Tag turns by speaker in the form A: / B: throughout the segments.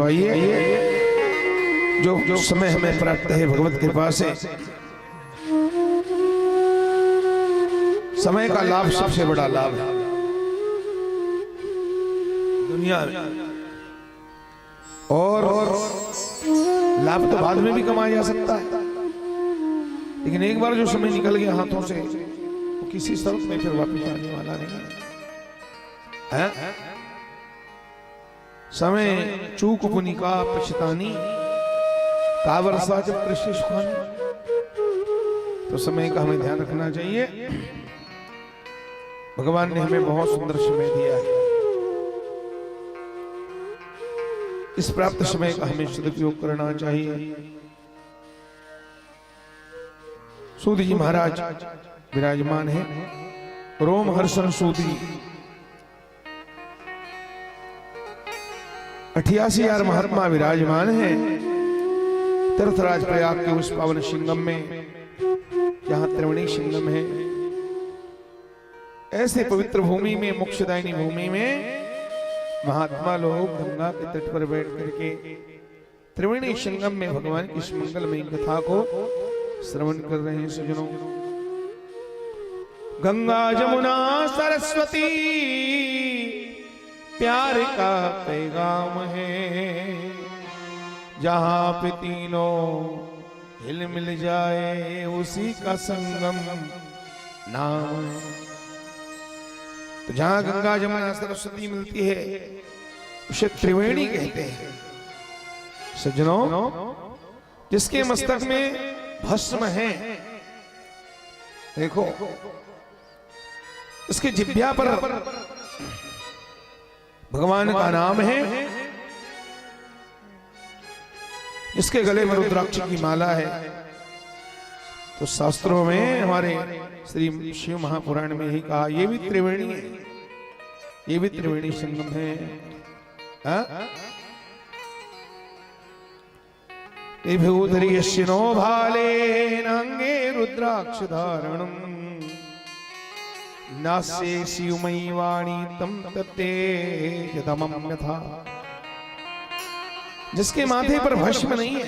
A: तो आइए जो समय हमें प्राप्त है भगवत कृपा से, समय का लाभ सबसे बड़ा लाभ है दुनिया में। और लाभ तो बाद में भी कमाया जा सकता है, लेकिन एक बार जो समय निकल गया हाथों से वो किसी शर्त में फिर वापस आने वाला नहीं है। समय चूक पुनि का पछतानी, कावरसा जब कृष्ण सुखानी। तो समय का हमें ध्यान रखना चाहिए। भगवान ने हमें बहुत सुंदर समय दिया है, इस प्राप्त समय का हमें सदुपयोग करना चाहिए। सूत जी महाराज विराजमान है, रोमहर्षण सूत जी 88,000 महात्मा विराजमान है तीर्थराज प्रयाग के उस पावन सिंगम में, जहां त्रिवेणी संगम है। ऐसे पवित्र भूमि में, मोक्षदायिनी भूमि में महात्मा लोग गंगा के तट पर बैठ करके त्रिवेणी संगम में भगवान की इस मंगलमयी कथा को श्रवण कर रहे हैं। सज्जनों, गंगा जमुना सरस्वती प्यार का पैगाम है, जहां पे तीनों हिल मिल जाए उसी का संगम नाम। तो जहां गंगा जमुना सरस्वती मिलती है उसे त्रिवेणी कहते हैं। सज्जनों, जिसके मस्तक में भस्म है, देखो इसके जिह्वा पर भगवान का नाम है, जिसके गले में रुद्राक्ष की माला है। तो शास्त्रों में हमारे श्री शिव महापुराण में ही कहा, ये भी त्रिवेणी है, ये भी त्रिवेणी संगम है। विभूतिर्यश्चिनो भालेन अंगे रुद्राक्ष धारणम, नास्ये शिवमयी वाणी तम तत्तेजतमं यथा। जिसके माथे पर भस्म नहीं है,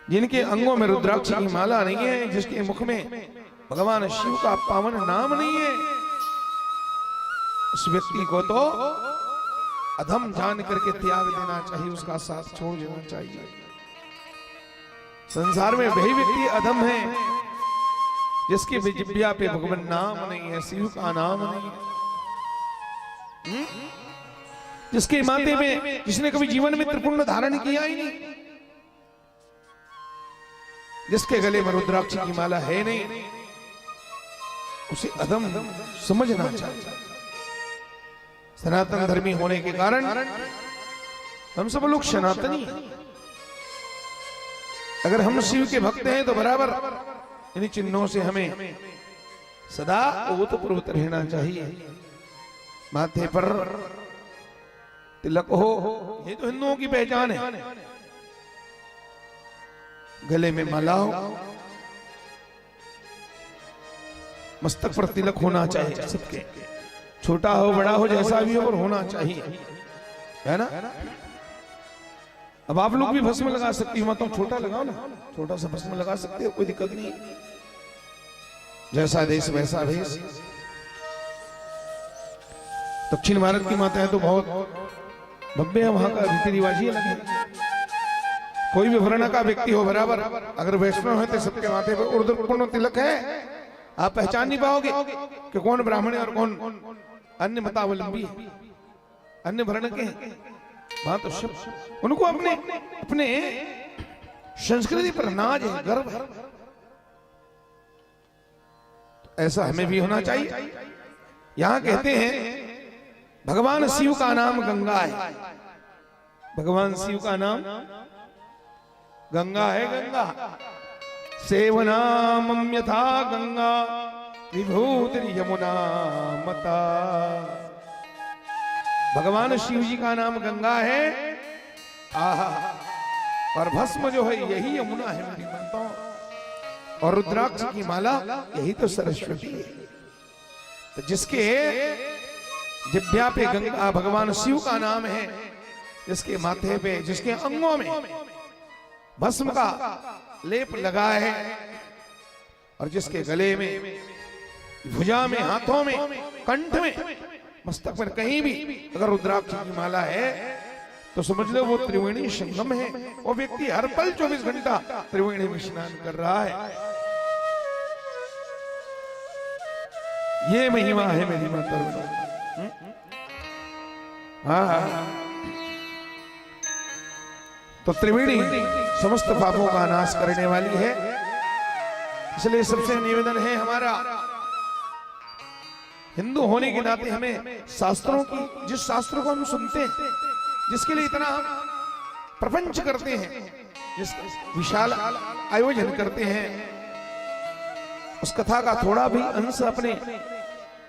A: जिनके अंगों में रुद्राक्ष की माला नहीं है, जिसके मुख में भगवान शिव का पावन नाम नहीं है, उस व्यक्ति को तो अधम जान करके त्याग देना चाहिए, उसका साथ छोड़ देना चाहिए। संसार में वही व्यक्ति अधम है जिसकी जिह्वा पे भगवान नाम नहीं है, शिव का नाम नहीं है। जिसके माथे में, जिसने कभी जीवन में त्रिपुंड धारण किया ही नहीं, जिसके गले में रुद्राक्ष की माला है नहीं, उसे अधम समझना चाहिए। सनातन धर्मी होने के कारण हम सब लोग सनातनी हैं। अगर हम शिव के भक्त हैं तो बराबर इन चिन्हों से हमें सदा ओतप्रोत रहना चाहिए। माथे पर तिलक हो, ये तो हिंदुओं की पहचान है। गले में माला हो, मस्तक पर तिलक होना चाहिए सबके, छोटा हो बड़ा हो जैसा भी हो पर होना चाहिए, है ना। अब आप लोग भी भस्म लगा सकती हो, तुम छोटा लगाओ ना, छोटा सा भस्म लगा सकते हो, कोई दिक्कत नहीं। जैसा देश वैसा भेष। दक्षिण भारत की माताएं तो बहुत भव्य है, वहां का रीति रिवाज ही अलग है। कोई भी वर्ण का व्यक्ति हो बराबर, अगर वैष्णव है तो सबके माथे पर ऊर्ध्वपूर्ण तिलक है, आप पहचान नहीं पाओगे कि कौन ब्राह्मण है और कौन अन्य मतावलंबी है, अन्य वर्ण के हैं। वहां तो सब उनको अपने अपने संस्कृति पर नाज है, गर्व है। तो ऐसा हमें भी होना चाहिए। यहां कहते हैं भगवान शिव का नाम गंगा है, भगवान शिव का नाम गंगा है। गंगा सेवनामं यथा गंगा विभूतिर्यमुना मता। भगवान शिव जी का नाम गंगा है, आहा, और भस्म जो है यही यमुना है मेरी माताओं, और रुद्राक्ष की माला यही तो सरस्वती है। तो जिसके जिह्वा पे गंगा भगवान शिव का नाम है, जिसके माथे पे, जिसके अंगों में भस्म का लेप लगा है और जिसके गले में, भुजा में, हाथों में, कंठ में, मस्तक में कहीं भी अगर रुद्राक्ष की माला है तो समझ लो वो त्रिवेणी संगम है। वो व्यक्ति हर पल 24 घंटा त्रिवेणी में स्नान कर रहा है। ये महिमा है मेरी माता। हाँ, तो त्रिवेणी समस्त पापों का नाश करने वाली है। इसलिए सबसे निवेदन है हमारा, हिंदू होने के नाते हमें शास्त्रों की, जिस शास्त्रों को हम सुनते हैं, जिसके लिए इतना हम प्रपंच करते हैं, जिस विशाल आयोजन करते हैं, उस कथा का थोड़ा भी अंश अपने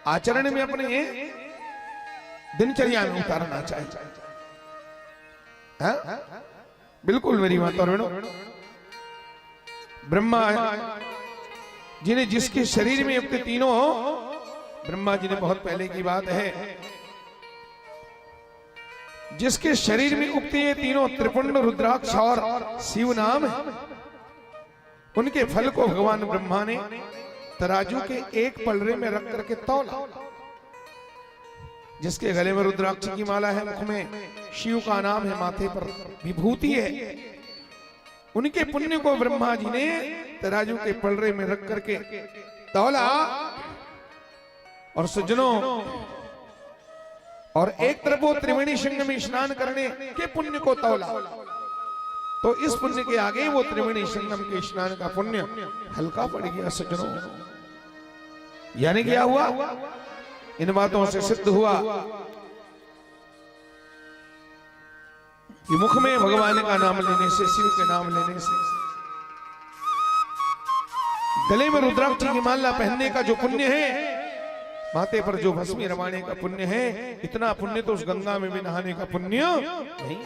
A: आचरण में, अपने दिनचर्या में उतारना चाहिए। हाँ? बिल्कुल मेरी माता और बहनों, ब्रह्मा जिन्हें, जिसके शरीर में युक्त तीनों, ब्रह्मा जी ने बहुत पहले की बात है, जिसके शरीर में उगते ये तीनों त्रिपुंड, रुद्राक्ष और शिव नाम है, उनके फल को भगवान ब्रह्मा ने तराजू के एक पलड़े में रख करके तौला। जिसके गले में रुद्राक्ष की माला है, मुख में शिव का नाम है, माथे पर विभूति है, उनके पुण्य को ब्रह्मा जी ने तराजू के पलड़े में रख करके तौला। और सज्जनों, और एक तरफ वो त्रिवेणी संगम में स्नान करने के पुण्य को तौला, तो इस पुण्य के आगे वो त्रिवेणी संगम के स्नान का पुण्य हल्का पड़ गया। सज्जनों, यानी क्या हुआ, इन बातों से सिद्ध हुआ कि मुख में भगवान का नाम लेने से, शिव के नाम लेने से, गले में रुद्राक्ष की माला पहनने का जो पुण्य है, माथे पर जो भस्मी रवाने का पुण्य है, इतना पुण्य तो उस गंगा में भी नहाने का पुण्य नहीं,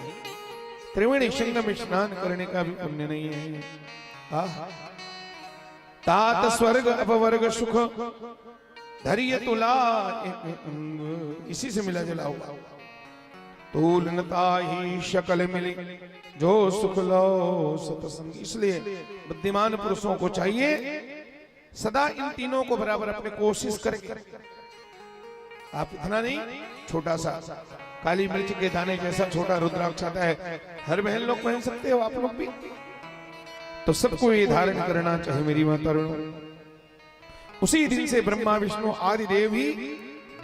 A: त्रिवेणी संगम में स्नान करने का भी पुण्य नहीं है। तात स्वर्ग अपवर्ग सुख धैर्य तुला, इसी से मिला जुला हुआ। तूलनता ही शकल मिली जो सुख लो सतसंग। इसलिए बुद्धिमान पुरुषों को चाहिए सदा इन तीनों को बराबर अपने कोशिश करके, आप इतना नहीं, छोटा सा काली मिर्च के दाने जैसा छोटा रुद्राक्ष आता है, हर बहन लोग पहन सकते हो, आप लोग भी, तो सबको ये धारण करना चाहिए मेरी माता। उसी दिन से ब्रह्मा विष्णु आदि देव ही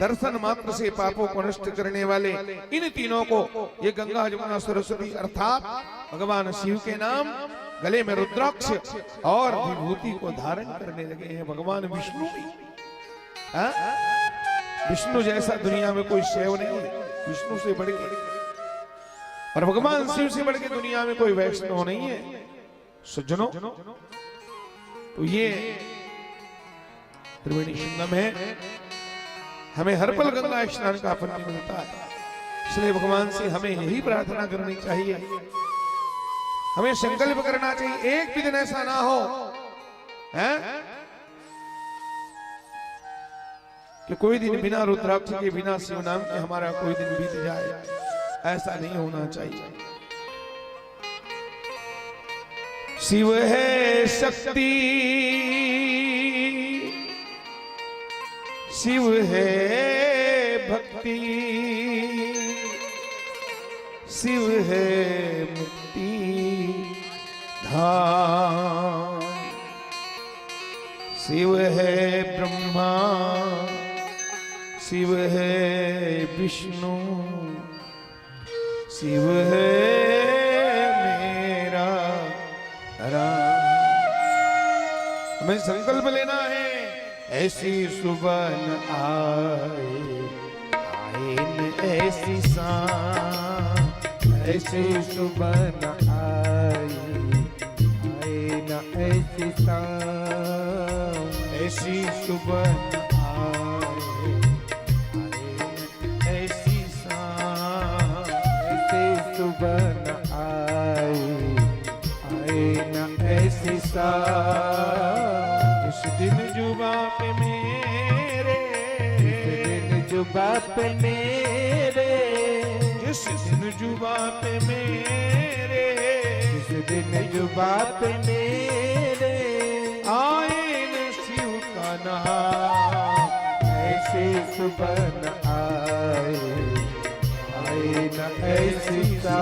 A: दर्शन मात्र से पापों को नष्ट करने वाले इन तीनों को, ये गंगा जमुना सरस्वती अर्थात भगवान शिव के नाम, गले में रुद्राक्ष और विभूति को धारण करने लगे हैं। भगवान विष्णु भी, विष्णु जैसा दुनिया में कोई शैव नहीं है, विष्णु से बढ़ के, और भगवान शिव से बढ़ के दुनिया में कोई वैष्णव नहीं है। सज्जनों, तो ये त्रिवेणी संगम है, हमें हर पल गंगा स्नान का पुण्य मिलता है। इसलिए भगवान से हमें यही प्रार्थना करनी चाहिए, हमें संकल्प करना चाहिए, एक भी दिन ऐसा ना हो कि कोई दिन बिना रुद्राक्ष के, बिना शिव नाम के हमारा कोई दिन बीत जाए, ऐसा नहीं होना चाहिए। शिव है शक्ति, शिव है भक्ति, शिव है मुक्ति धाम, शिव है ब्रह्मा, शिव है विष्णु, शिव है मेरा राम। हमें संकल्प लेना है, ऐसी सुबह न आए, आए न ऐसी शाम, ऐसी सुबह न आए, आए न ऐसी शाम, ऐसी सुबह न आए, आए न ऐसी शाम, ऐसी सुबह न आए, आए न ऐसी शाम। इस दिन जुबा पे मेरे, इस दिन जुबा पे मेरे, इस दिन जुबा पे मेरे,
B: इस दिन जुबा पे मेरे
A: आए न शिव का नाम,
B: ऐसे सुबह न आए, आए न ऐसी सा।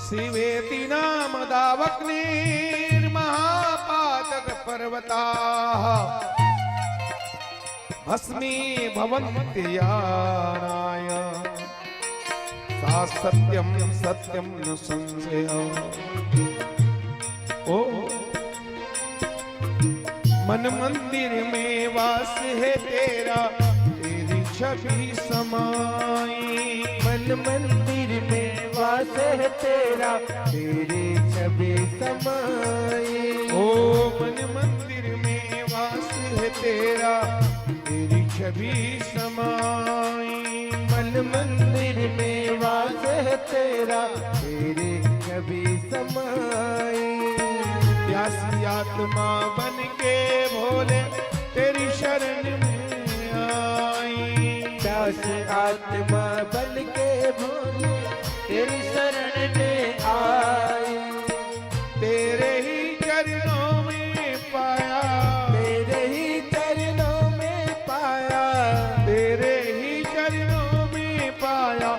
A: शिवेति नाम दावग्निर्महापातक पर्वता, भस्मी भवन्त्यानाय, सा सत्यम सत्यम न संशय। ओ मन मंदिर में वास है तेरा, तेरी छवि समाई।
B: मन मंदिर में वास है तेरा, तेरे छवि समाई।
A: ओ मन मंदिर में वास है तेरा, तेरी छवि समाई।
B: मन मंदिर में वास है तेरा, तेरे छवि समाई।
A: प्यासी आत्मा बन के भोले तेरी शरण में आई।
B: प्यासी आत्मा बन के भोले तेरी शरण में आई।
A: तेरे ही चरणों में पाया,
B: तेरे ही चरणों में पाया,
A: तेरे ही चरणों में पाया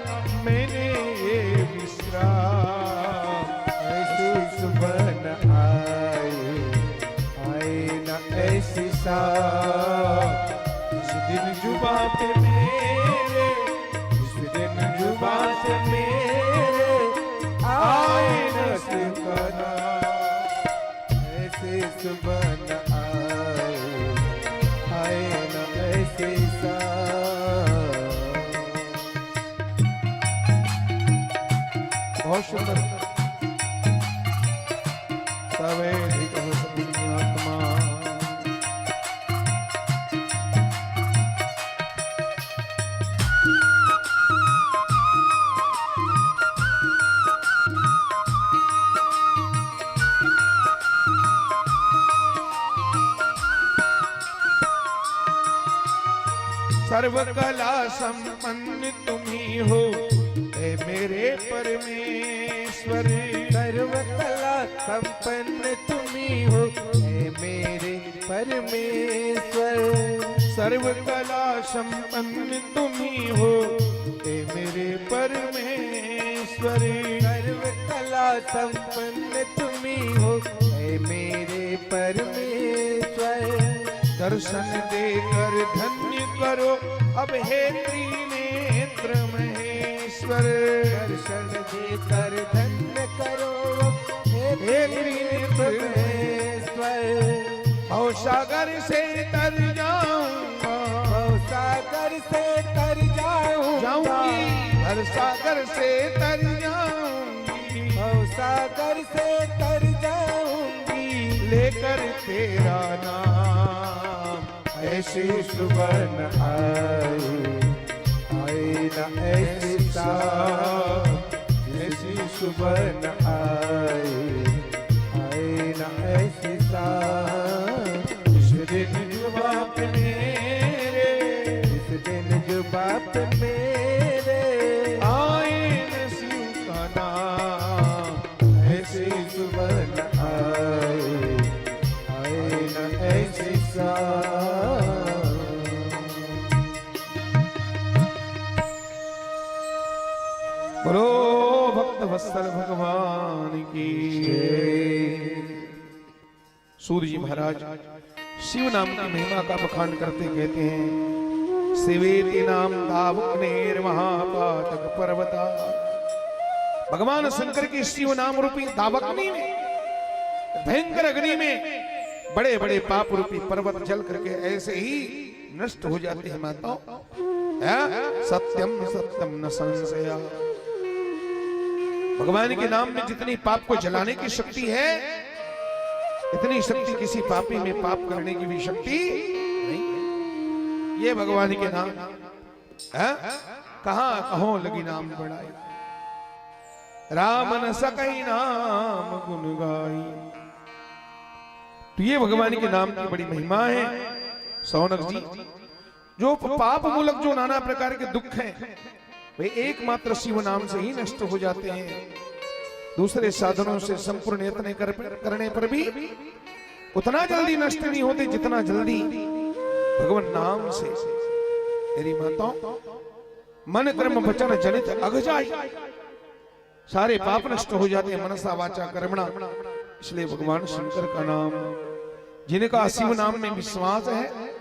A: मैंने ये विश्राम।
B: ऐसी सुबह न आए, आए न ऐसी सा।
A: इस दिन जुबा पे मेरे, इस दिन जुबा से मेरे आए न सिकना।
B: ऐसे सुबह न आए, आए न ऐसे सा।
A: बहुत सुंदर। सवेदिक आत्मा सर्व कला संपन्न तुम्ही हो, हे मेरे परमेश्वर।
B: सर्व कला संपन्न तुम्ही हो, हे मेरे परमेश्वर।
A: सर्व कला संपन्न तुम्ही हो, हे मेरे परमेश्वर।
B: सर्व कला संपन्न तुम्ही हो, हे मेरे परमेश्वर।
A: दर्शन देकर धन्य करो अब हे त्रिनेत्र महेश्वर।
B: दर्शन देकर धन्य करो हे त्रिनेत्र महेश्वर।
A: भवसागर से तर जाऊंगा,
B: भवसागर से तर
A: जाऊंगी, हर सागर से तर जाऊंगी,
B: भवसागर से तर जाऊंगी।
A: लेकर तेरा नाम।
B: ऐसी सुबह न आए, आए न ऐसी सा। ऐसी सुबह न आए, आए न ऐसी सा।
A: इस दिन जुबा पे मेरे,
B: इस दिन जुबा पे मेरे
A: आए न शिव का नाम।
B: ऐसी सुबह न आए, आए न ऐसी सा।
A: बोलो भक्त वत्सल भगवान की। सूर्य जी महाराज शिव नाम की महिमा का बखान करते कहते हैं, शिवेति नाम दावकनेर महापातक पर्वता। भगवान शंकर की शिव नाम रूपी दावकनी में, भयंकर अग्नि में बड़े बड़े पाप रूपी पर्वत जल करके ऐसे ही नष्ट हो जाते हैं माताओं। सत्यम सत्यम न संशय। भगवान के नाम में जितनी पाप को जलाने की शक्ति है, इतनी शक्ति किसी पापी में पाप करने की भी शक्ति नहीं है। ये भगवान के नाम कहां कहो लगी नाम बढ़ाई, राम न सकई नाम गुण गाई। तो ये भगवान के नाम की बड़ी महिमा है। सौनक जी, जो पाप मूलक जो नाना प्रकार के दुख हैं वे एकमात्र शिव नाम से ही नष्ट हो जाते हैं। दूसरे साधनों से संपूर्ण यत्न करने पर भी उतना जल्दी नष्ट नहीं होते जितना जल्दी भगवान नाम से। तेरी माताओं, मन कर्म वचन जनित अघ जाई, सारे पाप नष्ट हो जाते हैं मनसा वाचा कर्मणा। इसलिए भगवान शंकर का नाम, जिनका शिव नाम में विश्वास है,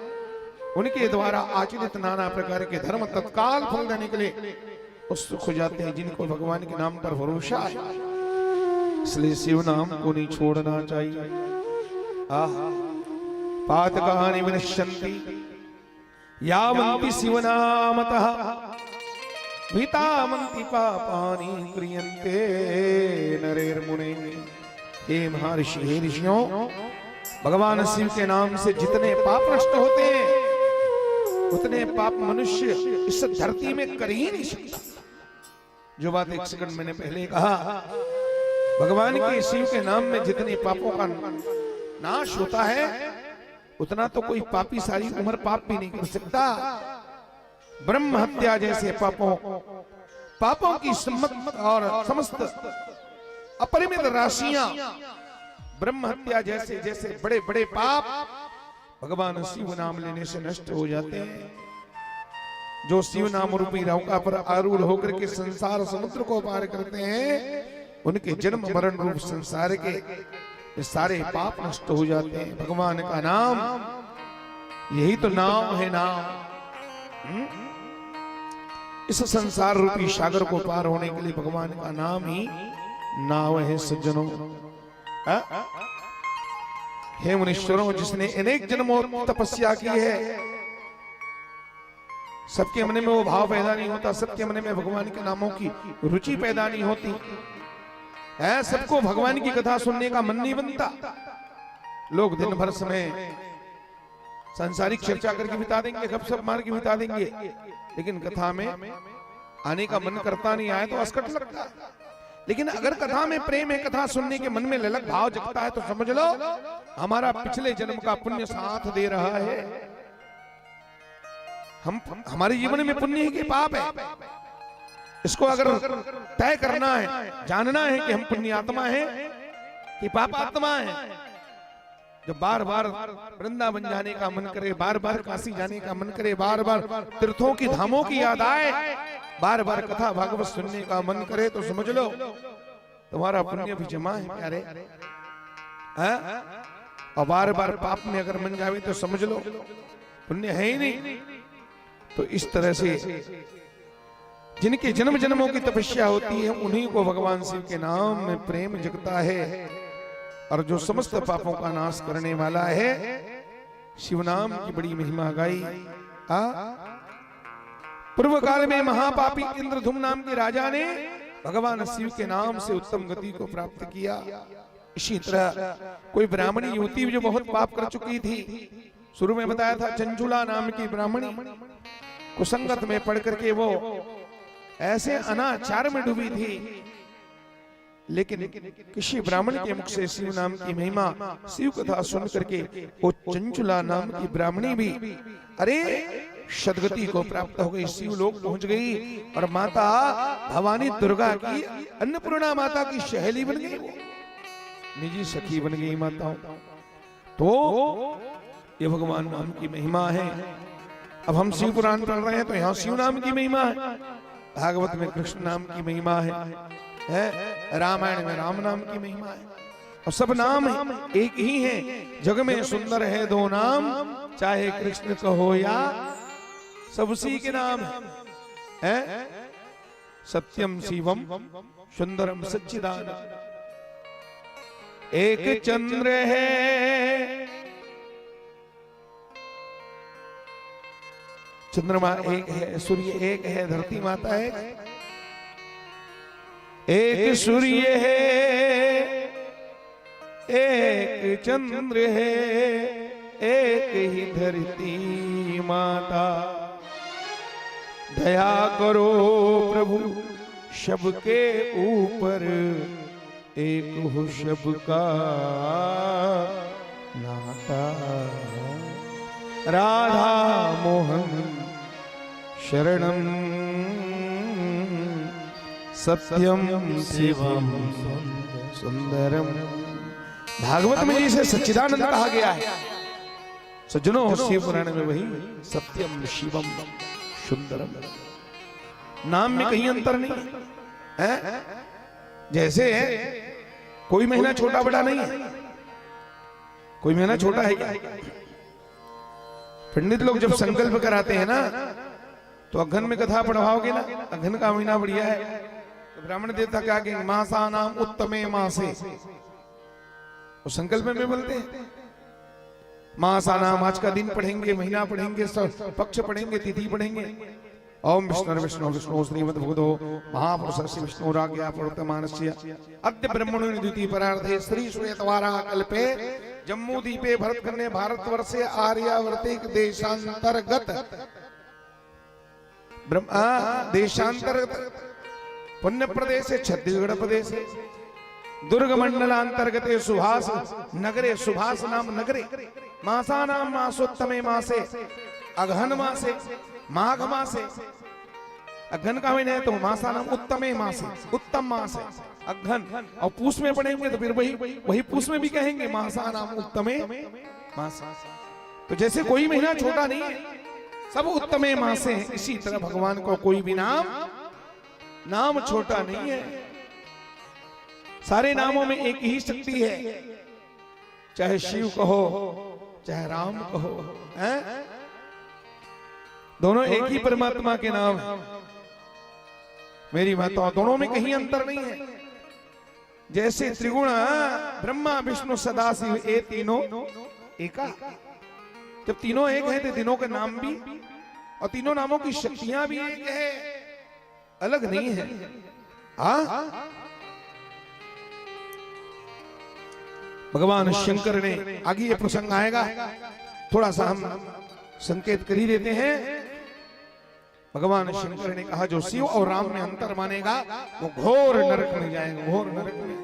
A: उनके द्वारा आचरित नाना प्रकार के धर्म तत्काल फल देने के लिए उत्सुक हो जाते हैं, जिनको भगवान के नाम पर भरोसा है। इसलिए शिव नाम को नहीं छोड़ना चाहिए। पातकानि विनश्यन्ति यावन्ति शिव नामतः, भीतामन्ति पापानि क्रियन्ते नरैर्मुने। हे महर्षि, हे ऋषियों, भगवान शिव के नाम से जितने पाप नष्ट होते हैं उतने पाप मनुष्य इस धरती में कर ही नहीं सकता। जो बात एक सेकंड मैंने पहले कहा, भगवान के शिव के नाम में जितने पापों का नाश होता है उतना तो कोई पापी सारी उम्र पाप भी नहीं कर सकता। ब्रह्म हत्या जैसे पापों की समस्त अपरिमित राशियां, ब्रह्म हत्या जैसे जैसे बड़े बड़े पाप भगवान शिव नाम लेने से नष्ट हो जाते हैं। जो शिव नाम रूपी नौका पर आरूढ़ होकर के संसार समुद्र को पार करते हैं, उनके जन्म मरण रूप संसार के ये सारे पाप नष्ट हो जाते हैं। भगवान का नाम, यही तो नाम है नाम। इस संसार रूपी सागर को पार होने के लिए भगवान का नाम ही नाव है सज्जनों। हे मुनीश्वरों, जिसने अनेक जन्मों तपस्या की है, सबके मन में वो भाव पैदा नहीं होता, सबके मन में भगवान के नामों की रुचि पैदा नहीं होती है, सबको भगवान की कथा सुनने का मन नहीं बनता। लोग दिन भर समय सांसारिक चर्चा करके बिता देंगे, गपशप मार के बिता देंगे, लेकिन कथा में आने का मन करता नहीं, आए तो असकट लगता है। लेकिन अगर कथा में प्रेम है, कथा सुनने के मन में ललक भाव जगता है, तो समझ लो हमारा पिछले जन्म का पुण्य साथ दे रहा है। हमारे जीवन में पुण्य है कि पाप है, इसको अगर तय करना है, जानना है कि हम पुण्यात्मा हैं कि पापात्मा हैं। जब बार बार वृंदावन जाने का मन करे, बार बार काशी जाने का मन करे, बार बार तीर्थों की धामों की याद आए, बार बार कथा भागवत सुनने का मन करे, तो समझ लो तुम्हारा पुण्य भी जमा है प्यारे। और बार बार पाप में अगर मन जावे तो समझ लो पुण्य है ही नहीं। तो इस तरह से जिनके जन्म जन्मों की तपस्या होती है, उन्हीं को भगवान शिव के नाम में प्रेम जगता है। और जो समस्त पापों का नाश करने वाला है, शिव नाम की बड़ी महिमा गाई। पूर्व काल में महापापी इंद्रधुम नाम के राजा ने भगवान शिव के नाम से उत्तम गति को प्राप्त किया। इसी तरह कोई ब्राह्मणी युवती जो बहुत पाप कर चुकी थी, शुरू में बताया था, चंचुला नाम की ब्राह्मणी कुसंगत में पढ़ करके वो ऐसे अनाचार में डूबी थी, लेकिन किसी ब्राह्मण के मुख से शिव नाम की महिमा, शिव कथा सुन करके वो चंचुला नाम की ब्राह्मणी भी अरे सदगति को प्राप्त हो गई, शिव लोक पहुंच गई और माता भवानी दुर्गा की, अन्नपूर्णा माता की सहेली बन गई, वो निजी सखी बन गई माताओं। तो ये भगवान नाम की महिमा है। अब हम शिव पुराण पढ़ रहे हैं तो यहाँ शिव नाम की महिमा है, भागवत में कृष्ण नाम की महिमा है, रामायण में राम नाम की महिमा है। और सब नाम एक ही है, जग में सुंदर है दो नाम, चाहे कृष्ण कहो या सब उसी के नाम है। सत्यम शिवम सुंदरम सच्चिदानंद। एक चंद्र है, चंद्रमा एक है, सूर्य एक है, धरती माता है, एक सूर्य है, एक चंद्र है, एक ही धरती माता। दया करो प्रभु सबके ऊपर, एक हो सबका नाता। राधा मोहन शरणम सत्यम शिवम सुंदरम। भागवत में जिसे सच्चिदानंद कहा गया है, सज्जनों शिव पुराण में वही सत्यम शिवम सुंदरम। नाम में कहीं अंतर नहीं है। जैसे कोई महीना छोटा बड़ा नहीं है, कोई महीना छोटा है क्या? पंडित लोग जब संकल्प कराते हैं ना, तो अघन में कथा पढ़वाओगे ना, अघन का महीना बढ़िया है, तो ब्राह्मण देवता क्या कहेंगे? मासा नाम उत्तमे मासे। तो संकल्प में बोलते हैं मासा नाम, आज का दिन पढ़ेंगे, महीना पढ़ेंगे, पक्ष पढ़ेंगे, तिथि पढ़ेंगे। ओम विष्णु विष्णु विष्णु श्रीमद्भगवतो महापुरुषस्य विष्णुराज्ञया प्रवर्तमानस्य अद्य ब्रह्मणो द्वितीय परार्धे श्री श्वेतवारा कल्पे जम्मूद्वीपे भरतखंडे भारतवर्षे आर्यावर्ते देशांतर्गत देशांतर्गत पुण्य प्रदेशे छत्तीसगढ़ प्रदेशे दुर्ग मंडलांतर्गते सुभाष नगरे, सुभाष नाम नगरे, मासा नाम मासोत्तमे मासे, अगहन मासे, माघ मासे। अगहन का महीना है तो मासा नाम उत्तमे मासे, उत्तम मास है अगहन। और पूस में पढ़ेंगे तो फिर वही पूस में भी कहेंगे मासा नाम उत्तमे मास। तो जैसे कोई महीना छोटा नहीं है, सब उत्तमे मासे हैं, इसी तरह भगवान को कोई भी नाम छोटा नहीं है। सारे नामों में एक ही शक्ति है, चाहे शिव कहो चाहे राम कहो, हैं? दोनों एक ही परमात्मा के नाम है। मेरी माता, दोनों में कहीं अंतर नहीं है। जैसे त्रिगुण ब्रह्मा विष्णु सदाशिव, ये तीनों एका। जब तीनों एक है तो तीनों के नाम भी और तीनों नामों की शक्तियां भी एक है, अलग नहीं है। भगवान शंकर ने, आगे ये प्रसंग आएगा, थोड़ा सा हम संकेत कर ही देते हैं। भगवान शंकर ने कहा जो शिव और राम में अंतर मानेगा वो घोर नरक में जाएगा, घोर नरक में।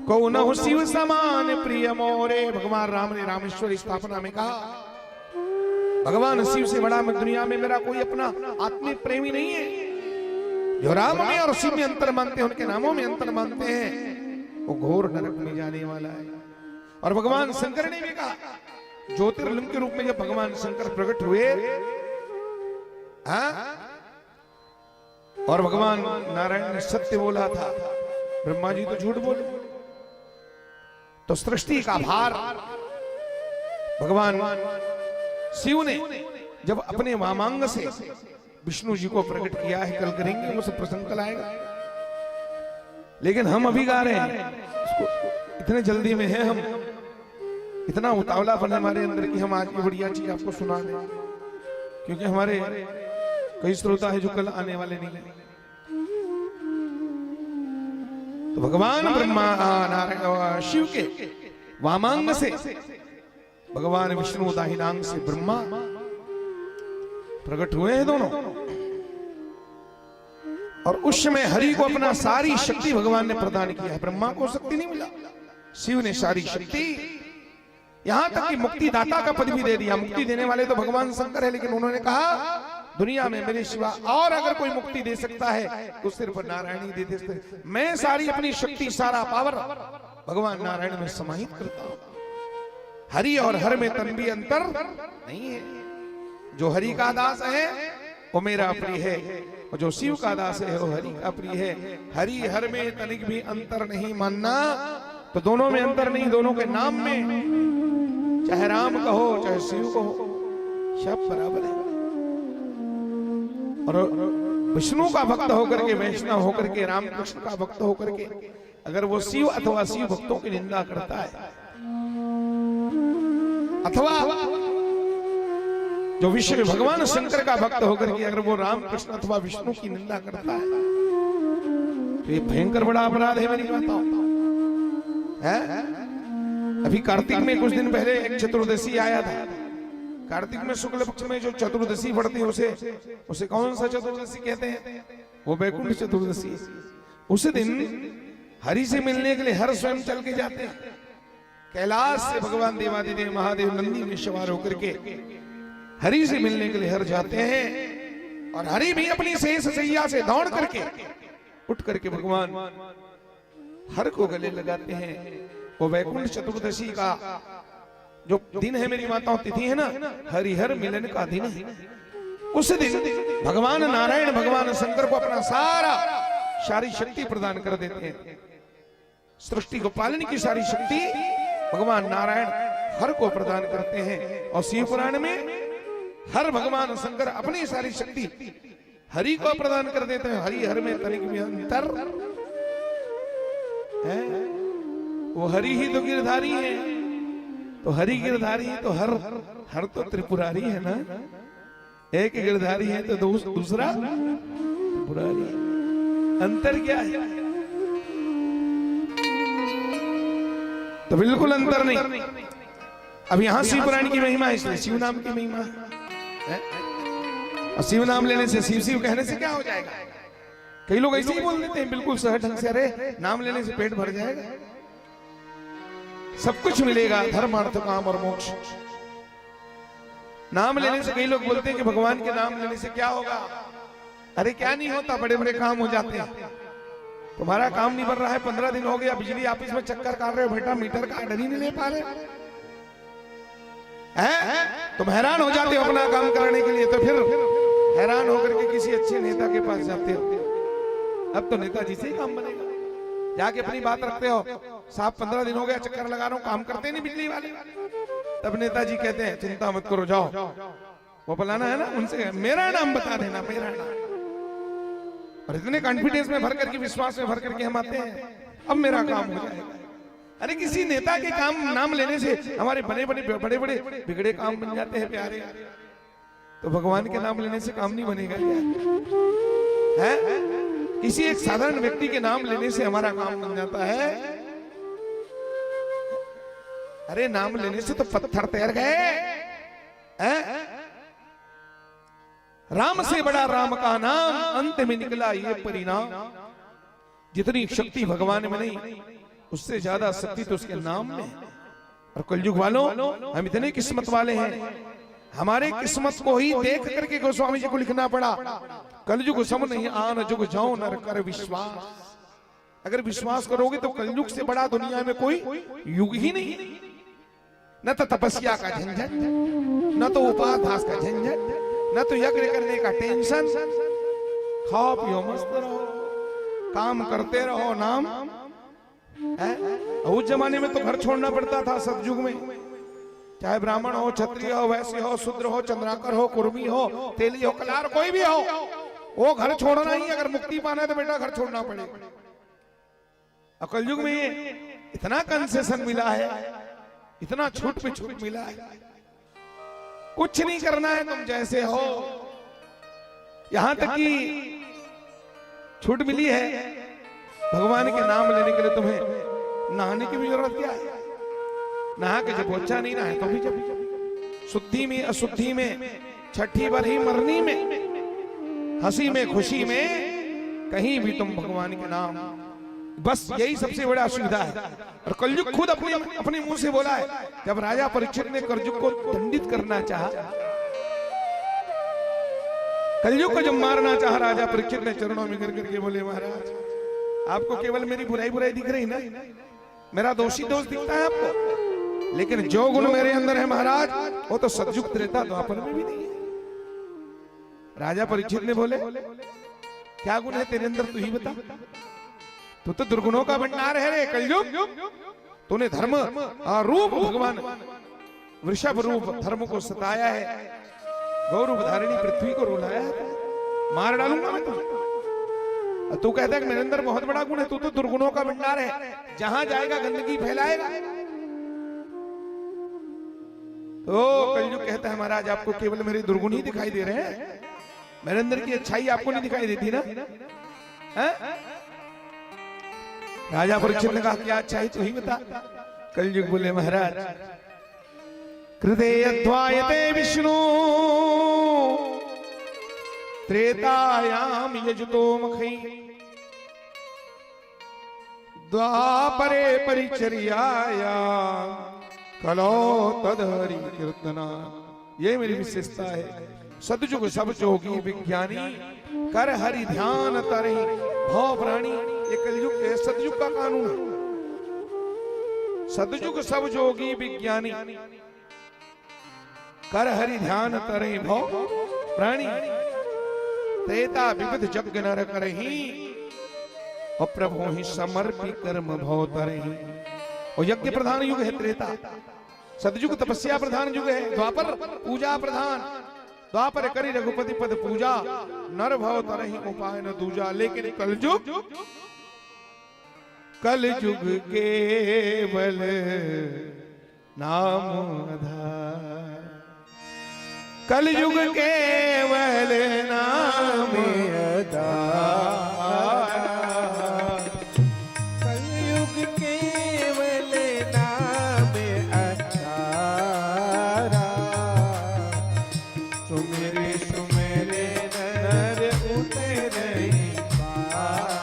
A: को न हो शिव समान प्रिय मोरे, भगवान राम ने रामेश्वर स्थापना में कहा भगवान शिव से बड़ा मैं दुनिया में मेरा कोई अपना आत्मिक प्रेमी नहीं है। जो राम में और शिव में अंतर मानते हैं, उनके नामों में अंतर मानते हैं, वो घोर नरक में जाने वाला है। और भगवान शंकर ने भी कहा, ज्योतिर्लिंग के रूप में जब भगवान शंकर प्रकट हुए, और भगवान नारायण ने सत्य बोला था, ब्रह्मा जी तो झूठ बोले, तो सृष्टि का भार भगवान शिव ने जब अपने वामांग से विष्णु जी को प्रकट किया है, कल करेंगे वो सब प्रसंग कल आएगा। लेकिन हम अभी गा रहे हैं, इतने जल्दी में है, हम इतना उतावलापन हमारे अंदर की हम आज की बढ़िया चीज आपको सुना दें, क्योंकि हमारे कई श्रोता है जो कल आने वाले नहीं है। तो भगवान ब्रह्मा नारायण शिव के वामांग से भगवान विष्णु दाहिनांग से ब्रह्मा प्रकट हुए हैं दोनों। और उस समय हरि को अपना सारी शक्ति भगवान ने प्रदान किया है। ब्रह्मा को शक्ति नहीं मिला, शिव ने सारी शक्ति, यहां तक कि मुक्ति दाता का पद भी दे दिया। मुक्ति देने वाले तो भगवान शंकर है, लेकिन उन्होंने कहा दुनिया में मेरे सिवा और अगर कोई मुक्ति दे सकता है तो सिर्फ नारायण ही दे सकते। मैं सारी अपनी शक्ति, सारा पावर भगवान नारायण में समाहित करता हूं। हरि और हर में तन भी अंतर नहीं है। जो हरि का दास है वो मेरा प्रिय है, और जो शिव का दास है वो हरि का प्रिय है। हरि हर में तनिक भी अंतर नहीं मानना, तो दोनों में अंतर नहीं, दोनों के नाम में चाहे राम कहो चाहे शिव कहो सब बराबर है। और विष्णु का भक्त होकर के, वैष्णव होकर के, रामकृष्ण का भक्त होकर के अगर वो शिव अथवा शिव भक्तों की निंदा करता है, अथवा जो विश्व भगवान शंकर का भक्त होकर के अगर वो रामकृष्ण अथवा विष्णु की निंदा करता है, तो ये भयंकर बड़ा अपराध है मेरी माताओं। है अभी कार्तिक में कुछ दिन पहले एक चतुर्दशी आया था। कार्तिक में शुक्ल पक्ष में जो चतुर्दशी पड़ती है उसे कौन सा चतुर्दशी कहते हैं? वो वैकुंठ चतुर्दशी। उस दिन हरि से मिलने के लिए हर स्वयं चल के जाते हैं। कैलाश से भगवान देवादिदेव महादेव नंदी में सवार होकर के हरि से मिलने के लिए हर जाते हैं, और हरि भी अपनी शेष सैया से दौड़ करके उठ करके भगवान हर को गले लगाते हैं। वो वैकुंठ चतुर्दशी का जो दिन है मेरी माताओं, तिथि है ना, हरिहर मिलन का दिन है। उस दिन भगवान नारायण भगवान शंकर को अपना सारी शक्ति प्रदान कर देते हैं। सृष्टि को पालने की सारी शक्ति भगवान नारायण हर को प्रदान करते हैं। और शिव पुराण में हर भगवान शंकर अपनी सारी शक्ति हरि को प्रदान कर देते हैं। हरि हर में तनिक भी अंतर है। वो हरि ही तो गिरधारी है, तो हरि गिरधारी है तो हर तो त्रिपुरारी है ना। एक गिरधारी है तो दूसरा त्रिपुरारी है। अंतर क्या है? तो बिल्कुल अंतर नहीं। अब यहां शिव पुराण की महिमा है, इसलिए शिव नाम की महिमा है। और शिव नाम लेने से, शिव शिव कहने से क्या हो जाएगा? कई लोग ऐसे ही बोल देते हैं बिल्कुल सहज ढंग से, अरे नाम लेने से पेट भर जाएगा, सब कुछ मिलेगा, धर्म अर्थ काम और मोक्ष। नाम लेने से कई लोग बोलते हैं कि भगवान के नाम लेने से क्या होगा? अरे क्या नहीं होता, बड़े बड़े काम हो जाते हैं। तुम्हारा काम नहीं बन रहा है, 15 दिन हो गया बिजली ऑफिस में चक्कर काट रहे हो, बेटा मीटर का ऑर्डर ही नहीं ले पा रहे हैं, तुम हैरान हो जाते हो अपना काम कराने के लिए। तो फिर हैरान होकर के किसी अच्छे नेता के पास जाते हो। अब तो नेताजी से ही काम बनेगा। जाके अपनी बात रखते हो, साहब 15 दिन हो गया चक्कर लगा रहा हूं, काम करते नहीं बिजली वाले। तब नेताजी कहते हैं चिंता मत करो, जाओ वो फलाना है ना, उनसे मेरा नाम बता देना, मेरा नाम। और इतने कॉन्फिडेंस में भर करके, विश्वास में भर करके हम आते हैं, अब मेरा काम हो जाएगा। अरे किसी नेता के काम नाम लेने से हमारे बड़े बड़े बिगड़े काम बन जाते हैं प्यारे। तो भगवान के नाम लेने से काम नहीं बनेगा क्या? है किसी एक साधारण व्यक्ति के नाम लेने से हमारा काम बन जाता है? अरे नाम लेने से तो पत्थर तैर गए। राम से बड़ा राम का नाम, अंत में निकला ये परिणाम। जितनी शक्ति भगवान में नहीं, उससे ज्यादा शक्ति तो उसके नाम में। और कलयुग वालों, हम इतने किस्मत वाले हैं, हमारे किस्मत को ही देख करके गोस्वामी जी को लिखना पड़ा, कलयुग सम नहीं आन जुग जाओ नर कर विश्वास। अगर विश्वास करोगे तो कलयुग से बड़ा दुनिया में कोई युग ही नहीं। न तो तपस्या का झंझट, न तो उपाध्यास का झंझट, न तो यज्ञ करने का टेंशन। खाओ पियो मस्त रहो, काम करते रहो, नाम। उस जमाने में तो घर छोड़ना पड़ता था सतयुग में, चाहे ब्राह्मण हो, क्षत्रिय हो, वैश्य हो, शूद्र हो, चंद्राकर हो, कुर्मी हो, तेली हो, कलार, कोई भी हो, वो घर छोड़ना ही। अगर मुक्ति पाना है तो बेटा घर छोड़ना पड़ेगा। और कलयुग में ये इतना कंसेशन मिला है, इतना छूट पे छूट मिला है, कुछ नहीं करना है, तुम जैसे हो। यहां तक कि छूट मिली है भगवान के नाम लेने के लिए, तुम्हें नहाने की भी जरूरत क्या है? नहा के जब अच्छा नहीं नहाए तो भी जब शुद्धि में अशुद्धि में, छठी बार ही मरनी में, हंसी में खुशी में, कहीं भी तुम भगवान के नाम, बस यही सबसे बड़ा सुविधा है। और कलयुग खुद अपने मुंह से बोला है, जब राजा परीक्षित ने कलयुग को दंडित करना चाहा, कलयुग को जब मारना चाहा, राजा परीक्षित ने चरणों में गिर करके बोले, महाराज आपको केवल मेरी बुराई दिख रही ना, मेरा दोषी दोष दिखता है आपको, लेकिन जो गुण मेरे अंदर है महाराज, वो तो सतयुग त्रेता द्वापर में भी नहीं है। राजा परीक्षित ने बोले, क्या गुण है तेरे अंदर, तू ही बता। तू तो दुर्गुणों का भंडार है रे कलयुग। तूने धर्म रूप भगवान वृषभ रूप धर्म को सताया है, गौरूप धारिणी पृथ्वी को रुलाया है, मार डालूंगा मैं तुझे। तू कहता है कि मेरे अंदर बहुत बड़ा गुण है, तू तो दुर्गुणों का भंडार है, जहां जाएगा गंदगी फैलाएगा। तो कलयुग कहता है महाराज आपको केवल मेरे दुर्गुण ही दिखाई दे रहे हैं, मेरे अंदर की अच्छाई आपको नहीं दिखाई देती ना? राजा परीक्षित ने कहा क्या अच्छाई तू ही बता। कलयुग बोले महाराज कृते अध्वायते विष्णु त्रेतायाम यजतो मखै द्वापरे परिचर्याया कलो तदहरि कीर्तना। ये मेरी विशेषता है। सतयुग सब जोगी विज्ञानी कर हरि ध्यान तरहि भव प्राणी। ये कलयुग है, सतयुग का कानून है। सतयुग सब जोगी विज्ञानी कर हरि ध्यान तरहि भव प्राणी। त्रेता विविध यज्ञ नर करहि और प्रभु ही समर्पी कर्म भव तरहि। और यज्ञ प्रधान युग है त्रेता। सतयुग तपस्या प्रधान युग है। द्वापर पूजा प्रधान। द्वापर करी रघुपति पद पूजा नर भव तरहि उपाय न दूजा। लेकिन कलयुग कलयुग केवल नाम आधार। कलयुग केवल नाम आधार।
B: कलयुग केवल नाम आधार। सुमेरे सुमेरे नर उतरे पारा।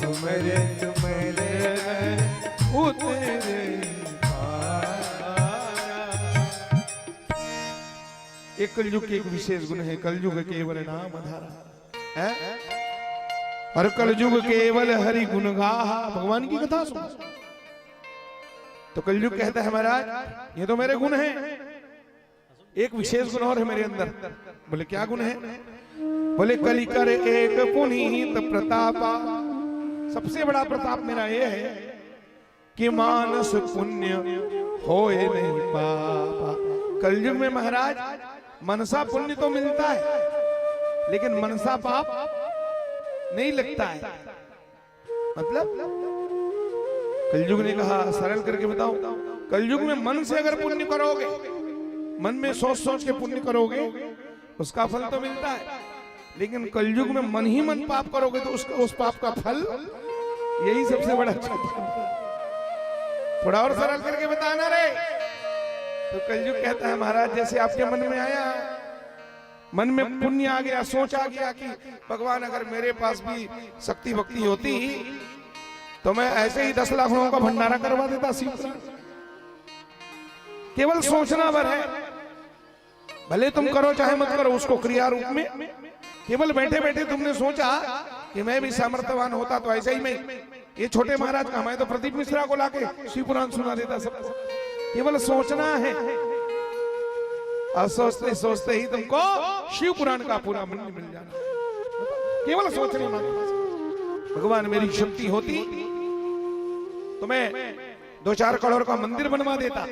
B: सुमेरे सुमेरे नर उतरे
A: एक कलयुग के एक विशेष गुण है। कलयुग केवल नाम आधारा है और कलयुग केवल हरि गुण गाहा। भगवान की कथा सुन। तो कलयुग कहता है महाराज ये तो मेरे गुण हैं, एक विशेष गुण और है मेरे अंदर। बोले क्या गुण है? बोले कलि कर एक पुनीत प्रतापा। सबसे बड़ा प्रताप मेरा ये है कि मानस पुण्य होए नहीं पापा। कलयुग में महाराज मनसा पुण्य तो मिलता है लेकिन मनसा पाप नहीं लगता है। मतलब कलयुग ने कहा सरल करके बताओ, कलयुग में मन से अगर पुण्य करोगे, मन में सोच सोच के पुण्य करोगे उसका फल तो मिलता है। लेकिन कलयुग में मन ही मन पाप करोगे तो उस पाप का फल यही सबसे बड़ा थोड़ा और सरल करके बताना रे। तो कलयुग कहता है महाराज जैसे आपके मन में आया, मन में पुण्य आ गया, सोच आ गया कि भगवान अगर मेरे पास भी शक्ति भक्ति होती तो मैं ऐसे ही 10 लाख लोगों का भंडारा करवा देता शिव का। केवल सोचना भर है, भले तुम करो चाहे मत करो उसको क्रिया रूप में। केवल बैठे बैठे तुमने सोचा कि मैं भी सामर्थ्यवान होता तो ऐसे ही मैं ये छोटे महाराज का मैं तो प्रदीप मिश्रा को लाके शिव पुराण सुना देता सबको। केवल सोचना है और सोचते सोचते ही तुमको शिव पुराण का पूरा मूल्य मिल जाना। केवल सोचने मात्र। भगवान मेरी शक्ति होती तो मैं 2-4 करोड़ का मंदिर बनवा देता।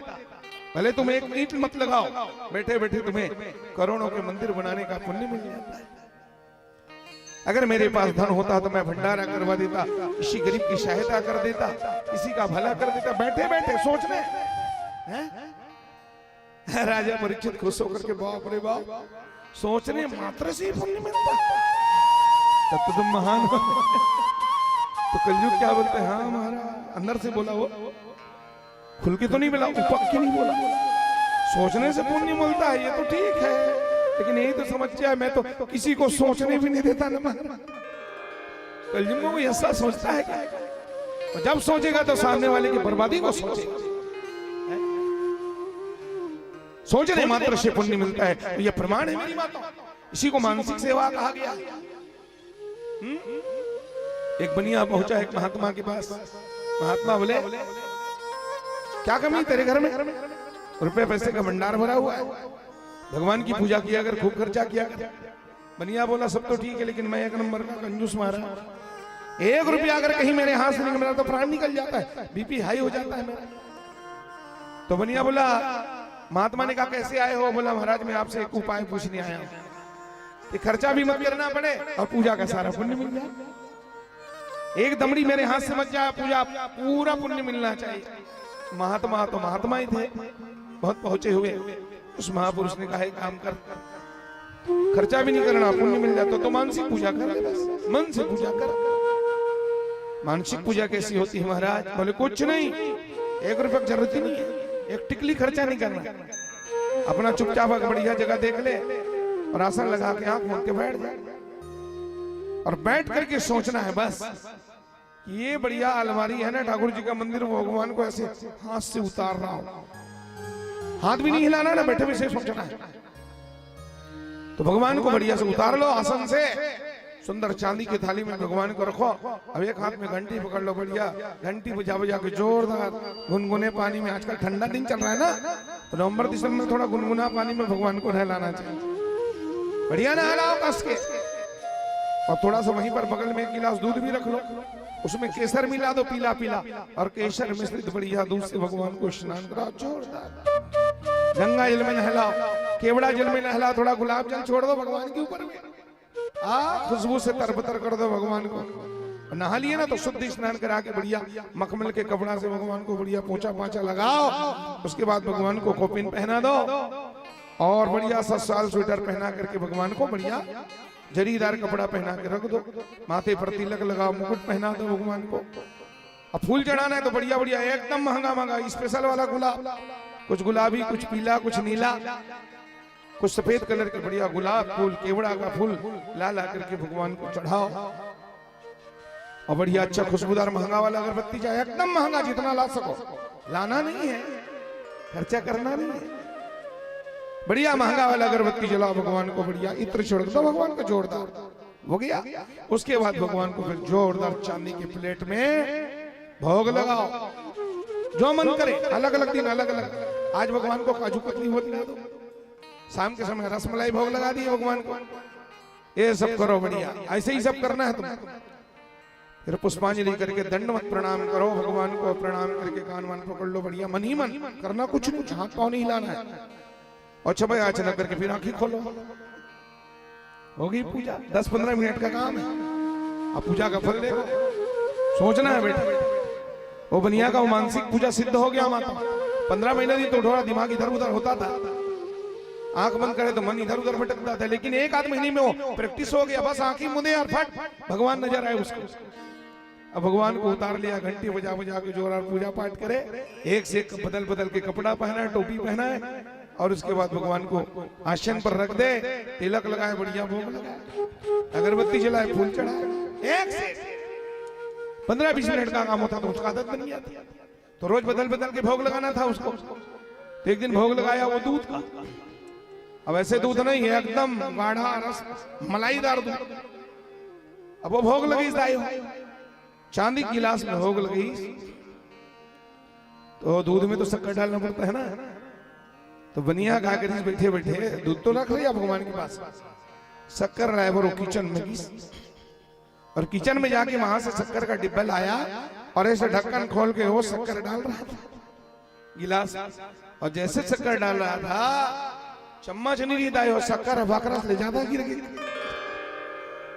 A: भले तुम एक ईंट मत लगाओ, बैठे बैठे तुम्हें करोड़ों के मंदिर बनाने का पुण्य मिल जाता है। अगर मेरे पास धन होता तो मैं भंडारा करवा देता, किसी गरीब की सहायता कर देता, किसी का भला कर देता। बैठे बैठे सोचने राजा परीक्षित खुश होकर के बाप रे बाप सोचने मात्र से ही पुण्य मिलता, तब तो तुम महान हो। तो कलयुग क्या बोलते हैं? हाँ महाराज, अंदर से बोला वो, खुल के तो नहीं बोला, ऊपर के नहीं बोला। सोचने से पुण्य मिलता है ये तो ठीक है, लेकिन यही तो समझ जाए मैं तो किसी को सोचने भी नहीं देता ना महाराज। कलयुग में कोई ऐसा सोचता है क्या? और जब सोचेगा तो सामने वाले की बर्बादी को सोचेगा। सोचने मात्र से पुण्य मिलता है, तो यह प्रमाण है मेरी बातों। इसी को मानसिक सेवा कहा गया। एक बनिया पहुंचा एक महात्मा के पास। महात्मा बोले क्या कमी तेरे घर में? रुपए पैसे का भंडार भरा हुआ है, भगवान की पूजा किया कर, खूब खर्चा किया कर। बनिया बोला सब तो ठीक है, लेकिन मैं एक नंबर का कंजूस मारा। 1 रुपया अगर कहीं मेरे हाथ से निकल तो प्राण निकल जाता है, बीपी हाई हो जाता है मेरा। तो बनिया बोला महात्मा ने कहा कैसे आए हो? बोला महाराज मैं आपसे एक उपाय पूछने आया हूं कि खर्चा भी मत करना पड़े और पूजा का सारा पुण्य मिल जाए। एक दमड़ी मेरे हाथ से मत जाए, पूजा पूरा पुण्य मिलना चाहिए। महात्मा तो महात्मा ही थे, बहुत पहुंचे हुए। उस महापुरुष ने कहा एक काम कर, खर्चा भी नहीं करना, पुण्य मिल जाता तो मानसिक पूजा कर, बस मन से पूजा कर। मानसिक पूजा कैसी होती है महाराज? बोले कुछ नहीं, 1 रुपये की जरूरत ही नहीं है, एक टिकली खर्चा नहीं करना। अपना चुपचाप बढ़िया जगह देख ले और आसन लगा के आंख मूंद के बैठ जाए और बैठ करके सोचना है बस कि ये बढ़िया अलमारी है ना ठाकुर जी का मंदिर, भगवान को ऐसे हाथ से उतार रहा हूं, हाथ भी नहीं हिलाना ना, बैठे से सोचना है। तो भगवान को बढ़िया से उतार लो आसन से, सुंदर चांदी की थाली में भगवान को रखो। अब एक हाथ में घंटी पकड़ लो, बढ़िया घंटी बजा बजा के जोरदार गुनगुने पानी में, आजकल ठंडा दिन चल रहा है ना, तो नवंबर दिसंबर में थोड़ा गुनगुना पानी में भगवान को नहलाना चाहिए। बढ़िया नहलाओ कस के, और थोड़ा सा वहीं पर बगल में 1 गिलास दूध भी रख लो, उसमें केसर मिला दो पीला पीला, और केसर मिश्रित बढ़िया दूध से भगवान को स्नान कराओ जोरदार। गंगा जल में नहलाओ, केवड़ा जल में नहलाओ, थोड़ा गुलाब जल छोड़ दो भगवान के ऊपर में, खुशबू से तरबतर कर दो भगवान को। नहा लिए ना तो शुद्ध स्नान करा के बढ़िया मखमल के कपड़ा से भगवान को बढ़िया पोंछा पांचा लगाओ। उसके बाद भगवान को कोपिन पहना दो और बढ़िया सा साल स्वेटर पहना करके भगवान को बढ़िया जरीदार कपड़ा पहना के रख दो, माथे पर तिलक लगाओ, मुकुट पहना दो भगवान को। अब फूल चढ़ाना है तो बढ़िया बढ़िया एकदम महंगा महंगा स्पेशल वाला गुलाब, कुछ गुलाबी, कुछ पीला, कुछ नीला, कुछ सफेद कलर के बढ़िया गुलाब फूल, केवड़ा का फूल ला ला करके भगवान को चढ़ाओ। और बढ़िया अच्छा खुशबूदार महंगा वाला अगरबत्ती चाहे एकदम महंगा, जितना ला सको, लाना नहीं है, खर्चा करना नहीं है, बढ़िया महंगा वाला अगरबत्ती जलाओ भगवान को, बढ़िया इत्र छोड़ दो भगवान को जोरदार, हो गया। उसके बाद भगवान को फिर जोरदार चांदी के प्लेट में भोग लगाओ, जो मन करे। अलग अलग दिन अलग अलग, आज भगवान को काजू कतली होती है, शाम के समय रसमलाई भोग लगा दिए भगवान को, ये सब करो बढ़िया, ऐसे ही सब करना है तुम्हें। फिर पुष्पांजलि करके दंडवत प्रणाम करो भगवान को, प्रणाम करके कान वान पकड़ लो बढ़िया, मन ही मन करना, कुछ नहीं, हाथ पाँव नहीं हिलाना है, और छबे याचना करके फिर आंखें खोलो, होगी पूजा। 10-15 मिनट का काम है, अब पूजा का फल देखो, सोचना है बेटा। वो बनिया का वो मानसिक पूजा सिद्ध हो गया माता। 15 महीने दिन तो थोड़ा दिमाग इधर उधर होता था, आंख बंद करे तो मन इधर उधर भटकता था, लेकिन 1-8 महीने में वो प्रैक्टिस हो गया, बस आंखें मुंदे और फट भगवान नजर आए उसको। अब भगवान को उतार लिया, घंटी बजा बजा के जोर और पूजा पाठ करे, एक से एक बदल बदल के कपड़ा पहना है, टोपी पहना है, और उसके बाद भगवान को आसन पर रख दे, तिलक लगाए, बढ़िया भोग लगाए, अगरबत्ती जलाए, फूल चढ़ाए, एक से 15-20 मिनट का काम होता तो उसका आदत बन गया था। तो रोज बदल बदल के भोग लगाना था उसको। तो एक दिन भोग लगाया वो दूध का, अब ऐसे दूध नहीं है, एकदम गाढ़ा रस मलाईदार दूध। अब वो भोग लगी दाई, चांदी की गिलास में भोग लगी, तो दूध में तो शक्कर डालना पड़ता है ना, तो बनिया गाकर बैठे बैठे दूध तो रख लिया भगवान के पास, शक्कर लाया वो किचन में की, और किचन में जाके वहां से शक्कर का डिब्बा लाया और ऐसे ढक्कन खोल के वो शक्कर डाल रहा था गिलास, और जैसे शक्कर डाल रहा था चम्मच नहीं रीता है, शक्कर भाकरा ले ज्यादा गिर गई,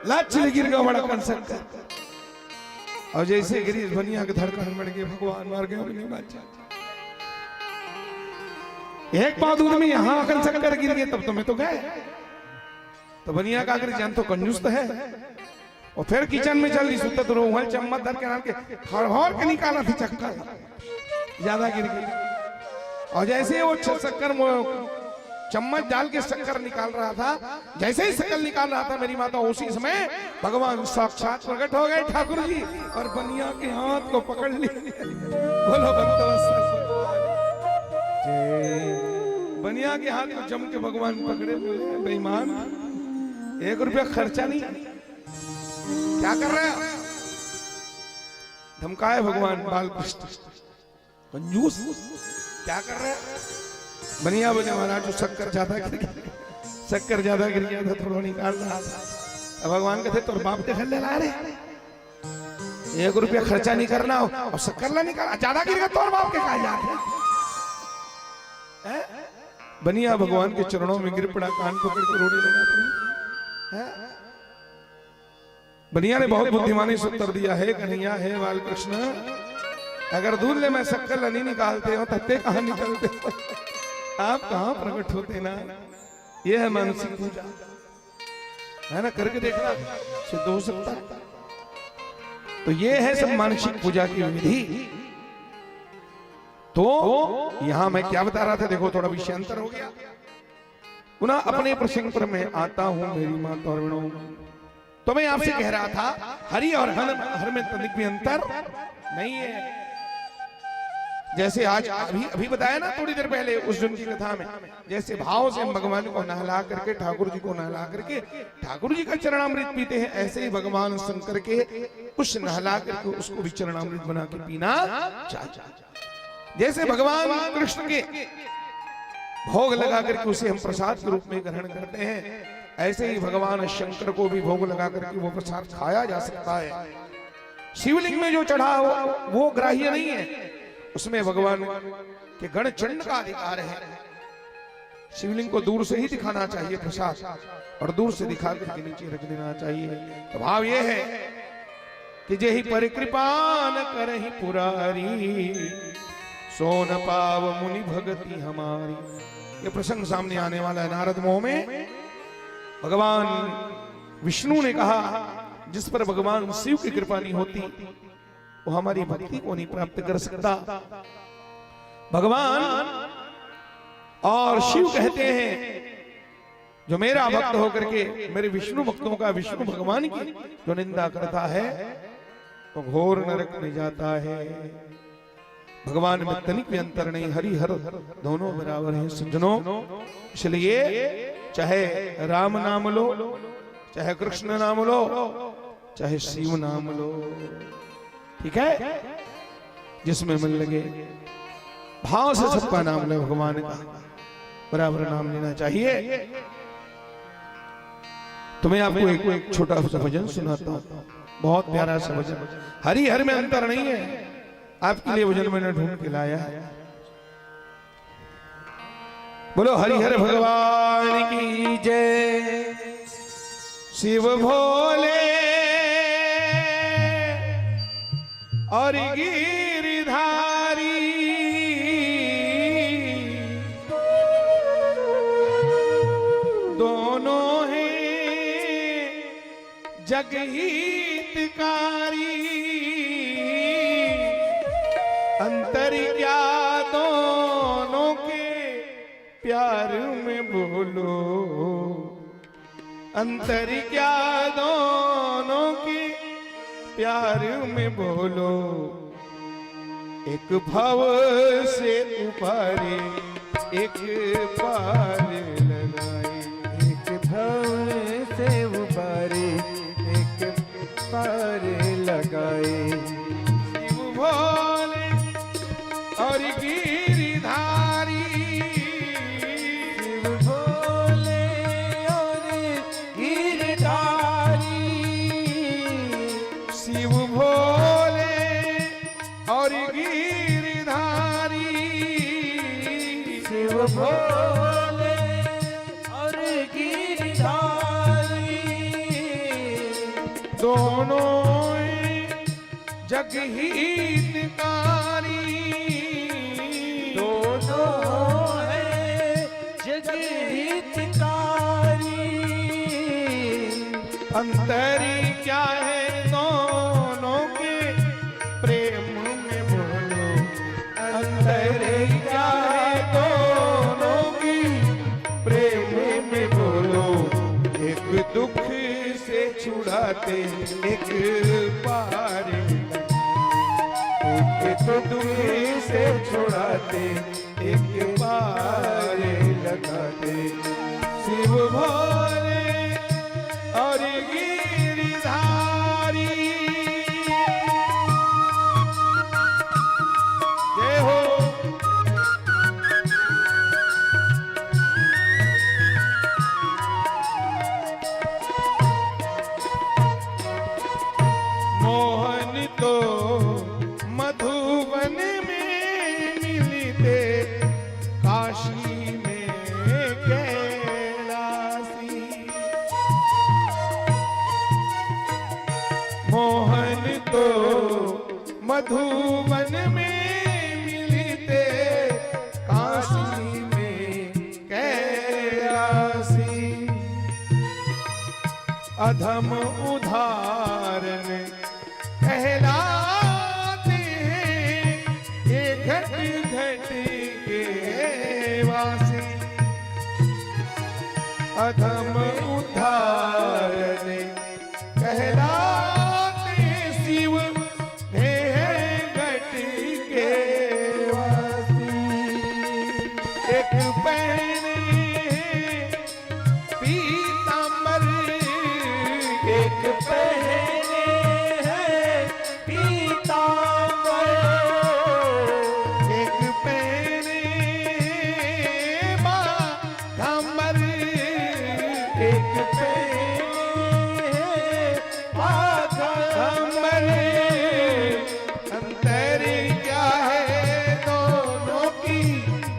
A: लाच गिर गया बड़ा कन शक्कर, और जैसे गिरी बनिया के धड़कन बढ़ गए, भगवान मार गए अपनी बात। एक पाव दूध में यहां आकर शक्कर गिर गए, तब तो मैं तो गए। तो बनिया का अगर जान तो कंजूस तो है, और फिर किचन में चल रही सुता तो रोहल चम्मच धर के नाम के हर के निकाला थी चक्कर, ज्यादा गिर गई। और जैसे वो शक्कर चम्मच डाल के शक्कर निकाल रहा था, जैसे ही शक्कर निकाल रहा था मेरी माता, उसी समय भगवान साक्षात प्रकट हो गए ठाकुर जी, और बनिया के हाथ को पकड़ लिए। बोलो बनिया के हाथ को जम के भगवान पकड़े, बोले बेईमान, 1 रुपया खर्चा नहीं, क्या कर रहे हो? धमकाए भगवान बालकृष्ण, कंजूस, क्या कर रहे हैं? बनिया बोले महाराज जो शक्कर ज्यादा गिर गया था, थोड़ा निकाल रहा था। भगवान कहते तो बाप के घर ले ला रहे, 1 रुपया खर्चा नहीं करना हो और शक्कर ला निकाला, ज्यादा गिर गया तो बाप के कहा जाते बनिया भगवान के चरणों में गिर पड़ा, कान पकड़ के रोने लगा। बनिया ने बहुत बुद्धिमानी से उत्तर दिया, है कन्हैया, है बाल कृष्ण, अगर दूल्हे में शक्कर नहीं निकालते हो तत्ते कहां निकलते हो? आप कहां प्रकट होते ना। यह है मानसिक पूजा, है ना, करके देखना सिद्ध हो सकता। तो ये है सब मानसिक पूजा की विधि। तो यहां मैं क्या बता रहा था, देखो थोड़ा विषयांतर हो गया। पुनः अपने प्रसंग पर मैं आता हूं, मेरी माता और बहनों। तो मैं आपसे कह रहा था हरि और हर में तनिक भी अंतर नहीं है। जैसे आज अभी बताया ना थोड़ी देर पहले उस दिन की कथा में, जैसे भाव से हम भगवान को नहला करके, ठाकुर जी को नहला करके ठाकुर जी का चरणामृत पीते हैं, ऐसे ही भगवान शंकर के कुछ नहला करके उसको भी चरणामृत बना के पीना चाहिए। जैसे भगवान कृष्ण के भोग लगा करके उसे हम प्रसाद के रूप में ग्रहण करते हैं, ऐसे ही भगवान शंकर को भी भोग लगा करके वो प्रसाद खाया जा सकता है। शिवलिंग में जो चढ़ा वो ग्राह्य नहीं है, उसमें भगवान के गण चंड का अधिकार है। शिवलिंग को दूर से ही दिखाना चाहिए प्रसाद, और दूर से दिखा करके नीचे रख देना चाहिए। तो भाव ये है कि जे ही पर कृपा न करहि पुरारी, सोन पाव मुनि भगति हमारी। ये प्रसंग सामने आने वाला है नारद मोह में। भगवान विष्णु ने कहा जिस पर भगवान शिव की कृपा नहीं होती वो हमारी भक्ति को नहीं प्राप्त कर सकता। भगवान और शिव कहते हैं जो मेरा भक्त होकर के मेरे विष्णु भक्तों का, विष्णु भगवान की जो निंदा करता है तो घोर नरक में जाता है। भगवान में तनिक भी अंतर नहीं, हरि हर दोनों बराबर हैं सज्जनों। इसलिए चाहे राम नाम लो, चाहे कृष्ण नाम लो, चाहे शिव नाम लो, ठीक है, जिसमें मन लगे भाव से सबका नाम ले, भगवान का बराबर नाम लेना चाहिए। तो मैं आपको एक छोटा सा भजन सुनाता हूं, बहुत प्यारा सा भजन। हरि हर में अंतर नहीं है, आपके लिए भजन मैंने ढूंढ के लाया है। बोलो हरिहर भगवान की जय। शिव भोले और गिरधारी, दोनों हैं जगहितकारी। अंतर क्या दोनों के प्यार में बोलो, अंतर क्या दोनों के प्यार में बोलो। एक भव से उपारे एक पार लगाए,
B: एक भव से उबारे एक पार लगाए।
A: शिव भोले और गिरिधारी,
B: शिव भोले और गिरधारी,
A: शिव भोले और गिरिधारी,
B: शिव भोले और गिरधारी,
A: दोनों जगहितकारी,
B: दोनों है जगहितकारी।
A: अंतरी क्या है दोनों के प्रेम में बोलो, अंतरी क्या है दोनों की प्रेम में बोलो। एक दुख से छुड़ाते एक पार, एक दुख से छुड़ाते एक पार लगाते। शिव भोले और गिरिधारी, जय हो। मोहन तो मधुबन में मिलते, काशी मधुबन में मिलते, काशी में कैलासी। अधम उदाहरण कहलाते हैं, ये घट घट के वासी। अधम उदाहरण कहलाते शिव है घट के वासी। एक पहने पीतांबर,
B: एक पहने हैं पीतांबर,
A: एक पहने बाघंबर,
B: एक पहने हैं बाघंबर।
A: अंतर क्या है दोनों की,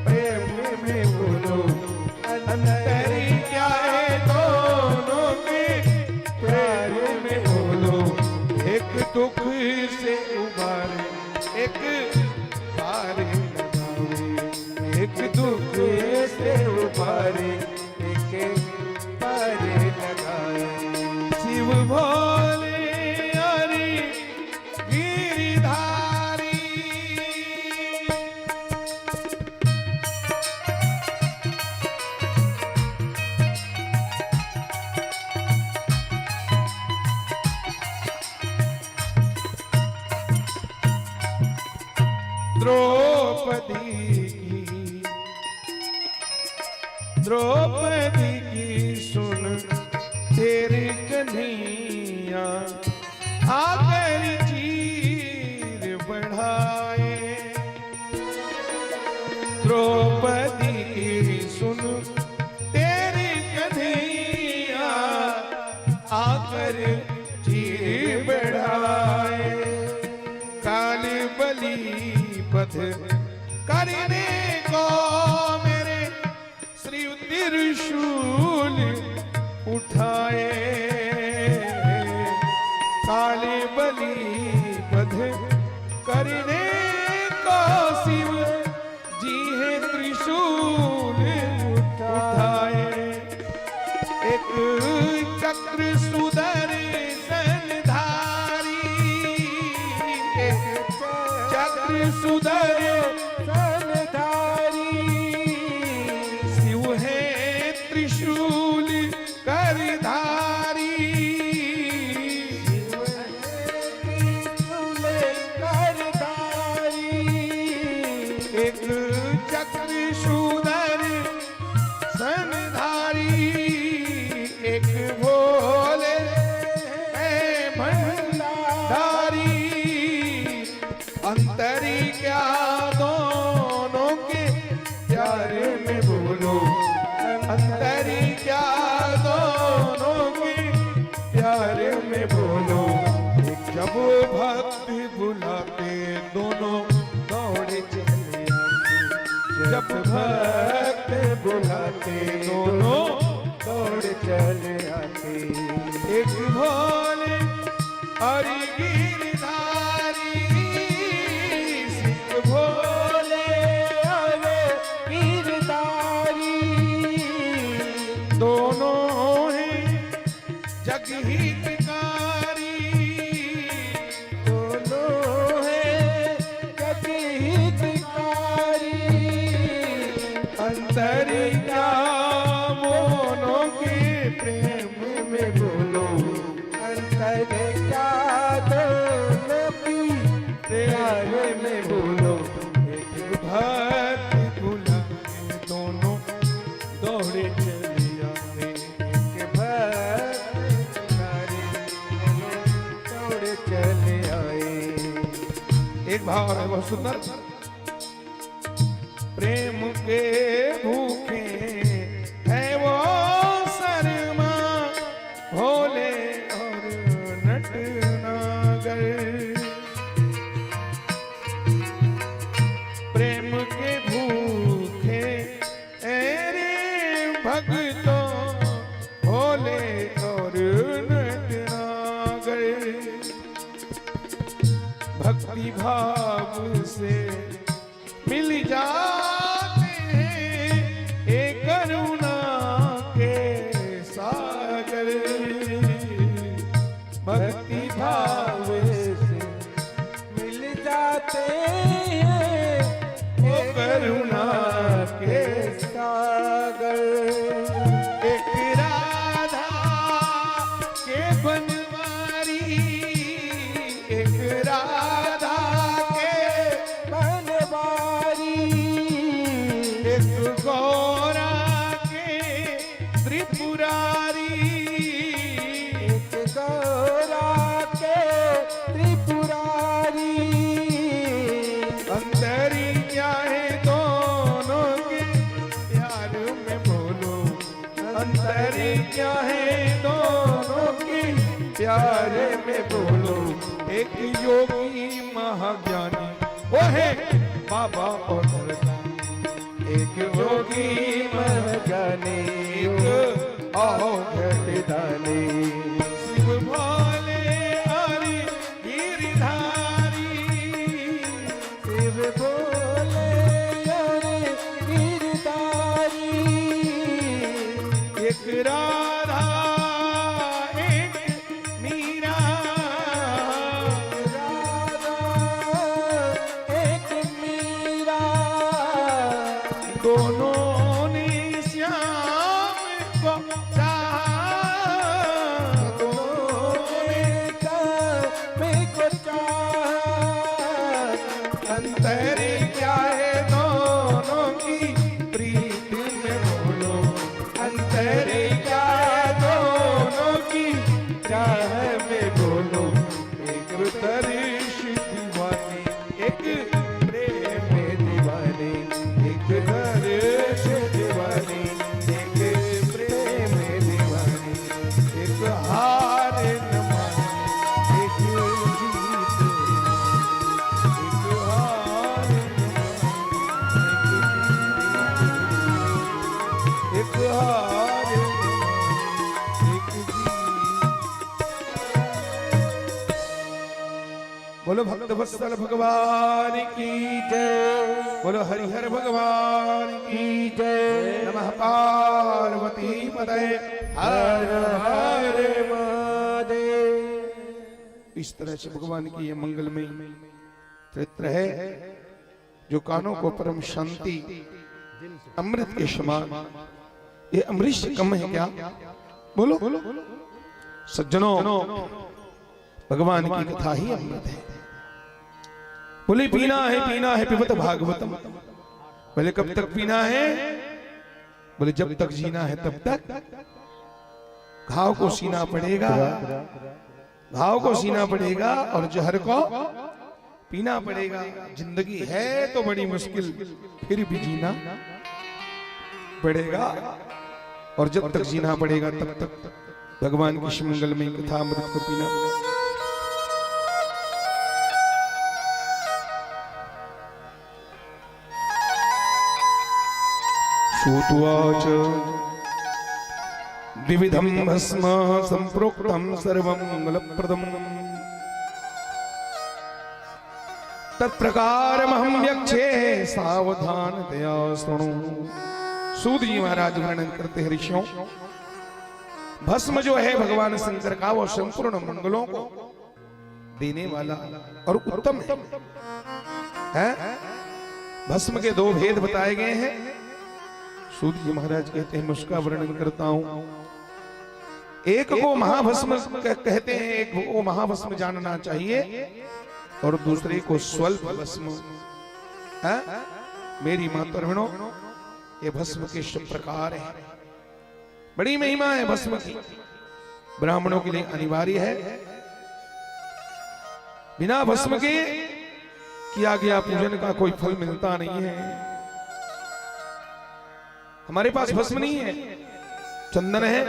A: प्रेम में बोलो। अंतर क्या है दोनों के, प्यार में बोलो। एक दुख से उबारे, एक पार लगावे। एक दुख
B: से उबारे, एक पारे लगाए।
A: शिव भोले हरि गिरधारी। द्रौपदी की सुन तेरी कन्हैया, आकर चीर बढ़ाए। द्रौपदी की सुन तेरी कन्हैया, आकर चीर बढ़ाए। काल बलि पथ करने को मेरे श्री त्रिशूल उठाए। काले बलि पथ करने को शिव जी है त्रिशूल उठाए। एक चक्र सुदर्शन धारी, एक चक्र सुदर्शन
B: धारी,
A: शिव है त्रिशूल करधारी। एक चक्र सुदर्शन धारी, एक भोले है भंडारी। अंतरी क्या दोनों के, प्यार में बोलो। अंतरी क्या दोनों के, प्यार में बोलो। जब भक्त बुलाते दोनों दौड़े चले आते। जब भक्त बुलाते दोनों
B: दौड़ चले आते।
A: एक भोले हरि गिरधारी, शिव भोले
B: अरे गिरधारी,
A: दोनों हैं जग हितकारी।
B: दोनों हैं जग हितकारी।
A: अंतर क्या मोनों के, प्रेम में बोलो।
B: अंतर क्या दोनों की, प्यार में बोलो।
A: एक भक्त बुलाते दोनों दौड़े चले आते।
B: एक भक्त नारी दौड़ चले आए।
A: एक भाव है बहुत सुंदर। प्रेम के भूखे है वो शर्मा, भोले और नटनागर। प्रेम के भूखे रे भक्तों, भोले और नटनागर। भक्ति भाव से मिल जाते हैं एक करुणा के सागर। भक्ति भाव
B: से मिल जाते हैं
A: ओ करुणा के
B: सागर।
A: एक राधा के बनवारी, एक राधा के
B: बनवारी,
A: एक गौरा के त्रिपुरारी,
B: एक गौरा के त्रिपुरारी।
A: अंतरी क्या है दोनों के प्यार में बोलो, अंतरी क्या है दोनों के प्यार में बोलो। एक योगी महाज्ञानी वो है बाबा और मर्दानी, एक योगी
B: महाज्ञानी
A: एक आओ
B: घटदानी।
A: शिव भोले हरि गिरधारी,
B: शिव बोले अरे गिरधारी।
A: एक राधा एक मीरा,
B: राधा एक मीरा।
A: दोनों ने श्याम को चाहा,
B: दोनों ने को चाहा।
A: अंतर क्या है दोनों की प्रीत में बोलो, अंतर क्या है दोनों की चाह में बोलो। एक तरश दीवानी, एक प्रेम में दीवानी, एक तरश दीवानी, एक प्रेम में दीवानी, एक हार न मानी, एक जीत, एक हार न मानी, एक हार न मानी, एक जीत। बोलो भक्त वत्सल भगवान की जय, बोलो हरिहर भगवान की जय। नमः पार्वती पतये हर हर
B: महादेव।
A: इस तरह से भगवान की ये मंगलमय चरित्र है जो कानों को परम शांति अमृत के समान। ये अमृत से कम है क्या? बोलो सज्जनों, भगवान की कथा ही अमृत है। बोले पीना है पिबत भागवतम। बोले कब तक पीना है? बोले जब तक जीना है तब तक। घाव को सीना पड़ेगा, घाव को सीना पड़ेगा और जहर को पीना पड़ेगा। जिंदगी है तो बड़ी मुश्किल, फिर भी जीना पड़ेगा और जब तक जीना पड़ेगा तब तक भगवान की मंगल में कथा अमृत को पीना पड़ेगा। सूतुवाच विविधं भस्म संप्रोक्तं सर्वं मंगलप्रदम् तत्प्रकारमहं यक्षे सावधानतया शृणु। सूत जी महाराज वर्णन करते हैं ऋषियों, भस्म जो है भगवान शंकर का वो संपूर्ण मंगलों को देने वाला और उत्तम है। भस्म के दो भेद बताए गए हैं। सूत जी महाराज कहते हैं मैं उसका वर्णन करता हूं। एक को महाभस्म कहते हैं, एक को महाभस्म जानना चाहिए और दूसरे को स्वल्प भस्म। मेरी मातृभ्रणों, ये भस्म के सब प्रकार है, बड़ी महिमा है भस्म की, ब्राह्मणों के लिए अनिवार्य है। बिना भस्म के किया गया पूजन का कोई फल मिलता नहीं है। हमारे पास भस्म नहीं है, चंदन है,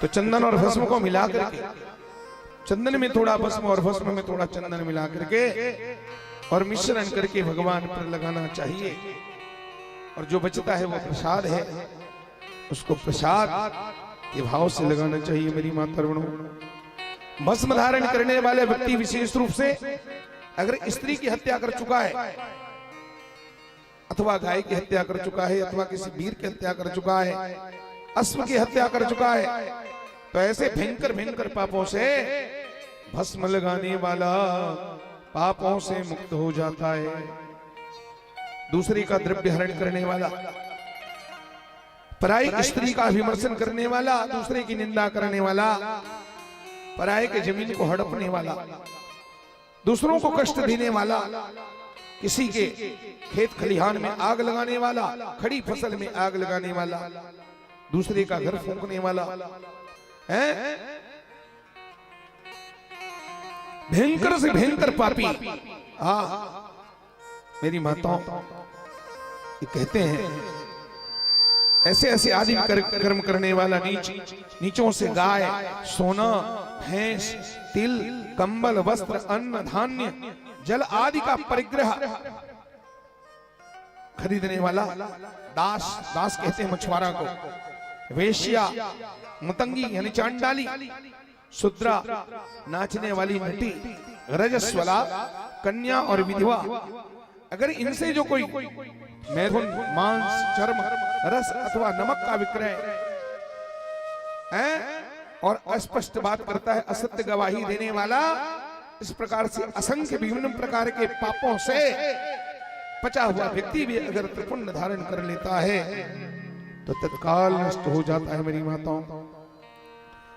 A: तो चंदन और भस्म को मिला करके, चंदन में थोड़ा भस्म और भस्म में थोड़ा चंदन मिला करके और मिश्रण करके भगवान पर लगाना चाहिए। और जो बचता है वो प्रसाद है, उसको प्रसाद के भाव से लगाना चाहिए। मेरी मातृगणों, भस्म धारण करने वाले व्यक्ति विशेष रूप से अगर स्त्री की हत्या कर चुका है, अथवा गाय की हत्या कर चुका है, अथवा किसी वीर की हत्या कर चुका है, अश्व की हत्या कर चुका है, तो ऐसे भयंकर भयंकर पापों से भस्म लगाने वाला पापों से मुक्त हो जाता है। दूसरे का द्रव्य हरण करने वाला, पराई स्त्री का विमर्शन करने वाला, दूसरे की निंदा करने वाला, पराये के जमीन को हड़पने वाला, दूसरों को कष्ट देने वाला, किसी के खेत खलिहान में आग लगाने वाला, खड़ी फसल में आग लगाने वाला, दूसरे का घर फूंकने वाला है, भयंकर से भयंकर पापी। मेरी माताओं ये कहते हैं ऐसे ऐसे आदि कर्म करने वाला नीचों से गाय, सोना, भैंस, तिल, कंबल, वस्त्र, अन्न, धान्य, जल आदि का परिग्रह खरीदने वाला दास, दास कहते हैं मछुआरा को, वेश्या, मतंगी यानी चांडाली, शूद्रा नाचने वाली नटी, रजस्वला, कन्या और विधवा, अगर इनसे जो कोई मैथुन, मांस, चर्म, रस अथवा नमक का विक्रय है और अस्पष्ट बात करता है, असत्य गवाही देने वाला, इस प्रकार से असंख्य विभिन्न प्रकार के पापों से पचा हुआ व्यक्ति भी अगर त्रिपुंड धारण कर लेता है तो तत्काल नष्ट हो जाता है। मेरी माताओं,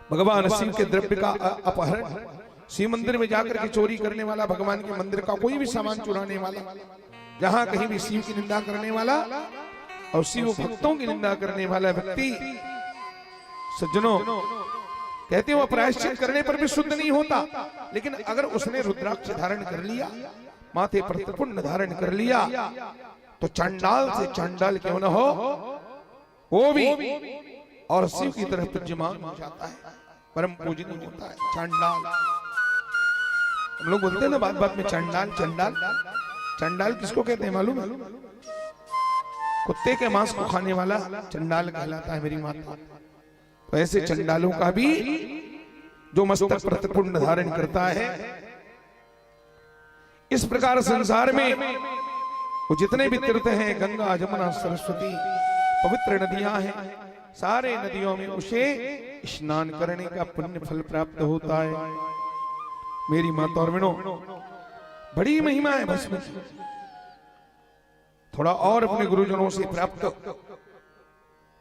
A: भगवान शिव के द्रव्य का अपहरण, शिव मंदिर में जाकर के चोरी करने वाला, भगवान के मंदिर का कोई भी सामान चुराने वाला, जहां कहीं भी शिव की निंदा करने वाला और शिव भक्तों की निंदा करने वाला व्यक्ति, सज्जनों कहते हैं वो प्रायश्चित करने पर भी शुद्ध नहीं होता, लेकिन अगर उसने रुद्राक्ष धारण कर लिया, माथे पर त्रिपुंड धारण कर लिया, तो चंडाल से चंडाल क्यों न हो वो भी और शिव की तरफ पूज्यमान हो जाता है, परम पूजनीय होता है। चंडाल हम लोग बोलते हैं ना बात बात में चंडाल चंडाल, चंडाल किसको कहते हैं मालूम है? कुत्ते के मांस को खाने वाला चंडाल कहलाता है। मेरी माता, तो ऐसे चंडालों का भी जो मस्तक पर त्रिपुंड धारण करता है, इस प्रकार संसार में वो जितने भी तीर्थ हैं, गंगा, जमुना, सरस्वती, पवित्र नदियां हैं, सारे नदियों में उसे स्नान करने का पुण्य फल प्राप्त होता है। मेरी माता और बहनों, बड़ी महिमा है भस्म की। थोड़ा और अपने गुरुजनों से प्राप्त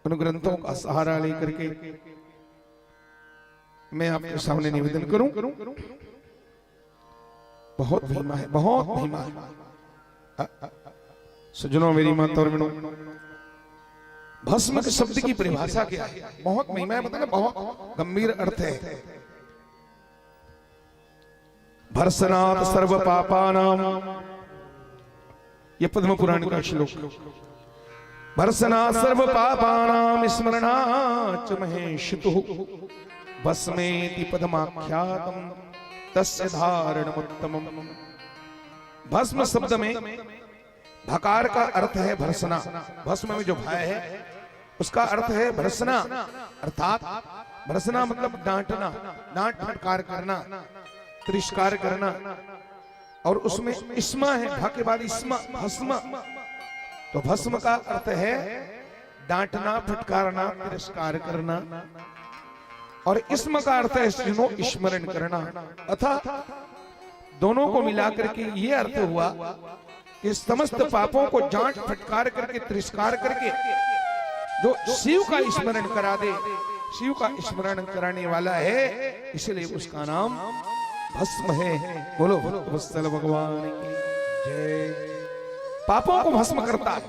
A: उन ग्रंथों का सहारा लेकर के मैं आपके सामने निवेदन करूं। बहुत महिमा है, बहुत महिमा है। सज्जनों, मेरी माता और बहनों, भस्म के शब्द की परिभाषा क्या है? बहुत महिमा है, मतलब बहुत गंभीर अर्थ है। भर्सनात् सर्व पापानाम, ये पद्म पुराण का श्लोक। भर्सनात् सर्व पापानाम स्मरणाच् महेशितुः भस्मेति पदमाख्यातम् तस्य धारणमुत्तमम्। भस्म शब्द में भकार का अर्थ है भर्सना। भस्म में जो भय है उसका अर्थ है भर्सना, अर्थात भर्सना मतलब डांटना, डांट फटकार करना, तिरस्कार करना, और उसमें इस्मा है, भ के बाद इस्मा, भस्म। तो भस्म का अर्थ है डांटना, फटकारना, तिरस्कार करना, और इस्म का अर्थ है स्मरण करना। अतः दोनों को मिलाकर के ये अर्थ हुआ कि समस्त पापों को डांट फटकार करके, तिरस्कार करके जो शिव का स्मरण करा दे, शिव का स्मरण कराने वाला है, इसलिए उसका नाम भस्म है। बोलो वत्सल भगवान की जय। पापों को भस्म करता है,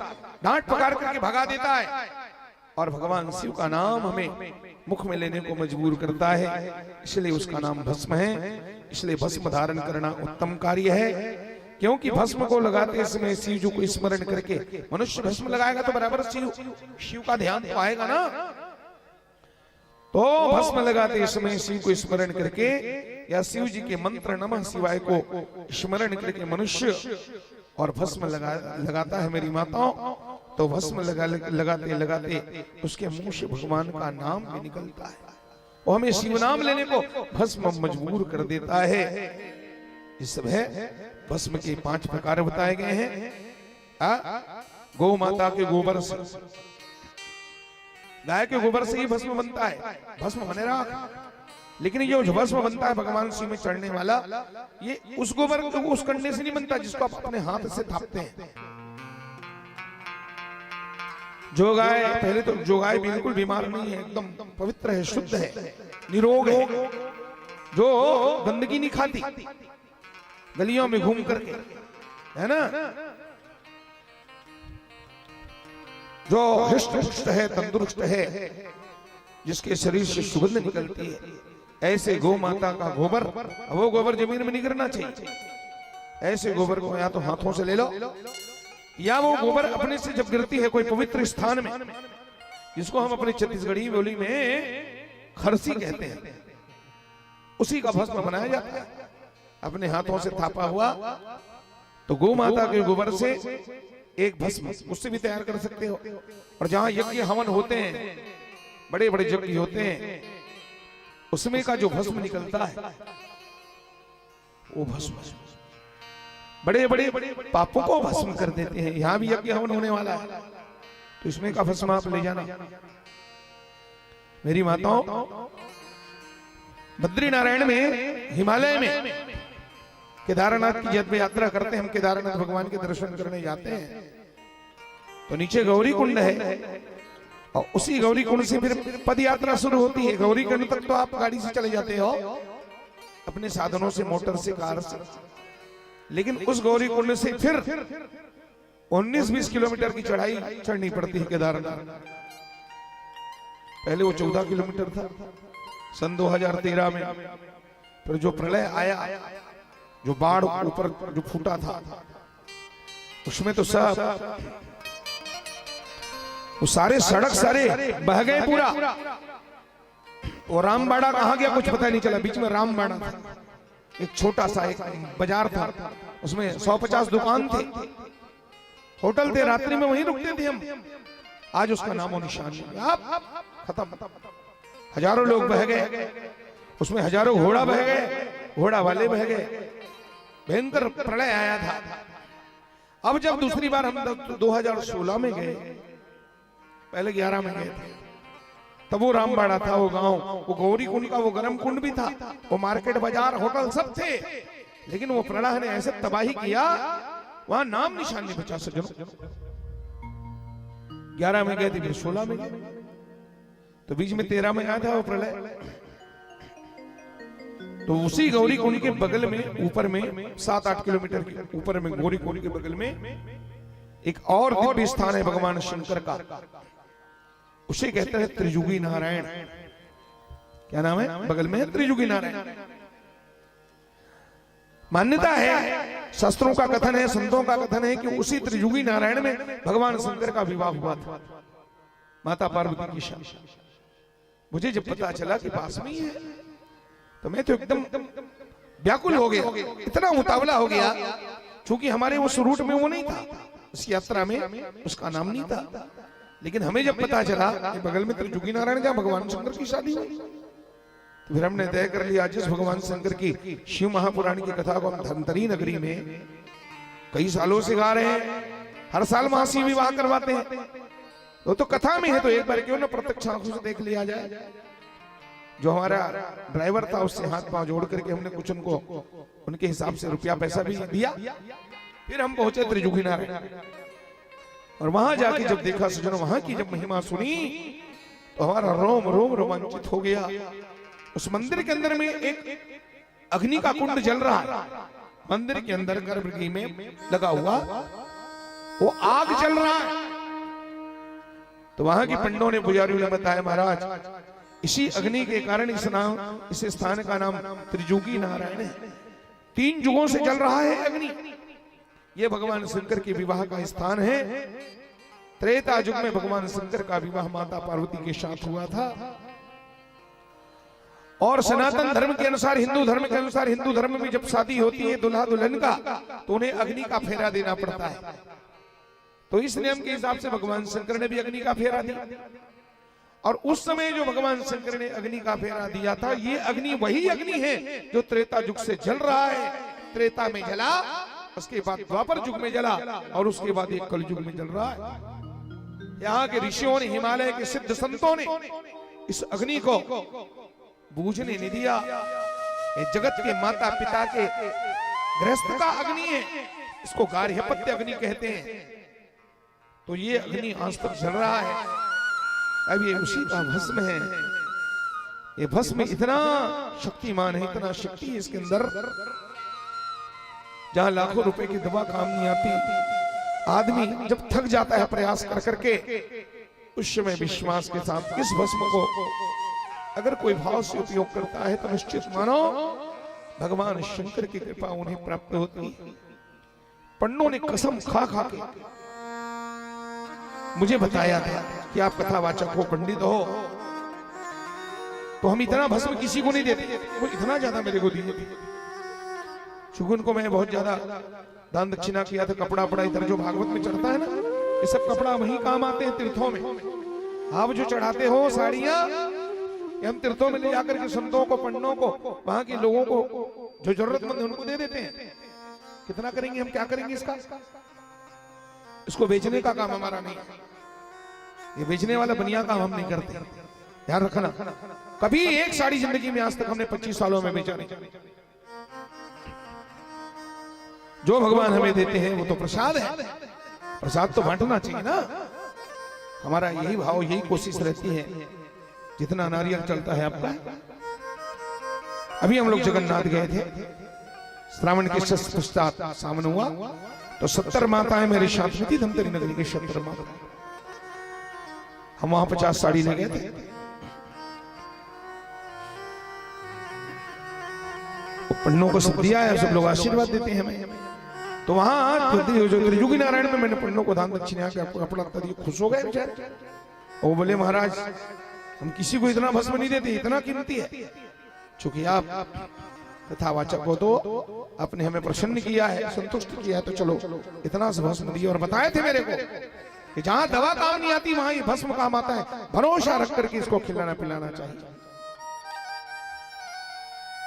A: डांट फटकार करके भगा देता है, और भगवान शिव का नाम हमें मुख में लेने को मजबूर करता है, इसलिए उसका नाम भस्म है। इसलिए भस्म धारण करना उत्तम कार्य है, क्योंकि भस्म को लगाते समय शिव जी को स्मरण करके, मनुष्य भस्म लगाएगा तो बराबर शिव का ध्यान तो आएगा ना। तो भस्म लगाते समय शिव को स्मरण करके या शिव जी के मंत्र नमः शिवाय को स्मरण करके मनुष्य और भस्म लगाता है। मेरी माताओं, तो भस्म लगाते लगाते उसके मुंह से भगवान का नाम भी निकलता है, वो हमें शिव नाम लेने को भस्म मजबूर कर देता है। ये सब है। भस्म के 5 प्रकार बताए गए हैं। गौ माता के गोबर से, गाय के गोबर से ही भस्म बनता है। भस्म बने राख, लेकिन ये जो भस्म बनता है भगवान शिव में चढ़ने वाला, ये उस गोबर उस कंडे से नहीं बनता जिसको आप अपने हाथ से थापते हैं। जो गाय, पहले तो जो गाय बिल्कुल बीमार नहीं है, एकदम पवित्र है, शुद्ध है, निरोग है, जो गंदगी नहीं खाती, गलियों में घूम करके, है ना, जो हृष्ट पुष्ट है, तंदुरुस्त है, जिसके शरीर से सुगंध निकलती है, ऐसे गौ माता का गोबर, वो गोबर जमीन में नहीं गिरना चाहिए। ऐसे गोबर को या तो हाथों से ले लो, या वो गोबर अपने से जब गिरती है कोई पवित्र स्थान में, जिसको हम अपनी छत्तीसगढ़ी बोली में खरसी कहते हैं, उसी का भस्म बनाया जाता है, अपने हाथों से थापा हुआ। तो गौ माता के गोबर से एक भस्म उससे भी तैयार कर सकते हो। और जहां यज्ञ हवन होते हैं, बड़े बड़े यज्ञ होते हैं, उसमें का जो भस्म निकलता है, वो भस्म बड़े बड़े पापों को भस्म कर देते हैं। यहां भी यज्ञ हवन होने वाला है, तो इसमें का भस्म आप ले जाना। मेरी माताओं, बद्रीनारायण में, हिमालय में, केदारनाथ की जब यात्रा करते हैं, हम केदारनाथ भगवान के दर्शन करने जाते हैं, तो नीचे गौरी कुंड है, और उसी गौरी कुंड से फिर पद यात्रा शुरू होती है। गौरी कुंड तक तो आप गाड़ी से चले जाते हो, अपने साधनों से, मोटर से, कार से, लेकिन उस गौरी कुंड से फिर 19-20 किलोमीटर की चढ़ाई चढ़नी पड़ती है केदारनाथ। पहले वो 14 किलोमीटर था, सन 2013 में फिर जो प्रलय आया, जो बाढ़ ऊपर जो फूटा था, उसमें तो सब वो सारे सड़क सारे बह गए पूरा। और रामबाड़ा कहां गया कुछ पता नहीं चला। बीच में रामबाड़ा था, एक छोटा सा एक बाजार था, उसमें 150 दुकान थे, होटल थे, रात्रि में वहीं रुकते थे हम। आज उसका नामो निशान नहीं, आप खत्म। हजारों लोग बह गए, उसमें हजारों घोड़ा बह गए, घोड़ा वाले बह गए, भयंकर प्रलय आया था। अब जब दूसरी बार हम 2016 में गए, पहले 11 में गए थे, तब वो रामबाड़ा था, वो गांव, वो गौरी कुंड का वो गर्म कुंड भी था, वो मार्केट, बाजार, होटल सब थे, लेकिन वो प्रलय ने ऐसे तबाही किया, वहां नाम निशान नहीं बचा सके। 11 में गए थे, फिर 16 में गए, तो बीच में 13 में आया था वो प्रलय। तो उसी गौरी कुंड के बगल में, ऊपर में 7-8 किलोमीटर के ऊपर में, गौरी कुंड के बगल में एक और दिव्य स्थान है भगवान शंकर का, उसे कहते हैं त्रिजुगी नारायण। क्या नाम है? बगल में है त्रिजुगी नारायण। मान्यता है, शास्त्रों का कथन है, संतों का कथन है कि उसी त्रिजुगी नारायण में भगवान शंकर का विवाह हुआ था माता पार्वती के साथ। मुझे जब पता चला कि पास में ही है, तो मैं तो एकदम व्याकुल हो गया, इतना मुतावला हो गया, क्योंकि हमारे उस रूट में वो नहीं था, उस यात्रा में उसका नाम नहीं था। लेकिन हमें जब पता चला कि बगल में त्रिजुगी नारायण का भगवान शंकर की शादी हुई, तो फिर हमने तय कर लिया, जिस भगवान शंकर की शिव महापुराण की कथा को हम धमतरी नगरी में कई सालों से गा रहे हैं, हर साल वहां से विवाह करवाते हैं, तो कथा में है, तो एक बार क्यों ना प्रत्यक्ष आंखों से देख लिया जाए। जो हमारा ड्राइवर था, उससे हाथ पांव जोड़ करके हमने कुछ उनको उनके हिसाब से रुपया पैसा भी दिया। फिर हम पहुंचे त्रिजुगी नारायण, और वहां जाके जब देखा सजनों, वहां की जब महिमा सुनी, तो हमारा रोम रोम रोमांचित हो गया। उस मंदिर के अंदर में एक अग्नि का कुंड जल रहा है, मंदिर के अंदर गर्भगृह में लगा हुआ वो आग जल रहा है। तो वहां के पंडितों ने, पुजारियों ने बताया, महाराज इसी अग्नि के कारण इस स्थान का नाम त्रिजुगी नारायण है। 3 युगों से जल रहा है अग्नि, ये भगवान शंकर के विवाह का स्थान है। त्रेता युग में भगवान शंकर का विवाह माता पार्वती के साथ हुआ था, और सनातन धर्म के अनुसार, हिंदू धर्म के अनुसार, हिंदू धर्म में जब शादी होती है दुल्हा दुल्हन का, तो उन्हें अग्नि का फेरा देना पड़ता है। तो इस नियम के हिसाब से भगवान शंकर ने भी अग्नि का फेरा दिया, और उस समय जो भगवान शंकर ने अग्नि का फेरा दिया था, ये अग्नि वही अग्नि है जो त्रेता युग से जल रहा है। त्रेता में जला, उसके बाद द्वापर युग में जला और उसके बाद एक कलयुग में जल रहा है। यहाँ के ऋषियों ने, हिमालय के सिद्ध संतों ने इस अग्नि को बूझने नहीं दिया। ये जगत के माता पिता के गृहस्थ का अग्नि है, इसको गार्हपत्य अग्नि कहते हैं। तो ये अग्नि आज तक जल रहा है। अब ये उसी का भस्म है। ये भस्म इतना शक्तिमान है, इतना शक्ति है इसके अंदर, जहां लाखों रुपए की दवा काम नहीं आती। आदमी जब थक जाता है प्रयास कर करके, उस समय विश्वास के साथ इस भस्म को अगर कोई भाव से उपयोग करता है तो निश्चित मानो भगवान शंकर की कृपा उन्हें प्राप्त होती है। पंडों ने कसम खा खा के मुझे बताया था कि आप कथावाचक हो, पंडित हो, तो हम इतना भस्म किसी को नहीं देते। वो इतना ज्यादा मेरे को दिए थे। शुगुन को मैं बहुत ज्यादा दान दक्षिणा किया था। कपड़ा पड़ा इधर जो भागवत में चढ़ता है ना, ये सब कपड़ा वही काम आते हैं तीर्थों में। आप जो चढ़ाते हो साड़ियां, ये हम तीर्थों में ले जाकर के संतों को, पंडों को, वहां के लोगों को जो जरूरतमंद है उनको दे देते हैं। कितना करेंगे हम, क्या करेंगे इसका? इसको बेचने का काम हमारा नहीं है। ये बेचने वाला बनिया काम हम नहीं करते, ध्यान रखना। कभी एक साड़ी जिंदगी में आज तक हमने 25 सालों में बेचा नहीं। जो भगवान हमें देते हैं वो तो प्रसाद है, प्रसाद तो बांटना चाहिए ना। हमारा यही भाव, यही कोशिश रहती है। जितना नारियल चलता है आपका। अभी हम लोग जगन्नाथ गए थे, श्रावण के पश्चात सावन हुआ तो 70 माताएं मेरे साथ में थी। धमतरी नगरी के 70 माता, हम वहां 50 साड़ी ले गए थे। पंडों को सब दिया है, सब लोग आशीर्वाद देते हैं हमें। तो वहां त्रियुगी नारायण में मैंने पंडों को दान दक्षिणा के आपको कपड़ा दिया, खुश हो गए बेचारे। वो बोले महाराज हम किसी को इतना भस्म नहीं देते, इतना कीमती है। चूंकि आप कथावाचक हो तो आपने हमें प्रसन्न किया है, संतुष्ट किया है, तो चलो इतना भस्म दिया। और बताए थे मेरे को कि जहां दवा काम नहीं आती वहां ये भस्म काम आता है। भरोसा रख करके इसको खिलाना पिलाना चाहिए।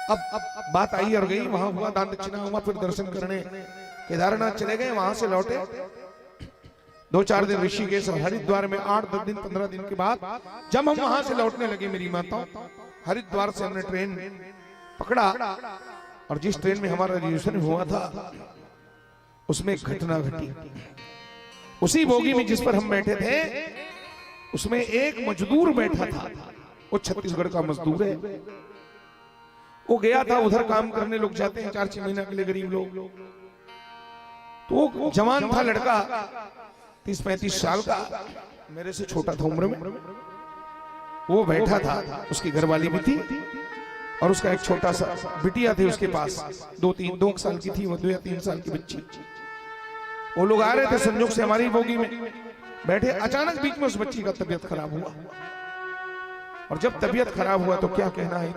A: अब बात आई और गई। वहां हुआ दान दक्षिणा हुआ, फिर दर्शन करने केदारनाथ चले गए। वहां से लौटे 2-4 दिन ऋषिकेश और हरिद्वार में 8-10 दिन 15 दिन के बाद जब हम वहां से लौटने लगे, मेरी माता, हरिद्वार से हमने ट्रेन पकड़ा और जिस ट्रेन में हमारा रिजर्वेशन हुआ था उसमें एक घटना घटी। उसी बोगी में जिस पर हम बैठे थे उसमें एक मजदूर बैठा था। वो छत्तीसगढ़ का मजदूर है। वो गया था उधर काम करने, लोग जाते हैं 4-6 महीना के लिए गरीब लोग। तो जवान था लड़का, 30-35 साल का, मेरे से छोटा था उम्र में। वो बैठा था, उसकी घरवाली भी थी और उसका एक छोटा सा बिटिया थी उसके पास, 2 साल की थी वो, 2 या 3 साल की बच्ची। वो लोग आ रहे थे संयोग से हमारी बोगी में बैठे। अचानक बीच में उस बच्ची का तबीयत खराब हुआ। और जब तबीयत खराब हुआ तो क्या कहना है,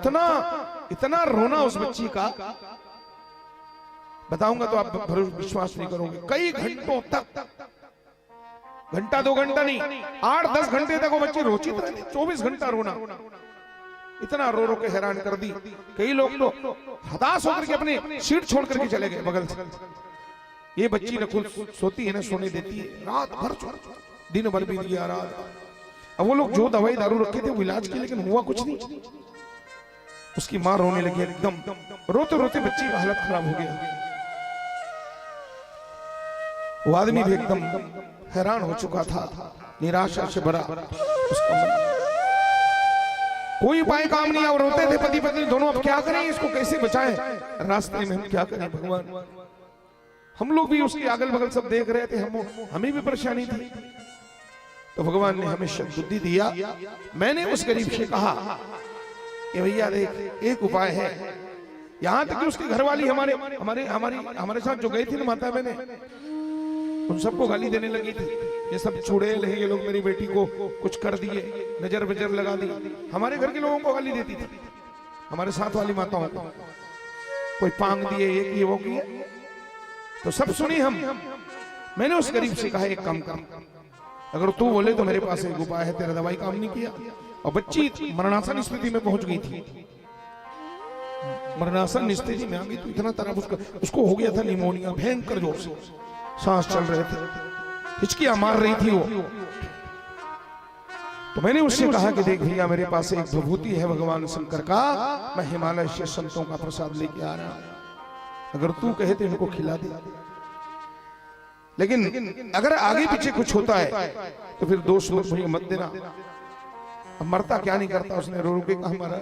A: इतना रोना उस बच्ची का, बताऊंगा तो आप विश्वास नहीं करोगे। कई घंटों तक, घंटा 2 घंटा नहीं, 8-10 घंटे तक वो बच्ची रोचित रहती, 24 घंटा रोना। इतना रो रो के हैरान कर दी। कई लोग तो हताश होकर के अपने सीट छोड़ करके चले गए बगल से। ये बच्ची न खुद सोती है न सोने देती है, रात भर दिन भर बीत गया रात। अब वो लोग जो दवाई दारू रखे थे वो इलाज के, लेकिन हुआ कुछ नहीं। उसकी मां रोने लगी एकदम, रोते रोते बच्ची का हालत खराब हो गया। वो आदमी भी एकदम हैरान हो चुका था, निराशा से भरा उसका मन। कोई उपाय काम नहीं आया। रोते थे पति पत्नी दोनों, अब क्या करें, इसको कैसे बचाएं, रास्ते में हम क्या करें भगवान। हम लोग भी उसके अगल बगल सब देख रहे थे, हमें भी परेशानी थी। तो भगवान ने हमें बुद्धि दिया। मैंने उस गरीब से कहा कि भैया देख, एक उपाय है। यहाँ तक कि उसकी घरवाली हमारे साथ जो गई थी ना माता बहने, उन सबको गाली देने लगी थी। ये सब चुड़ैल है, ये लोग मेरी बेटी को कुछ कर दिए, नजर बजर लगा दी। हमारे घर के लोगों को गाली देती थी, हमारे साथ वाली माताओं को, कोई पांग दिए, ये किए वो किए। तो सब सुनी हम। मैंने उस गरीब से कहा एक काम कर, अगर तू बोले तो मेरे पास एक उपाय है, तेरा दवाई काम नहीं किया। और बच्ची मरणासन स्थिति में पहुंच गई थी। मरणासन स्थिति में आ गई तो इतना तरफ उसको हो गया था निमोनिया, भयंकर जोर से सांस चल रहे थे, हिचकियां मार रही थी वो। तो मैंने उससे कहा कि देख भैया मेरे पास एक विभूति है भगवान शंकर का, मैं हिमालय से संतों का प्रसाद लेके आ रहा हूं, अगर तू कहे तो इनको खिला दे, लेकिन अगर आगे पीछे कुछ होता है तो फिर दोष मुझे मत देना। अब मरता क्या नहीं करता, उसने रो रो के कहा मरा,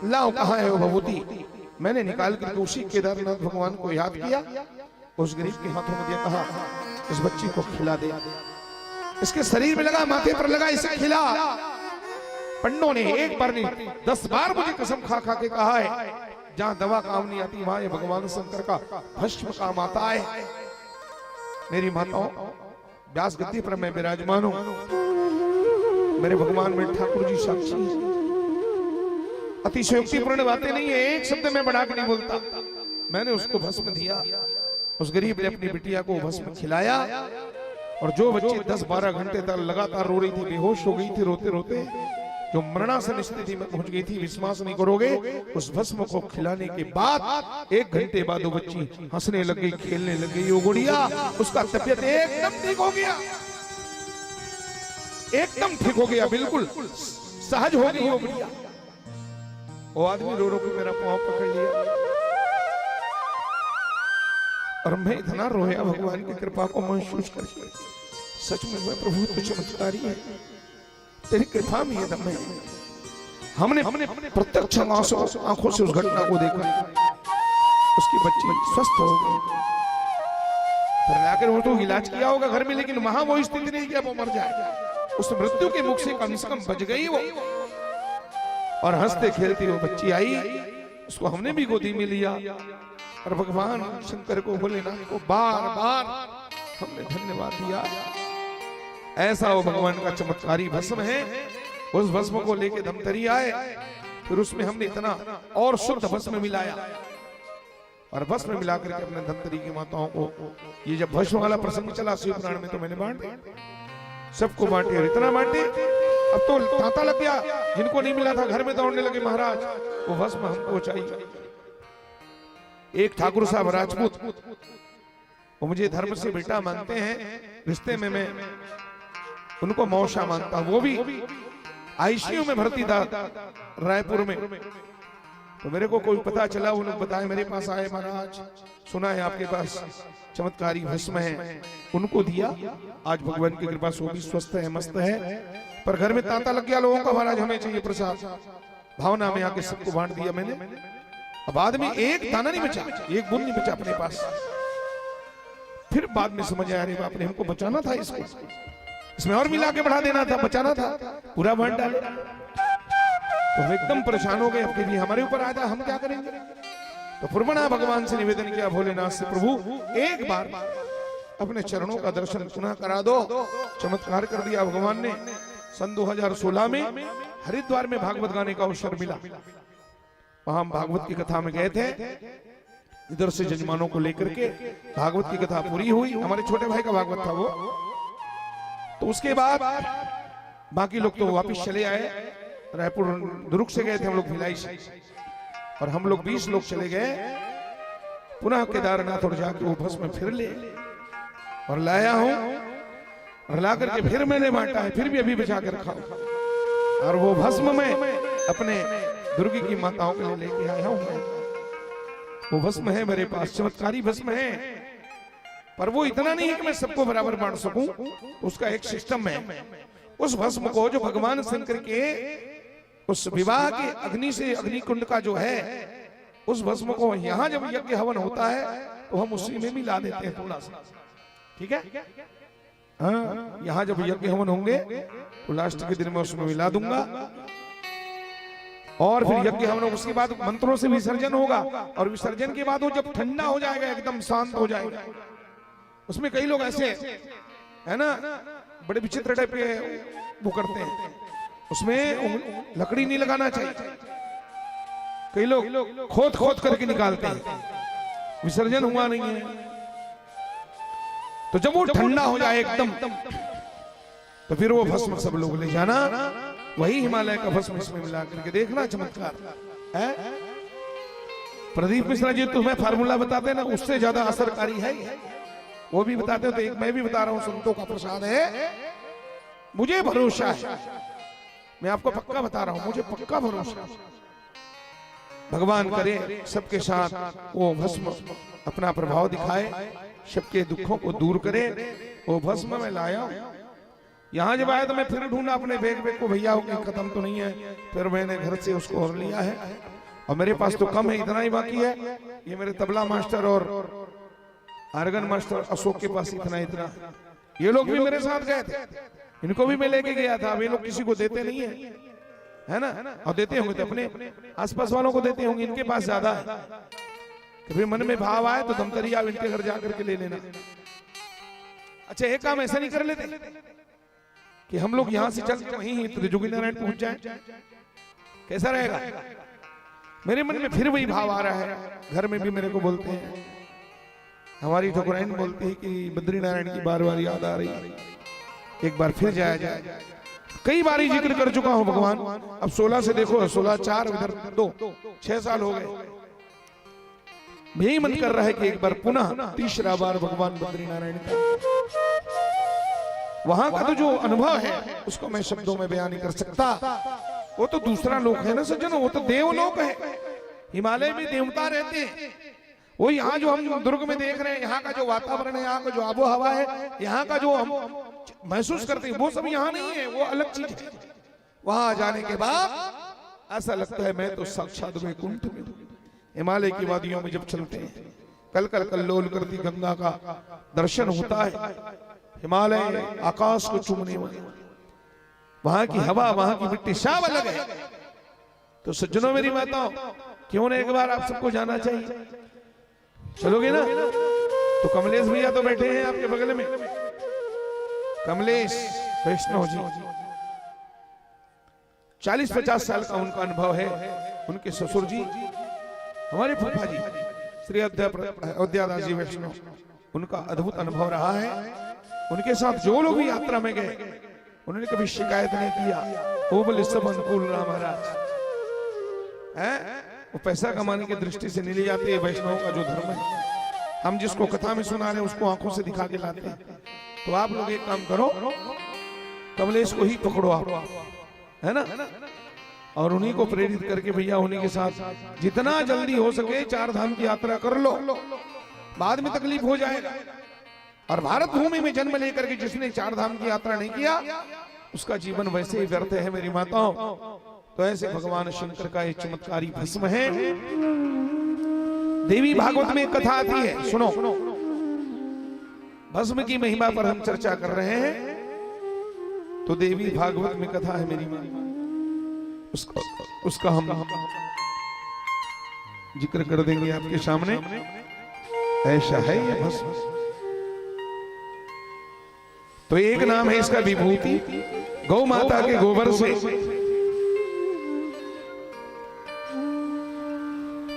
A: लाओ कहाँ है वो विभूति। मैंने निकाल कर उसी केदारनाथ भगवान को याद किया, उस गरीब के हाथों में दिया, कहा इस बच्ची को खिला दे, इसके शरीर में लगा, माथे पर लगा, इसे खिला। पंडों ने एक बार नहीं 10 बार मुझे कसम खा खा के कहा है, जहां दवा काम नहीं आती वहां ये भगवान शंकर का भस्म काम आता है। मेरी माताओं, व्यास गद्दी पर मैं विराजमान हूं, मेरे भगवान में ठाकुर जी साक्षी हैं। अतिशयोक्तिपूर्ण बातें नहीं है, एक शब्द में बढ़ा के नहीं बोलता। मैंने उसको भस्म दिया, उस गरीब ने अपनी बिटिया को भस्म खिलाया, और जो बच्ची 10-12 घंटे तक लगातार रो रही थी, बेहोश हो गई थी रोते रोते, जो मरणासन स्थिति में पहुंच गई थी, विश्वास नहीं करोगे, उस भस्म को खिलाने के बाद 1 घंटे बाद वो बच्ची हंसने लग गई, खेलने लग गई, वो गुड़िया, उसका तबियत एकदम ठीक हो गया, एकदम ठीक हो गया, बिल्कुल सहज हो गई वो गुड़िया। वो आदमी रो रो के मेरा पांव पकड़ लिया, और मैं इतना रोया भगवान की कृपा को महसूस करके, सच में मैं प्रभु तो चमत्कारी है, तेरी कृपा में ये दम है। हमने प्रत्यक्ष आंखों से उस घटना को देखा, उसकी बच्ची स्वस्थ हो गई, फिर लाकर वो तो इलाज किया होगा घर में, लेकिन वहां वो स्थिति नहीं कि वो मर जाए, उस मृत्यु के मुख से कम से कम बच गई वो, और हंसते खेलते वो बच्ची आई, उसको हमने भी गोदी में लिया, और भगवान शंकर को, भोलेनाथ को बार बार हमने धन्यवाद दिया। ऐसा वो भगवान का चमत्कारी भस्म है। उस भस्म को लेके धमतरी आए, फिर उसमें हमने इतना और शुद्ध भस्म मिलाया, और भस्म मिलाकर के अपने धमतरी की माताओं को, ये जब भस्म वाला प्रसंग चला शिव पुराण में, तो मैंने बांटे, सबको बांटे, और इतना बांटे अब तो तांता लग गया, जिनको नहीं मिला था घर में दौड़ने लगे, महाराज वो भस्म हमको चाहिए। एक ठाकुर साहब राजपूत, वो मुझे धर्म से बेटा मानते हैं, रिश्ते में मैं उनको मौसा मानता हूं, वो भी आईसीयू में भर्ती था रायपुर में। तो मेरे को कोई पता चला, वो लोग बताए, मेरे पास आए, महाराज सुना है आपके पास चमत्कारी भस्म है, उनको दिया, आज भगवान की कृपा से वो भी स्वस्थ है, मस्त है, पर घर में तांता लग गया लोगों का, महाराज हमें चाहिए प्रसाद। भावना में आके सबको बांट दिया मैंने। अब आदमी एक दाना नहीं बचा, एक बूंद नहीं बचा अपने पास। फिर बाद में समझ आया, अरे बाप रे, हमको बचाना था, इसको इसमें और मिला के बढ़ा देना था, बचाना था, पूरा बांट डाले। तो हम एकदम परेशान हो गए, अब भी हमारे ऊपर आ जाए, हम क्या करेंगे। तो पुरमना भगवान से निवेदन किया, भोलेनाथ से, प्रभु एक बार अपने चरणों का दर्शन पुनः करा दो। चमत्कार कर दिया भगवान ने। सन 2016 में हरिद्वार में भागवत गाने का अवसर मिला, वहां हम भागवत की कथा में गए थे, इधर से जजमानों को लेकर के भागवत की कथा पूरी हुई। हमारे छोटे भाई का भागवत था वो। तो उसके बाद बाकी लोग तो वापिस चले आए, रायपुर दुर्ग से गए थे हम लोग, भिलाई से, और हम लोग 20 लोग चले गए पुनः केदारनाथ, और जाके वो भस्म फिर ले और लाया हूं, और ला करके फिर मैंने बांटा है, फिर भी अभी बचा कर रखा, और वो भस्म में अपने दुर्गी की माताओं के लिए लेके आया हूं मैं। वो भस्म है मेरे पास, चमत्कारी भस्म है, पर वो इतना नहीं है कि मैं सबको बराबर बांट सकूं, उसका एक सिस्टम है। उस भस्म को जो भगवान शंकर के उस विवाह के अग्नि से, अग्निकुंड का जो है, उस भस्म को यहाँ जब यज्ञ हवन होता है तो हम उसी में मिला देते हैं थोड़ा सा, ठीक है। हाँ, यहाँ जब यज्ञ हवन होंगे तो लास्ट के दिन में उसमें मिला दूंगा, और फिर यज्ञ हवन, उसके बाद मंत्रों से विसर्जन होगा, और विसर्जन के बाद वो जब ठंडा हो जाएगा, एकदम शांत हो जाएगा। उसमें कई लोग ऐसे है ना, बड़े विचित्र टाइप के वो करते हैं, उसमें लकड़ी नहीं लगाना चाहिए, कई लोग खोद खोद करके निकालते हैं, विसर्जन हुआ नहीं है। तो जब वो ठंडा हो जाए एकदम, तो फिर वो भस्म सब लोग ले जाना, वही हिमालय का भस्म इसमें मिला करके देखना, चमत्कार है। प्रदीप मिश्रा जी तुम्हें फार्मूला बताते हैं ना, उससे ज्यादा असरकारी है वो भी बताते हो। तो एक मैं भी बता रहा हूं, संतों का प्रसाद है, मुझे भरोसा है, मैं आपको पक्का बता रहा हूं, मुझे पक्का भरोसा है। भगवान करे सबके साथ वो भस्म अपना प्रभाव दिखाए, सबके दुखों को दूर करे। वो भस्म में लाया, यहाँ जब आया तो मैं फिर ढूंढा अपने बैग को, भैया खत्म तो नहीं है। फिर मैंने घर से उसको और लिया है, और मेरे पास तो कम है, इतना ही बाकी है। ये मेरे तबला मास्टर और आर्गन मास्टर अशोक के पास इतना इतना। ये लोग भी मेरे साथ गए थे, इनको भी मैं लेके गया था। अब ये लोग किसी को देते नहीं है ना, और देते होंगे तो अपने आसपास वालों को देते होंगे, इनके पास ज्यादा है। कभी मन में भाव आए तो धमतरी आप इनके घर जाकर के ले लेना। अच्छा, एक काम ऐसा नहीं कर लेते कि हम लोग यहां से चल के वहीं त्रिजुगी नारायण पहुंच जाएं? कैसा रहेगा? मेरे मन में फिर वही भाव आ रहा है। घर में भी मेरे को बोलते हैं, हमारी ठकुराइन बोलती है कि बद्री नारायण की बार बार याद आ रही है, एक बार फिर जाया जाए। कई बार ही जिक्र कर चुका हूं भगवान। अब 16 से देखो, 16 4 इधर 2 6 साल हो गए। यही मन कर रहा है कि एक बार पुनः तीसरा बार भगवान बद्री नारायण का, वहां का तो जो अनुभव है उसको मैं शब्दों में बयान नहीं कर सकता। वो तो दूसरा लोक है ना सज्जनों, वो तो देवलोक है। हिमालय में देवता रहते हैं। वो यहाँ जो हम दुर्ग में देख रहे हैं, यहाँ का जो वातावरण है, यहाँ का जो आबो हवा है, यहाँ का जो हम महसूस करते हैं, वो सब यहाँ नहीं है, वो अलग चीज है। वहां जाने के बाद ऐसा लगता है मैं तो साक्षात वैकुंठ में हूं। हिमालय की वादियों में जब चलते हैं, कल कल कल्लोल करती गंगा का दर्शन होता है। हिमालय आकाश को चूमने वाली, वहां की हवा, वहां की मिट्टी सब अलग है। तो सज्जनों मेरी माताओं, क्यों ना एक बार आप सबको जाना चाहिए। चलोगे ना? तो कमलेश भैया तो बैठे हैं आपके बगल में, कमलेश वैष्णव जी, 40-50 साल का उनका अनुभव है। उनके ससुर जी, हमारे फूफा जी श्री अयोध्यादास जी वैष्णव, उनका अद्भुत अनुभव रहा है। उनके साथ जो लोग भी यात्रा में गए, उन्होंने कभी शिकायत नहीं किया। वो बोले सब अनुकूल रहा महाराज है। वो पैसा कमाने की दृष्टि से नहीं ले जाते है वैष्णव का जो धर्म है। हम जिसको कथा में सुना रहे हैं उसको आंखों से दिखा के लाते हैं। तो आप लोग एक काम करो, कमलेश को ही पकड़ो आप, है ना, और उन्हीं को प्रेरित करके भैया उन्हीं के साथ जितना जल्दी हो सके 4 धाम की यात्रा कर लो। बाद में तकलीफ हो जाएगा। और भारत भूमि में जन्म लेकर के जिसने 4 धाम की यात्रा नहीं किया, उसका जीवन वैसे ही व्यर्थ है मेरी माताओं। तो ऐसे भगवान शंकर का एक चमत्कारी भस्म है। देवी भागवत में एक कथा आती है, सुनो। भस्म की महिमा पर हम चर्चा कर रहे हैं। तो देवी भागवत में कथा है मेरी मां, उसका हम जिक्र कर देंगे आपके सामने। ऐसा है ये भस्म। तो एक नाम है इसका विभूति। गौ माता के गोबर से,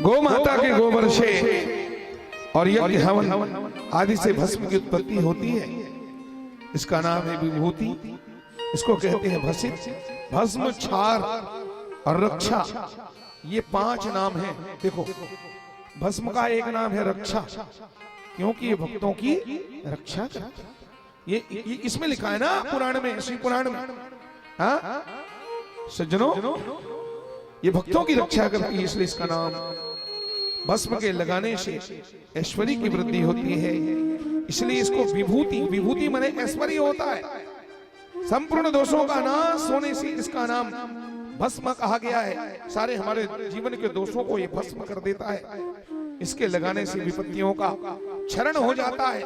A: गौ माता के गोबर से और यज्ञ हवन आदि से भस्म की उत्पत्ति होती है। इसका नाम है विभूति। इसको कहते हैं भसित, भस्म, क्षार और रक्षा। ये 5 नाम हैं। देखो, भस्म का एक नाम है रक्षा, क्योंकि ये भक्तों की रक्षा करता है। ये इसमें लिखा है ना पुराण में, शिव पुराण में। हाँ सज्जनों, ये भक्तों की रक्षा करती है, इसलिए इसका नाम। भस्म के लगाने से ऐश्वर्य की वृद्धि होती है, इसलिए इसको विभूति, विभूति माने ऐश्वर्य होता है। संपूर्ण दोषों का नाश होने से इसका नाम भस्म कहा गया है। सारे हमारे जीवन के दोषों को ये भस्म कर देता है। इसके लगाने से विपत्तियों का क्षरण हो जाता है,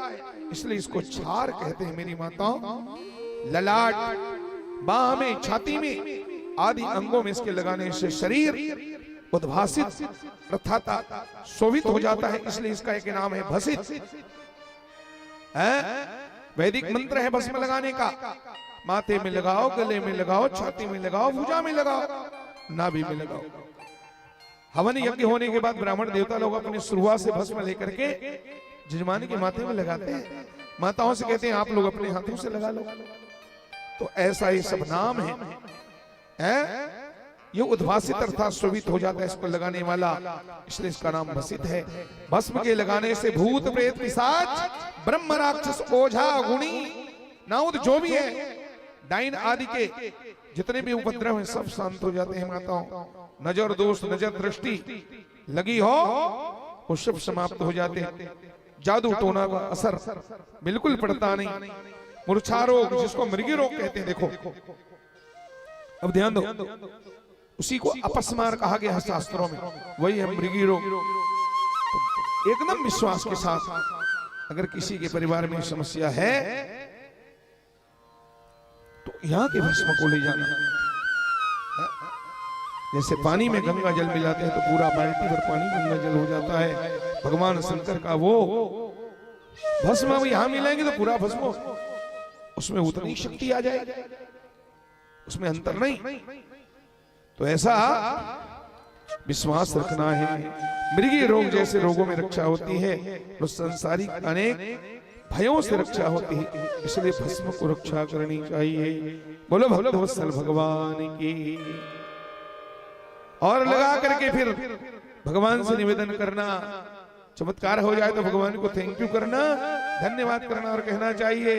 A: इसलिए इसको क्षार कहते हैं मेरी माताओं। ललाट, बाह में, छाती में आदि अंगों में इसके लगाने से शरीर उद्भासित अर्थात शोभित हो जाता है, इसलिए इसका एक नाम है भसित। वैदिक मंत्र है भस्म लगाने का। माथे में लगाओ, गले में लगाओ, छाती में लगाओ, भुजा में लगाओ, नाभि में लगाओ। हवन यज्ञ होने के बाद ब्राह्मण देवता लोग अपनी शुरुआत से भस्म लेकर के जजमान के माथे में लगाते हैं। माताओं से कहते हैं आप लोग अपने हाथों से लगा लो। तो ऐसा ही सब नाम है। ये उद्भासित अर्थात शोभित हो जाता है इसको लगाने वाला, इसलिए इसका नाम भसित है। भस्म के लगाने से भूत प्रेत पिशाच ब्रह्म राक्षस ओझा गुणी नाउद जो भी है डाइन आदि के जितने भी उपद्रव हैं सब शांत हो जाते हैं माताओं। नजर दोष नजर दृष्टि लगी हो वो सब समाप्त हो जाते हैं। जादू टोना का असर बिल्कुल पड़ता नहीं। मूर्छा रोग जिसको मृगी रोग कहते हैं, देखो अब ध्यान दो, उसी को अपस्मार कहा गया है शास्त्रों में, वही है मृगी रोग। तो एकदम विश्वास के साथ अगर किसी के परिवार में समस्या है तो यहाँ के भस्म को ले जाना। जैसे पानी में गंगा जल मिलाते हैं तो पूरा बाल्टी भर पानी गंगा जल हो जाता है। भगवान शंकर का वो भस्म यहां मिलाएंगे तो पूरा भस्म, उसमें उतनी शक्ति आ जाएगी, उसमें अंतर नहीं। तो ऐसा विश्वास रखना है। मृगी रोग जैसे रोगों में रक्षा होती है तो संसारिक अनेक भयों से रक्षा होती है, इसलिए भस्म को रक्षा करनी चाहिए। बोलो भक्तवत्सल भगवान की। और लगा करके फिर भगवान से निवेदन करना, चमत्कार हो जाए तो भगवान को थैंक यू करना, धन्यवाद करना और कहना चाहिए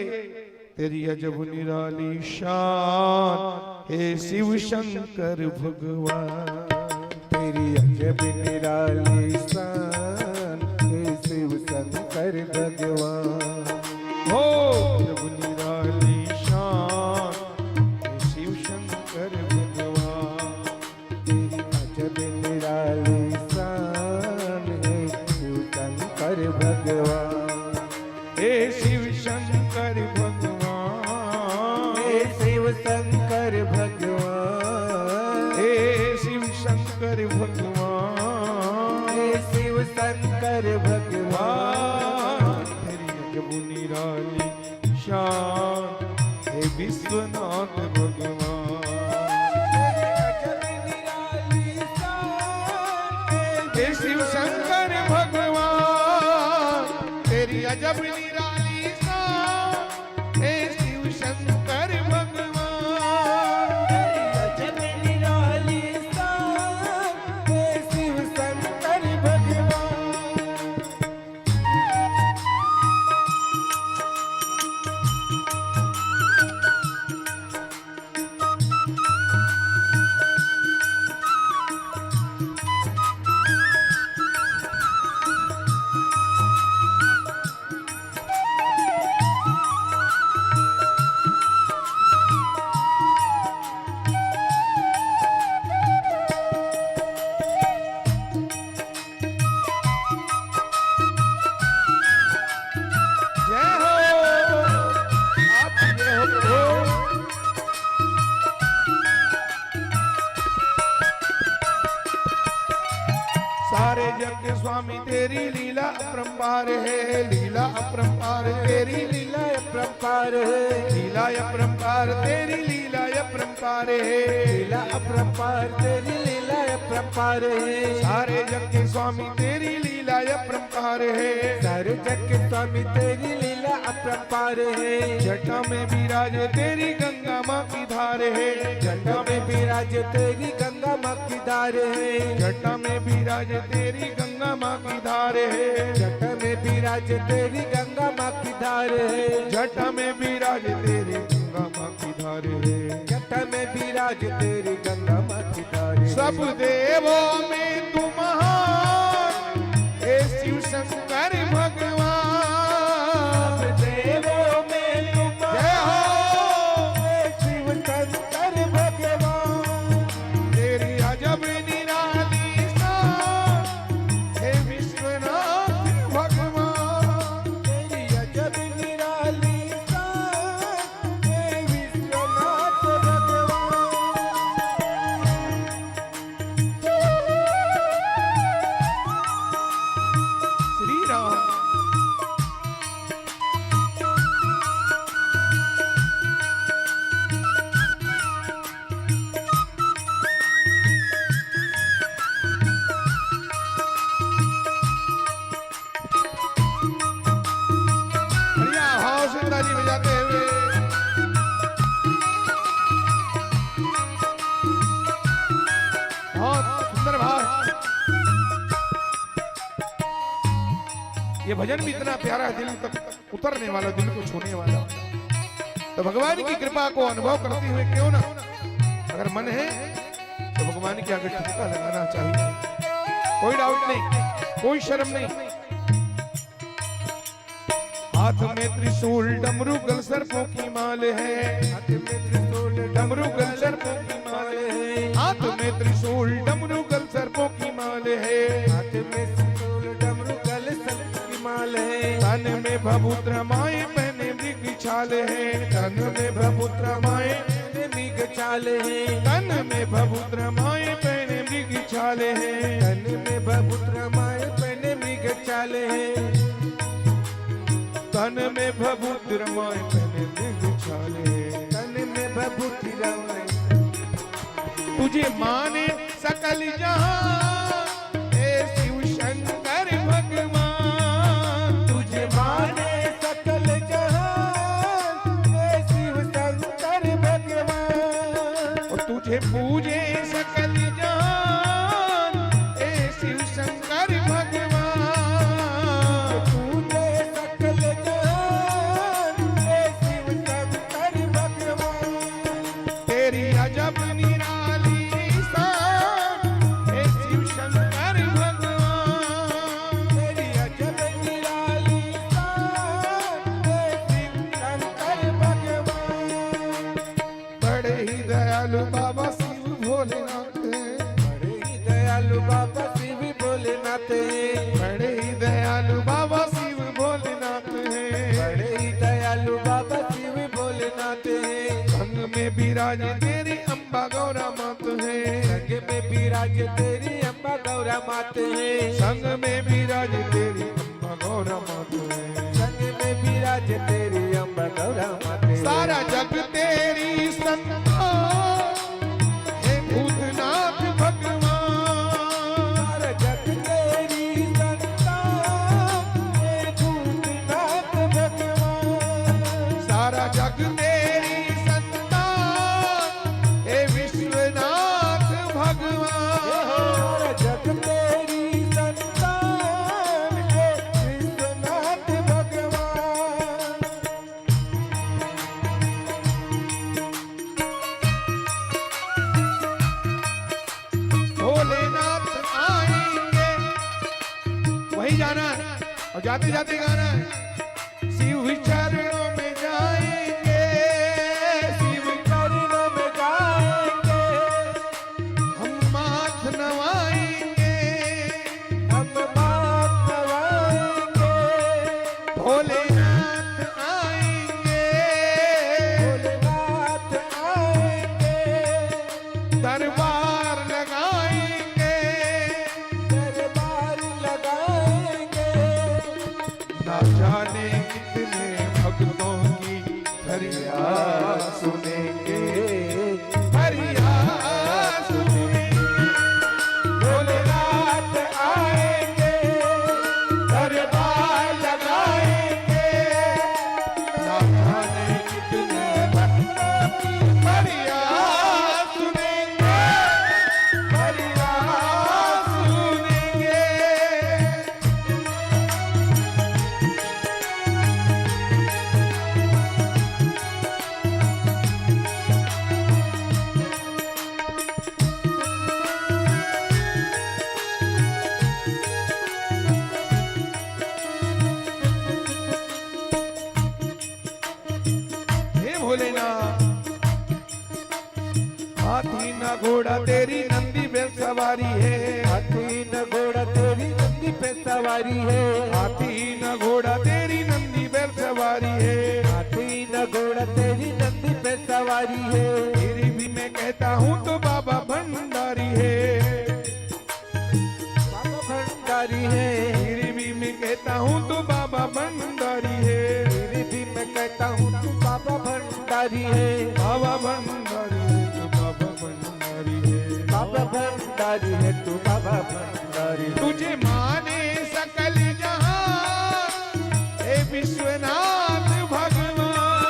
A: तेरी अजब निराली शान हे शिव शंकर भगवान,
B: तेरी अजब निराली शान हे शिव शंकर भगवान।
A: हो अजब निराली शान हे शिव शंकर भगवान,
B: तेरी अजब निराली शान हे शिव शंकर भगवान,
A: हे शिव शंकर भगवान,
B: शिव शंकर भगवान,
A: हे शिव शंकर भगवान,
B: हे शिव शंकर भगवान,
A: तेरी अजब निराली शान हे विश्वनाथ भगवान, हे शिव शंकर भगवान, तेरी अजब निराली शान हे शिव शंकर भगवान,
B: अजब निराली शान हे शिव शंकर भगवान।
A: जय हो आप जय हो प्रभु। सारे जग के स्वामी तेरी लीला अपरंपार है, लीला अपरंपार तेरी
B: लीला अपरंपार है,
A: लीला अपरंपार तेरी लीला अपरंपार है,
B: लीला अपरंपार तेरी लीला अपरंपार है,
A: सारे जग के स्वामी तेरी लीला अपरंपार है,
B: सारे जग के स्वामी तेरी लीला अपरंपार है,
A: जटा में विराज तेरी गंगा माँ की धार है,
B: जटा में विराज तेरी गंगा माँ की धार है,
A: जटा में विराज तेरी गंगा माँ की धार है,
B: जटा में विराज तेरी गंगा माँ की धार है,
A: जटा में विराज तेरी गंगा माँ की धार है,
B: जटा में विराज तेरी गंगा माँ की धार है।
A: सब देवों में तू महान हे शिव शंकर भगवान,
B: देवों में तुम
A: जय हो
B: शिव शंकर भगवान,
A: तेरी अजब निराली शान हे विश्वनाथ भगवान,
B: तेरी अजब निराली शान हे विश्वनाथ भगवान।
A: बहुत सुंदर भाव। ये भजन भी इतना प्यारा दिल तक उतरने वाला, दिल को छूने वाला। तो भगवान की कृपा को अनुभव करते हुए क्यों ना, अगर मन है तो भगवान के आगे ठुमका लगाना चाहिए, कोई डाउट नहीं, कोई शर्म नहीं। हाथ में त्रिशूल डमरू गल सर्पों की माल है,
B: हाथ में त्रिशूल
A: डमरू गल सर्पों की माल है, हाथ में त्रिशूल डमरू गल सर्पों की माल है,
B: हाथ में त्रिशूल डमरू गल सर्प की माल है,
A: तन में भभूत रमाए पहने मृग छाल है, तन में भभूत रमाए
B: मृग चाल है,
A: तन में भभूत रमाए पहने मृग छाल है,
B: तन में भभूत रमाए पहने मृग चाल है,
A: तन में भभूत रमाए पहने मृग छाल है,
B: तन में भभूत रमाए।
A: तुझे माने सकल जहां हे शिव शंकर भगवान,
B: तुझे माने सकल जहान हे शिव शंकर भगवान,
A: और तुझे पूजे सकल जहान हे शिव शंकर भगवान,
B: पूजे सकल जहान हे शिव शंकर भगवान,
A: तेरी अजब निराली शान हे शिव शंकर भगवान,
B: तेरी अजब निराली शान हे शिव शंकर भगवान।
A: बड़े ही दयालु बाबा शिव भोलेनाथ हैं,
B: बड़े ही दयालु बाबा शिव भोलेनाथ हैं,
A: बड़े ही दयालु बाबा शिव भोलेनाथ हैं,
B: बड़े ही दयालु बाबा शिव भोलेनाथ हैं,
A: संग में विराज तेरी अम्बा गौरा मात है,
B: संग में विराज तेरी अम्बा गौरा मात है,
A: संग में विराज तेरी अम्बा गौरा मात है,
B: संग में विराज तेरी अम्बा गौरा मात है।
A: सारा जग तेरी संतान हे भूतनाथ भगवान,
B: सारा जग तेरी संतान हे भूतनाथ भगवान,
A: सारा जग तेरी संतान हे विश्वनाथ भगवान,
B: सारा जग तेरी संतान हे विश्वनाथ भगवान।
A: भोलेनाथ आएंगे, वही जाना है और जाते जाते गाना है, शिव चरणों में जाएंगे,
B: शिव चरणों में जाएंगे,
A: हम माथ नवाएंगे,
B: हम बात नवाएंगे,
A: भोलेनाथ आएंगे,
B: भोलेनाथ आएंगे,
A: दरबार लगाएंगे,
B: दरबार लगाएंगे,
A: ना जाने कितने भक्तों की फरियाद सुनेंगे, फरियाद सुनेंगे,
B: भोलेनाथ आएंगे, दरबार लगाएंगे,
A: ना जाने कितने भक्तों की फरियाद सुनेंगे, फरियाद सुनेंगे। हे भोलेनाथ, हाथी ना घोड़ा तेरी नंदी बैल सवारी है,
B: हाथी न घोड़ा तेरी नंदी पे सवारी है,
A: हाथी न घोड़ा तेरी नंदी बैल सवारी है,
B: हाथी न घोड़ा तेरी नंदी पे सवारी है,
A: तेरी भी मैं कहता हूँ तो बाबा भंडारी है,
B: बाबा भंडारी है,
A: तेरी भी मैं कहता हूँ तो बाबा भंडारी है,
B: तेरी भी मैं कहता हूँ तू बाबा भंडारी है,
A: बाबा भंडारी है तो बाबा भंडारी है,
B: बाबा भंडारी है तू बाबा भंडारी है।
A: तुझे माने सकल जहां हे विश्वनाथ भगवान,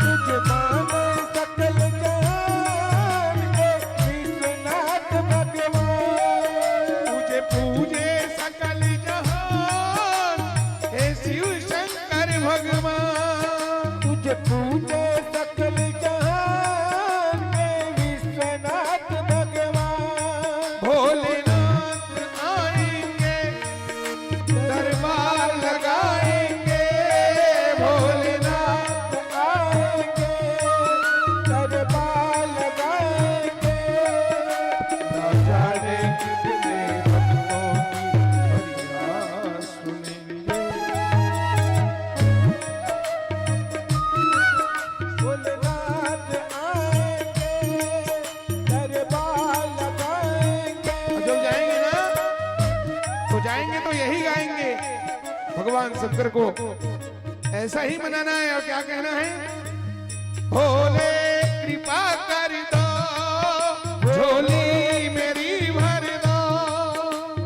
B: तुझे माने सकल जहान हे विश्वनाथ भगवान,
A: कितने भक्तों की फरियाद सुनेंगे।
B: भोलेनाथ आएंगे, दरबार लगाएंगे।
A: जब जाएंगे ना तो जाएंगे तो यही गाएंगे, भगवान शंकर को ऐसा ही मनाना है। और क्या कहना है? भोले कृपा कर दो, झोली मेरी भर दो।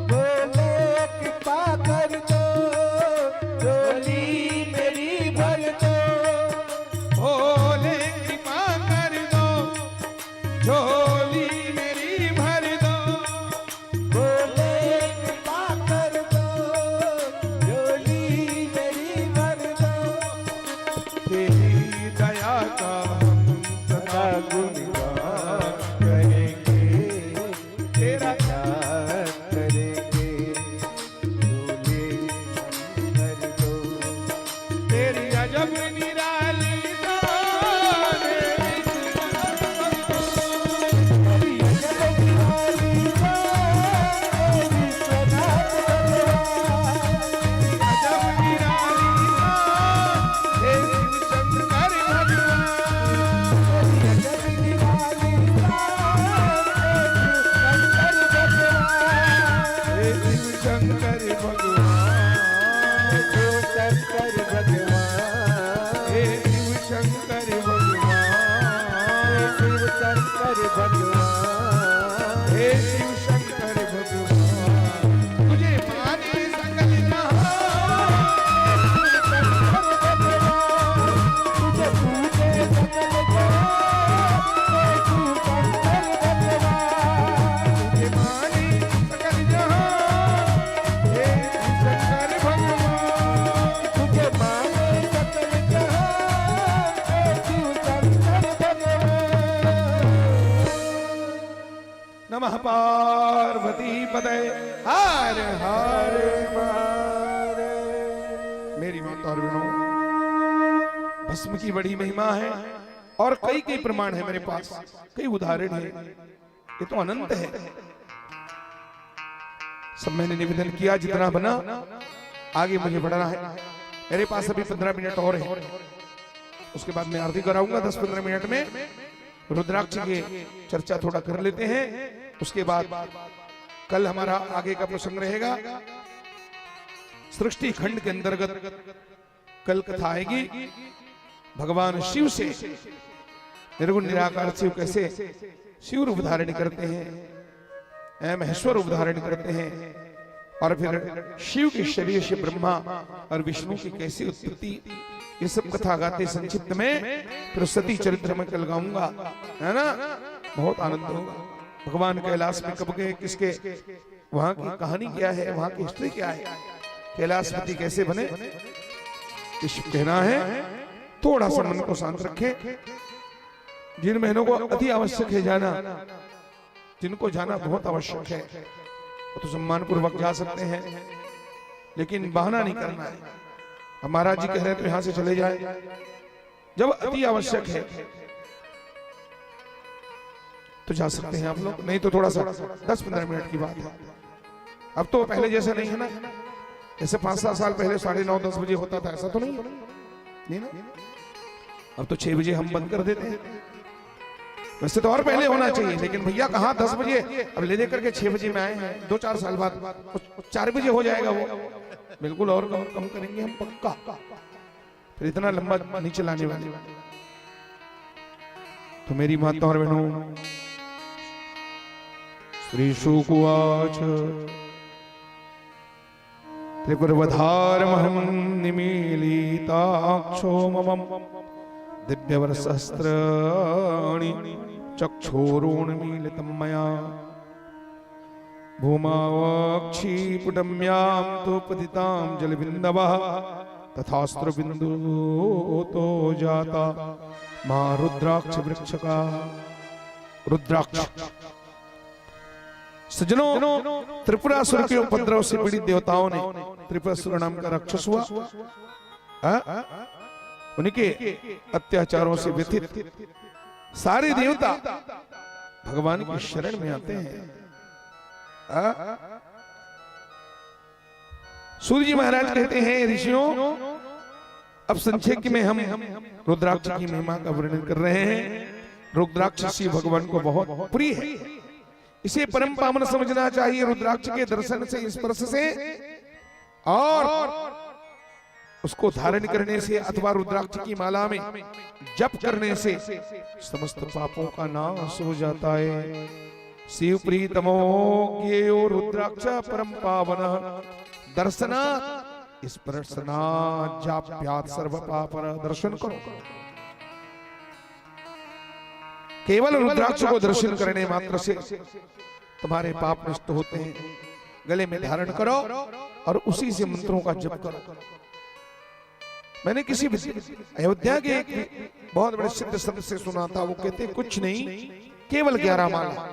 B: भोले कृपा कर दो, झोली मेरी भर दो।
A: भोले कृपा कर दो, झोली मेरी भर दो।
B: भोले कृपा कर दो, झोली मेरी भर दो।
A: तेरी दया का हम सदा
B: गुणगान करेंगे, तेरा ध्यान करेंगे। झोले भर दो।
A: तेरी अजब निराली शान है।
B: तेरी अजब निराली शान है, विश्वनाथ भगवान।
A: अजब निराली शान हे शिव शंकर भगवान।
B: तेरी अजब निराली शान है, शिव शंकर भगवान।
A: हे शिव शंकर भगवान।
B: हे शिव शंकर भगवान।
A: हे शिव शंकर भगवान।
B: हे शिव शंकर भगवान।
A: हे शिव शंकर भगवान। तुझे माने सकल जहां,
B: तुझे पूजे सकल जहां, हे शिव शंकर भगवान।
A: तुझे माने सकल जहां, हे शिव शंकर भगवान।
B: तुझे माने सकल जहां, हे शिव शंकर भगवान।
A: नमः पार्वती पते हर हर
B: महादेव।
A: मेरी माता और बहनों, भस्म की बड़ी महिमा है और कई कई प्रमाण है मेरे पास, कई उदाहरण है। ये तो अनंत है। सब मैंने निवेदन किया जितना बना, आगे मुझे बढ़ना है। मेरे पास अभी 15 मिनट और है, उसके बाद मैं आरती कराऊंगा। 10-15 मिनट में रुद्राक्ष की चर्चा थोड़ा कर लेते हैं। उसके बाद कल हमारा आगे का प्रसंग रहेगा। सृष्टि खंड के अंतर्गत कल कथा आएगी, भगवान शिव से निर्गुण निराकार शिव कैसे शिव रूप धारण करते हैं, महेश्वर रूप धारण करते हैं, और फिर शिव के शरीर से ब्रह्मा और विष्णु की कैसी उत्पत्ति, ये सब कथा गाते संक्षिप्त में फिर सती चरित्र में कल गाऊंगा, है ना। बहुत आनंद होगा। भगवान कैलाश में कब गए, किसके, वहां की कहानी क्या है, वहां की हिस्ट्री क्या है, कैलाशपति कैसे बने, इस कहना है। थोड़ा सा मन को शांत रखें। जिन बहनों को अति आवश्यक है जाना, जिनको जाना बहुत आवश्यक है, वो तो सम्मान पूर्वक जा सकते हैं, लेकिन बहाना नहीं करना है। अब महाराज जी कह रहे हैं तो यहां से चले जाए। जब अति आवश्यक है तो जा सकते हैं आप लोग, नहीं तो थोड़ा सा 10-15 मिनट की बात है। अब तो पहले जैसे नहीं है ना, जैसे 5-7 साल पहले 9:30-10 बजे होता था, ऐसा तो नहीं है, नहीं ना। अब तो 6 बजे हम बंद कर देते हैं। वैसे तो और पहले होना चाहिए, लेकिन भैया कहाँ 10 बजे, अब ले देकर के 6 बजे में आए हैं। 2-4 साल बाद 4 बजे हो जाएगा वो, बिल्कुल। और कम करेंगे हम पक्का, फिर इतना लंबा नहीं चलाने वाले। तो मेरी माता और बहनों, श्री शुकुवाच त्रिपुरवधारमहं निमीलिताक्षो मम दिव्यवरसहस्राणि चक्षुरोन्मीलितं मया भूमावक्षीपुटम्यां तु पतितां जलबिन्दवः तथास्त्रबिन्दुतो जाता मा रुद्राक्ष वृक्षका। रुद्राक्ष सज्जनों, त्रिपुरासुर के उपद्रव से पीड़ित देवताओं ने, त्रिपुरासुर नाम का राक्षस हुआ, उनके अत्याचारों से व्यथित सारे देवता भगवान की शरण में आते हैं। सूर्य जी महाराज कहते हैं ऋषियों, अब संक्षेप में हम रुद्राक्ष की महिमा का वर्णन कर रहे हैं। रुद्राक्ष शिव भगवान को बहुत प्रिय है, इसे परम पावन समझना चाहिए। रुद्राक्ष के दर्शन से, स्पर्श से और उसको धारण करने से अथवा रुद्राक्ष की माला में जप करने से समस्त पापों का नाश हो जाता है। शिव प्रीतमो ज्ञेयो रुद्राक्ष परम पावन दर्शना स्पर्शना जाप्यात् सर्व पापर। दर्शन करो, केवल रुद्राक्ष को दर्शन करने मात्र से तुम्हारे पाप नष्ट होते हैं। गले में धारण करो और उसी से मंत्रों का जप करो। मैंने किसी अयोध्या के एक बहुत बड़े सिद्ध संत से सुना था, वो कहते कुछ नहीं, केवल 11 माला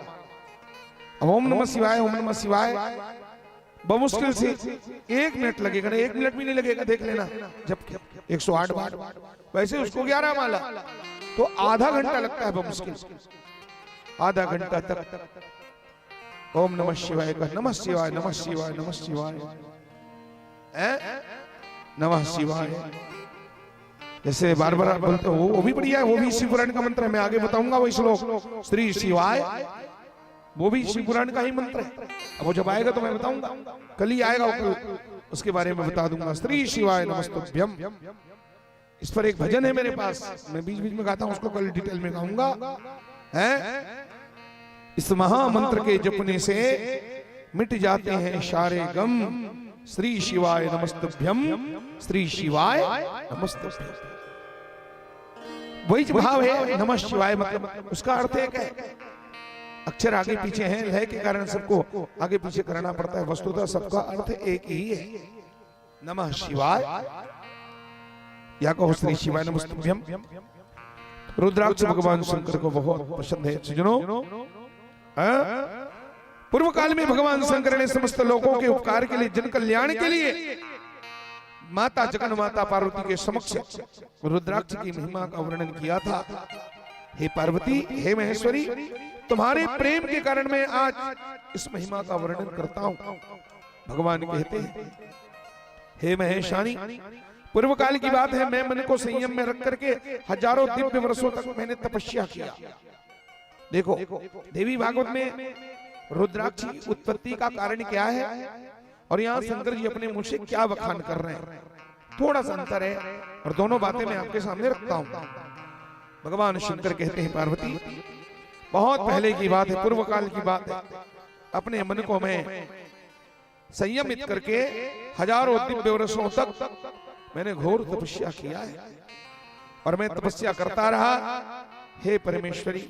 A: ओम नमः शिवाय, ओम नमः शिवाय बमुश्किल से 1 मिनट लगेगा, 1 मिनट भी नहीं लगेगा, देख लेना। जब 108 बार, वैसे उसको 11 माला तो आधा घंटा लगता है बमुश्किल, आधा घंटा तक ओम नमः शिवाय का, नमः शिवाय नमः शिवाय नमः शिवाय नमः शिवाय, जैसे बार बार बोलते हो, वो भी बढ़िया है, वो भी शिव पुराण का मंत्र है। मैं आगे बताऊंगा वो श्लोक, श्री शिवाय, वो भी शिव पुराण का ही मंत्र है। अब वो जब आएगा तो मैं बताऊंगा, कल ही आएगा, उसके बारे में बता दूंगा। श्री शिवाय नमस्तुभ्यम, इस पर एक भजन है मेरे पास, मैं बीच बीच में गाता हूं, उसको कल डिटेल में गाऊंगा। इस महामंत्र के जपने से मिट जाते हैं सारे गम। श्री शिवाय नमस्तुभ्यम, श्री शिवाय नमस्तुभ्यम, वही भाव है। नमः शिवाय मतलब उसका अर्थ एक है, अक्षर आगे पीछे हैं, लय के कारण सबको आगे पीछे करना पड़ता है, वस्तुतः सबका अर्थ एक ही है, नमः शिवाय या कहो श्री शिवाय नमस्तुभ्यम। रुद्राक्ष भगवान शंकर को बहुत पसंद है। सुनो, पूर्व काल में भगवान शंकर ने समस्त लोगों के उपकार के लिए, जन कल्याण के लिए माता जगन माता पार्वती के समक्ष रुद्राक्ष की महिमा का वर्णन किया था। हे पार्वती, हे महेश्वरी, तुम्हारे प्रेम के कारण मैं आज इस महिमा का वर्णन करता हूं। भगवान कहते हैं, हे महेशानी, पूर्व काल की बात है, मैं मन को संयम में रख करके हजारों दिव्य वर्षों तक मैंने तपस्या किया। देखो देवी भागवत में रुद्राक्ष की उत्पत्ति का कारण क्या है और यहाँ शंकर जी अपने मुंह से क्या बखान कर रहे हैं, थोड़ा सा अंतर है और दोनों बातें मैं आपके सामने रखता हूं। भगवान शंकर कहते हैं, पार्वती, बहुत पहले की बात है, पूर्व काल की बात है, अपने मन को मैं संयमित करके हजारों दिव्य वर्षों तक मैंने घोर तपस्या किया है और मैं तपस्या करता रहा। हे परमेश्वरी,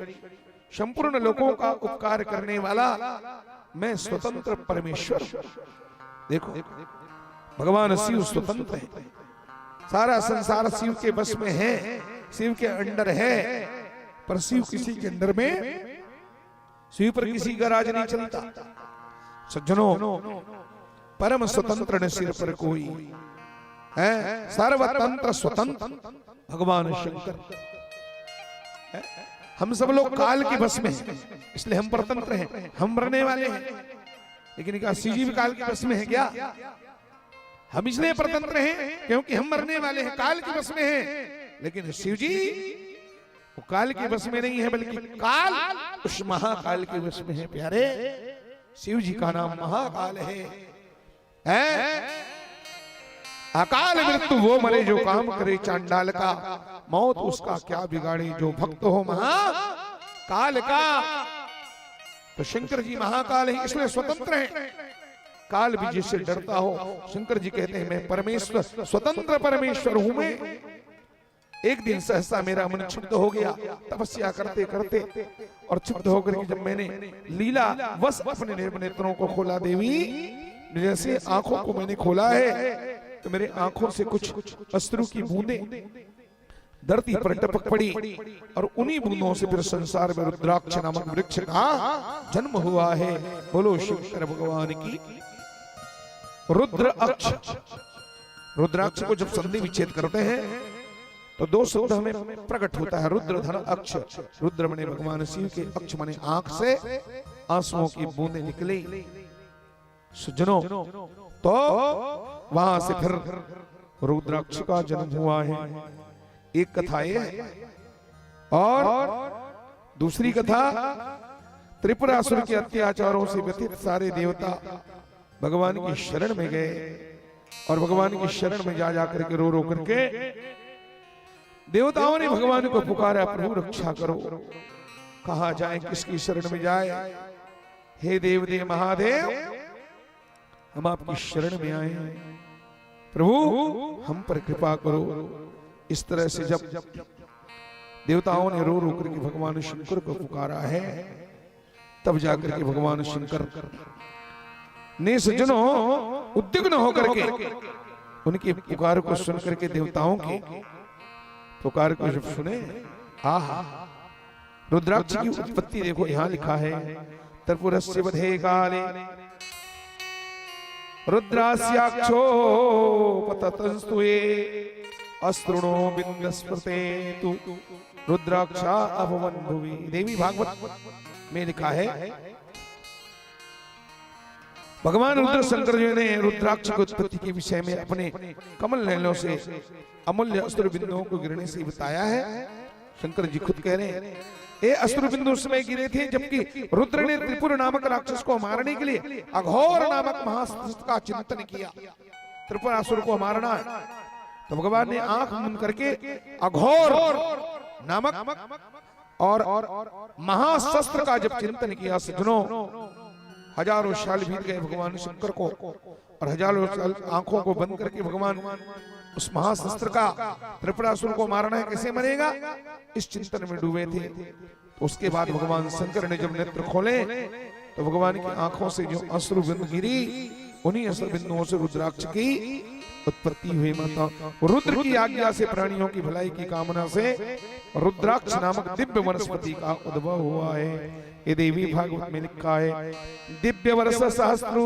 A: संपूर्ण लोगों का उपकार करने वाला मैं स्वतंत्र परमेश्वर। देखो भगवान शिव स्वतंत्र है, सारा संसार शिव के बस में है, शिव के अंडर है, पर शिव किसी के अंडर में, शिव पर किसी का राज नहीं चलता। सज्जनों, परम स्वतंत्र न सिर पर कोई है, सर्वतंत्र स्वतंत्र भगवान शंकर। हम सब लोग काल के बस में हैं, इसलिए हम परतंत्र हैं, हम मरने वाले हैं, लेकिन क्या शिव जी भी काल के बस में है क्या? हम इसलिए परतंत्र हैं क्योंकि हम मरने वाले हैं, काल के बस में हैं, लेकिन शिव जी वो काल के बस में नहीं है, बल्कि काल उस महाकाल के बस में है। प्यारे, शिव जी का नाम महाकाल है। अकाल मृत्यु वो मरे जो काम करे चांडाल का, मौत उसका क्या बिगाड़े जो भक्त हो महाकाल का। तो शंकर जी महाकाल है, इसमें स्वतंत्र है, काल भी जिससे डरता हो। शंकर जी कहते हैं, मैं परमेश्वर, स्वतंत्र परमेश्वर हूं मैं। एक दिन सहसा मेरा मन क्षुब्ध हो गया तपस्या करते करते, और क्षुब्ध होकर के जब मैंने लीला वश अपने नेत्रों को खोला, देवी जैसे आंखों को मैंने खोला है तो मेरे आंखों से कुछ अश्रु की बूंदें धरती पर टपक पड़ी, और उन्हीं बूंदों से फिर संसार में रुद्राक्ष नामक वृक्ष का जन्म हुआ है। बोलो शंकर भगवान की। रुद्राक्ष, रुद्राक्ष को जब संधि विच्छेद करते हैं तो दो शब्द हमें प्रकट होता है, रुद्र धन अक्ष। रुद्र मने भगवान शिव के, अक्ष मने आंख से आंसुओं की बूंदें निकली। सज्जनों, तो वहां से फिर रुद्राक्ष का जन्म हुआ है। एक कथा ये है, और दूसरी कथा त्रिपुरासुर के अत्याचारों से व्यथित सारे देवता भगवान की शरण में गए, और भगवान की शरण में जा जाकर के रो रो करके देवताओं ने भगवान को पुकारा, प्रभु रक्षा करो, कहा जाए, किसकी शरण में जाए। हे देवदेव महादेव, हम आपकी शरण में आए हैं, प्रभु हम पर कृपा करो। इस तरह से जब देवताओं ने रो रो करके भगवान शंकर को पुकारा है, तब जाकर के भगवान शंकर ने सज्जनों उद्विग्न होकर के उनकी पुकार को सुनकर के देवताओं की पुकार को जब सुने, आहा, रुद्राक्ष की उत्पत्ति देखो यहां लिखा है, त्रिपुरस्य वधे काले रुद्रास्याक्षो पततस्तुये अस्तृणो बिंदस्पते तु रुद्राक्षा अभवन भुवि। देवी भागवत में लिखा है, भगवान रुद्र शंकर जी ने रुद्राक्ष की उत्पत्ति के विषय में अपने कमल नयनों से अमूल्य अस्त्र बिंदुओं को गिरने से बताया है। शंकर जी खुद कह रहे हैं, ये अस्त्र बिंदु उस समय गिरे थे जबकि रुद्र ने त्रिपुर नामक राक्षस को मारने के लिए अघोर नामक महास्त्र का चिंतन किया। त्रिपुरासुर को मारना है, तो भगवान ने आंख बंद करके अघोर नामक और महाशस्त्र का जब चिंतन किया, सज्जनों हजारों साल बीत गए भगवान शंकर को, और हजारों साल आंखों को बंद करके भगवान उस महाशस्त्र का त्रिपुरासुर को मारना है, कैसे मरेगा, इस चिंतन में डूबे थे। तो उसके बाद भगवान शंकर ने जब नेत्र खोले, तो भगवान की आंखों से जो अश्रु बिंदु गिरी, उन्हीं अश्रु बिंदुओं से रुद्राक्ष की उत्पत्ति हुई। माता रुद्र की आज्ञा से प्राणियों की भलाई की कामना से रुद्राक्ष नामक दिव्य वनस्पति का उद्भव हुआ है। ये देवी भागवत में लिखा है, दिव्य वर्ष सहस्रु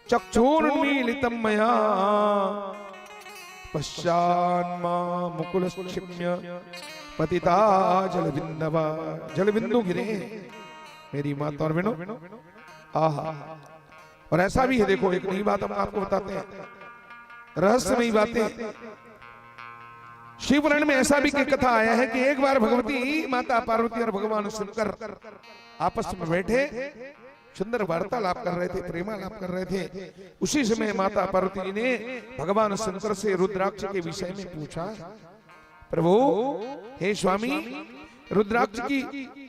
A: चक्षुर्मीलितं मया पश्चान्मा मुकुल क्षिम्य पतिता जलबिंदवा। जलबिंदु गिरे मेरी माता और बहनों, आहा। और ऐसा भी है, देखो एक नई बात हम आपको बताते हैं, रहस्यमयी बातें। शिवपुराण में ऐसा भी कथा आया है कि एक बार भगवती माता पार्वती और भगवान शंकर आपस में बैठे सुंदर वार्तालाप कर रहे थे, प्रेमालाप कर रहे थे। उसी समय माता पार्वती जी ने भगवान शंकर से रुद्राक्ष के विषय में पूछा, प्रभु हे स्वामी, रुद्राक्ष की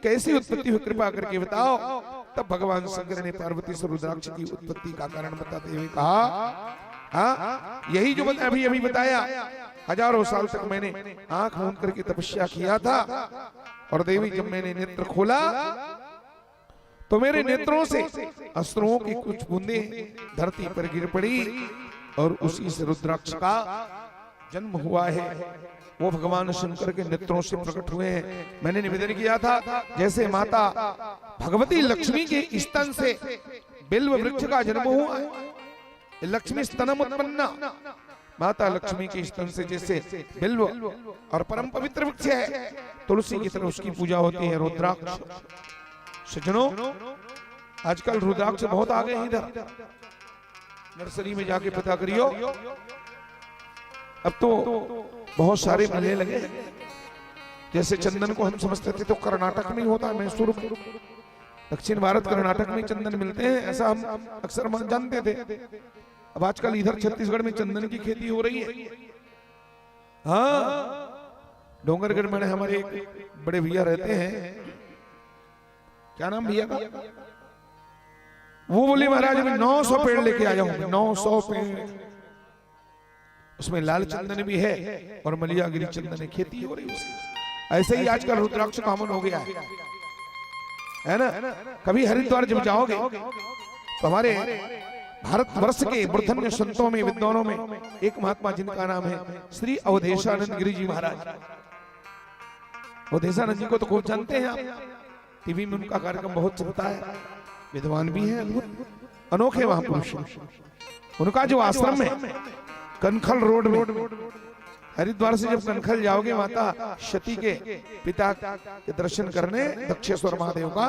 A: कैसी उत्पत्ति हुई, कृपा करके बताओ। तब भगवान शंकर ने पार्वती से रुद्राक्ष की उत्पत्ति का कारण बताते हुए कहा, हाँ यही जो अभी अभी बताया, हजारों साल तक मैंने आंख मूंद करके तपस्या किया था, और देवी जब मैंने नेत्र खोला तो मेरे नेत्रों से अस्त्रों की कुछ बूंदें धरती पर गिर पड़ी, और उसी से रुद्राक्ष का जन्म हुआ है। वो भगवान शंकर के नेत्रों से प्रकट हुए हैं। मैंने निवेदन किया था, जैसे माता भगवती लक्ष्मी के स्तन से बिल्व वृक्ष का जन्म हुआ है, लक्ष्मी स्तनम उत्पन्ना, माता लक्ष्मी के स्तन से जैसे बिल्व और परम पवित्र वृक्ष है तुलसी की तरह उसकी पूजा होती है रुद्राक्ष। सज्जनों, आजकल रुद्राक्ष बहुत आ गए हैं, इधर नर्सरी में जाके पता करियो, अब तो बहुत सारे मिलने लगे। जैसे चंदन को हम समझते थे तो कर्नाटक में होता है, मैसूर में, दक्षिण भारत कर्नाटक में चंदन मिलते हैं, ऐसा हम अक्सर जानते थे। अब आजकल इधर छत्तीसगढ़ में चंदन की खेती हो रही है। हाँ, डोंगरगढ़ में हमारे एक बड़े भैया रहते हैं, क्या नाम भैया का, वो बोले महाराज मैं 900 पेड़ लेके आया हूं, 900 पेड़, उसमें लाल चंदन भी है और मलियागिरी चंदन है, खेती हो रही है। ऐसे ही आजकल रुद्राक्ष कॉमन हो गया है ना। कभी हरिद्वार जब जाओगे तो हमारे भारतवर्ष के मूर्धन्य संतों में, विद्वानों में एक महात्मा जिनका नाम है श्री अवधेशानंद गिरी जी महाराज। अवधेशानंद जी को तो खूब जानते हैं आप, टीवी में उनका कार्यक्रम बहुत चलता है, विद्वान भी हैं, अद्भुत अनोखे महापुरुष। उनका जो आश्रम है कनखल रोड में, हरिद्वार से जब कनखल जाओगे माता सती के पिता के दर्शन करने दक्षेश्वर महादेव का,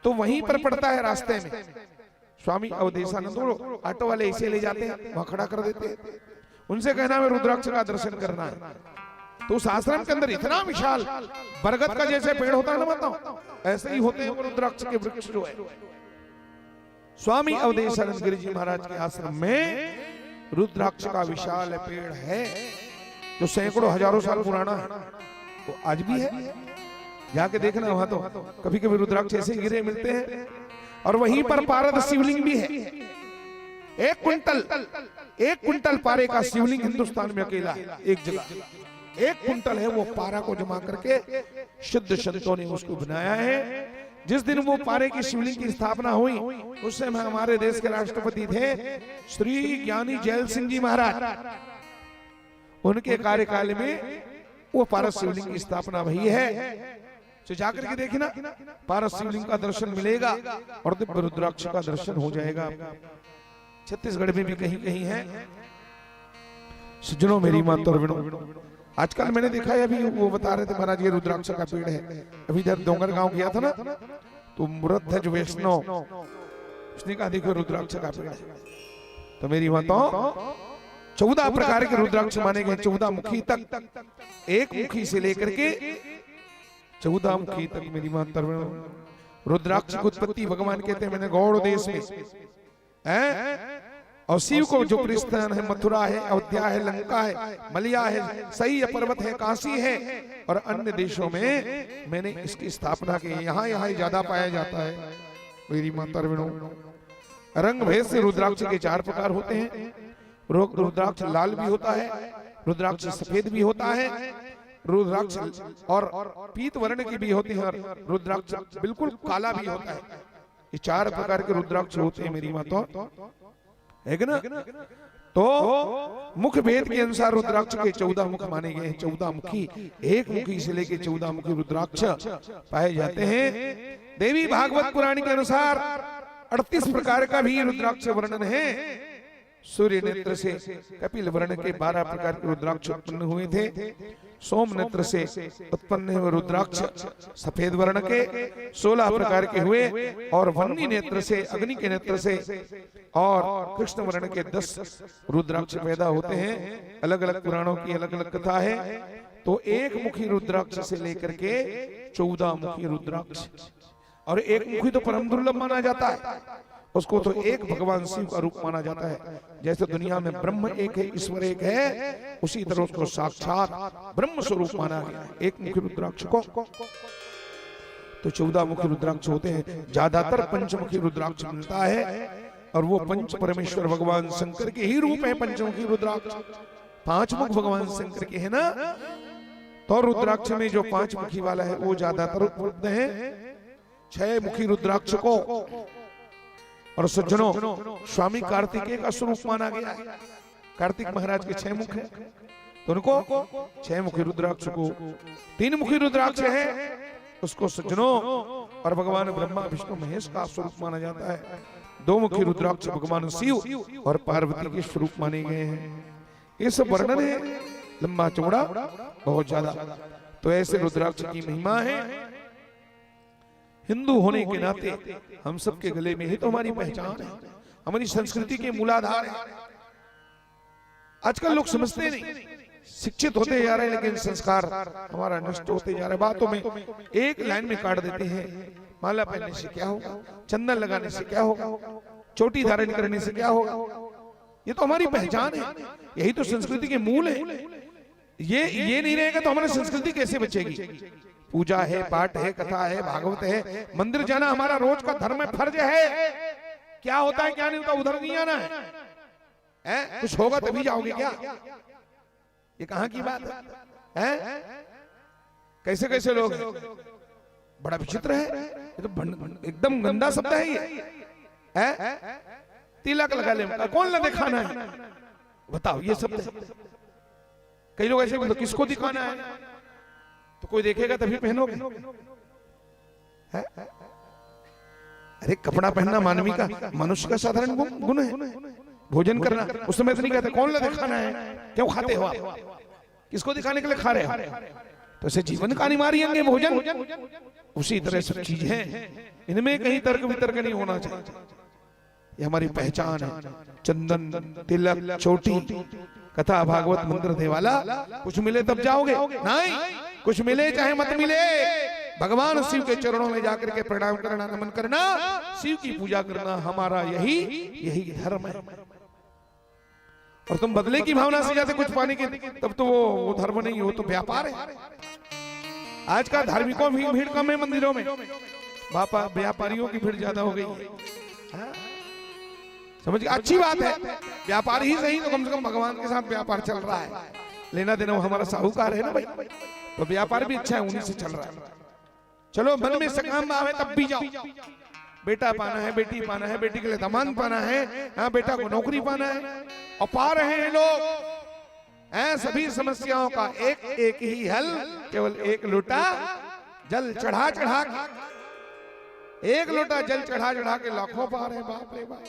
A: तो वहीं पर पड़ता है रास्ते में। स्वामी अवधेशानंद वो ऑटो वाले इसे ले जाते हैं, वहां खड़ा कर देते हैं, उनसे कहना है रुद्राक्ष का दर्शन करना है। तो उस आश्रम के अंदर इतना विशाल बरगद का जैसे पेड़ होता है ना, बताओ ऐसे ही होते हैं वो रुद्राक्ष के वृक्ष जो है। स्वामी अवधेशानंद गिरि जी महाराज के आश्रम में रुद्राक्ष का विशाल पेड़ है जो सैकड़ों हजारों साल पुराना है, वो आज भी है। जाके देखना, वहां तो कभी कभी रुद्राक्ष ऐसे गिरे मिलते हैं। और वहीं पर पारद शिवलिंग भी है। 1 क्विंटल पारे का शिवलिंग हिंदुस्तान में अकेला है, एक जगह 1 क्विंटल है। वो पारा को जमा करके शुद्ध संतों ने उसको बनाया है। जिस दिन वो पारे की शिवलिंग की स्थापना हुई उस समय हमारे देश के राष्ट्रपति थे श्री ज्ञानी जैल सिंह जी महाराज। उनके कार्यकाल में वो पारस शिवलिंग की स्थापना हुई है। तो जाकर के देखना, पारस शिवलिंग का दर्शन मिलेगा और दिव्य रुद्राक्ष का दर्शन हो जाएगा। छत्तीसगढ़ में भी कहीं कहीं है। सज्जनों मेरी मां तोरविनो, आजकल मैंने देखा है, अभी वो बता रहे थे महाराज ये रुद्राक्ष का पेड़ है। अभी इधर डोंगर गांव गया था ना, तो वृद्ध है जो वैष्णव, उसने कहा देखो रुद्राक्ष का पेड़ है। तो मेरी मां तो 14 प्रकार के रुद्राक्ष माने गए, 14 मुखी तक, एक मुखी से लेकर के 14 मुखी तक। मेरी मां रुद्राक्ष की उत्पत्ति भगवान कहते हैं मैंने गौड़ देश में है। और शिव को जो प्रस्थान है मथुरा है, अयोध्या है, लंका है, मलिया है, सही पर्वत है, काशी है और अन्य देशों में मैंने इसकी स्थापना की। यहाँ ज्यादा पाया जाता है। मेरी माता रंग भेद से रुद्राक्ष के 4 प्रकार होते हैं। रुद्राक्ष लाल भी होता है, रुद्राक्ष सफेद भी होता है, रुद्राक्ष और पीत वर्ण की भी होती है और रुद्राक्ष बिल्कुल काला भी होता है। ये 4 प्रकार के रुद्राक्ष होते हैं मेरी माता, है ना। तो मुख भेद के अनुसार रुद्राक्ष के 14 मुख माने गए हैं। 14 मुखी, 1 मुखी से लेके 14 मुखी रुद्राक्ष पाए जाते हैं। देवी भागवत पुराण के अनुसार 38 प्रकार का भी रुद्राक्ष वर्णन है। सूर्य नेत्र से कपिल वर्ण के 12 प्रकार के रुद्राक्ष उत्पन्न हुए थे। सोम नेत्र से उत्पन्न हुए रुद्राक्ष सफेद वर्ण के 16 प्रकार के हुए और वन्नी नेत्र से, अग्नि के नेत्र से और कृष्ण वर्ण के 10 रुद्राक्ष पैदा होते हैं। अलग अलग पुराणों की अलग अलग कथा है। तो 1 मुखी रुद्राक्ष से लेकर के 14 मुखी रुद्राक्ष, और 1 मुखी तो परम दुर्लभ माना जाता है। उसको तो एक भगवान शिव का रूप माना जाता है। जैसे दुनिया में ब्रह्म एक है, ईश्वर एक है, उसी तरह उसको साक्षात ब्रह्म स्वरूप माना गया है 1 मुखी रुद्राक्ष को। तो 14 मुखी रुद्राक्ष होते हैं। ज्यादातर पंचमुखी रुद्राक्ष मिलता है और वो पंच परमेश्वर भगवान शंकर के ही रूप है। पंचमुखी रुद्राक्ष 5 मुख भगवान शंकर के है ना। तो रुद्राक्ष में जो 5 मुखी वाला है वो ज्यादातर उपलब्ध है। 6 मुखी रुद्राक्ष को और सज्जनों स्वामी कार्तिकेय का स्वरूप माना गया है। कार्तिक महाराज के 6 मुख है, तो उनको 6 मुखी रुद्राक्ष को 3 मुखी रुद्राक्ष है उसको सज्जनों और भगवान ब्रह्मा विष्णु महेश का स्वरूप माना जाता है। 2 मुखी रुद्राक्ष भगवान शिव और पार्वती के स्वरूप माने गए हैं। ये सब वर्णन है लंबा चौड़ा बहुत ज्यादा। तो ऐसे रुद्राक्ष की महिमा है। हिंदू होने के नाते हम सबके गले में ही तो हमारी पहचान है, हमारी संस्कृति के मूलाधार है। आजकल लोग समझते नहीं, शिक्षित होते जा रहे हैं लेकिन संस्कार हमारा नष्ट होते जा रहा है। बातों में एक लाइन में काट देते हैं। माला पहनने से क्या होगा, चंदन लगाने से क्या होगा, चोटी धारण करने से क्या होगा। ये तो हमारी पहचान है, यही तो संस्कृति के मूल है। ये नहीं रहेगा तो हमारी संस्कृति कैसे बचेगी। पूजा है, पाठ है, कथा है, भागवत है, मंदिर जाना हमारा रोज का धर्म है, फर्ज है। क्या होता है क्या नहीं होता उधर नहीं आना है। कुछ होगा तभी जाओगे क्या। ये कहां की बात है। कैसे कैसे लोग हैं, बड़ा विचित्र है। ये तो एकदम गंदा शब्द है ये। तिलक लगा ले, कौन ला दिखाना है बताओ, ये शब्द। कई लोग ऐसे बोलते किसको दिखाना है, तो कोई देखेगा तभी पहनोगे। अरे कपड़ा पहनना मानवी का, मनुष्य का साधारण गुण है। भोजन करना उस समय तो नहीं कहते कौन ला दिखाना है, क्यों खाते हो आप, किसको दिखाने के लिए खा रहे हो। तो इसे जीवन का अनिवार्य अंग है भोजन। उसी तरह सब चीज है, इनमें कहीं तर्क वितर्क नहीं होना चाहिए। ये हमारी पहचान है। चंदन, तिलक, चोटी, कथा, भागवत, मंत्र देवाला, कुछ मिले तब जाओगे नहीं, कुछ मिले चाहे मत मिले, भगवान शिव के चरणों में जाकर के प्रणाम करना, नमन करना, शिव की पूजा करना, हमारा यही धर्म है। और तुम बदले की भावना से जाते कुछ पाने के, तब तो वो धर्म नहीं, वो तो व्यापार है। आज का धार्मिकों की भीड़ कम है मंदिरों में, बापा व्यापारियों की भीड़ ज्यादा हो गई है। समझ, अच्छी बात है, व्यापार ही सही, तो कम से कम भगवान के साथ व्यापार चल रहा है, लेना देना वो हमारा साहूकार है ना भाई, तो व्यापार भी अच्छा है, उन्हीं से चल रहा है। चलो मन में सकाम भाव है तब भी जाओ, बेटा पाना है, बेटी पाना है, बेटी के लिए दामाद पाना है, हाँ बेटा को नौकरी पाना है, और पा रहे हैं लोग। सभी समस्याओं का एक ही हल, केवल एक लोटा जल चढ़ा चढ़ा के, एक लोटा जल चढ़ा चढ़ा के लाखों पा रहे हैं। बाप रे बाप,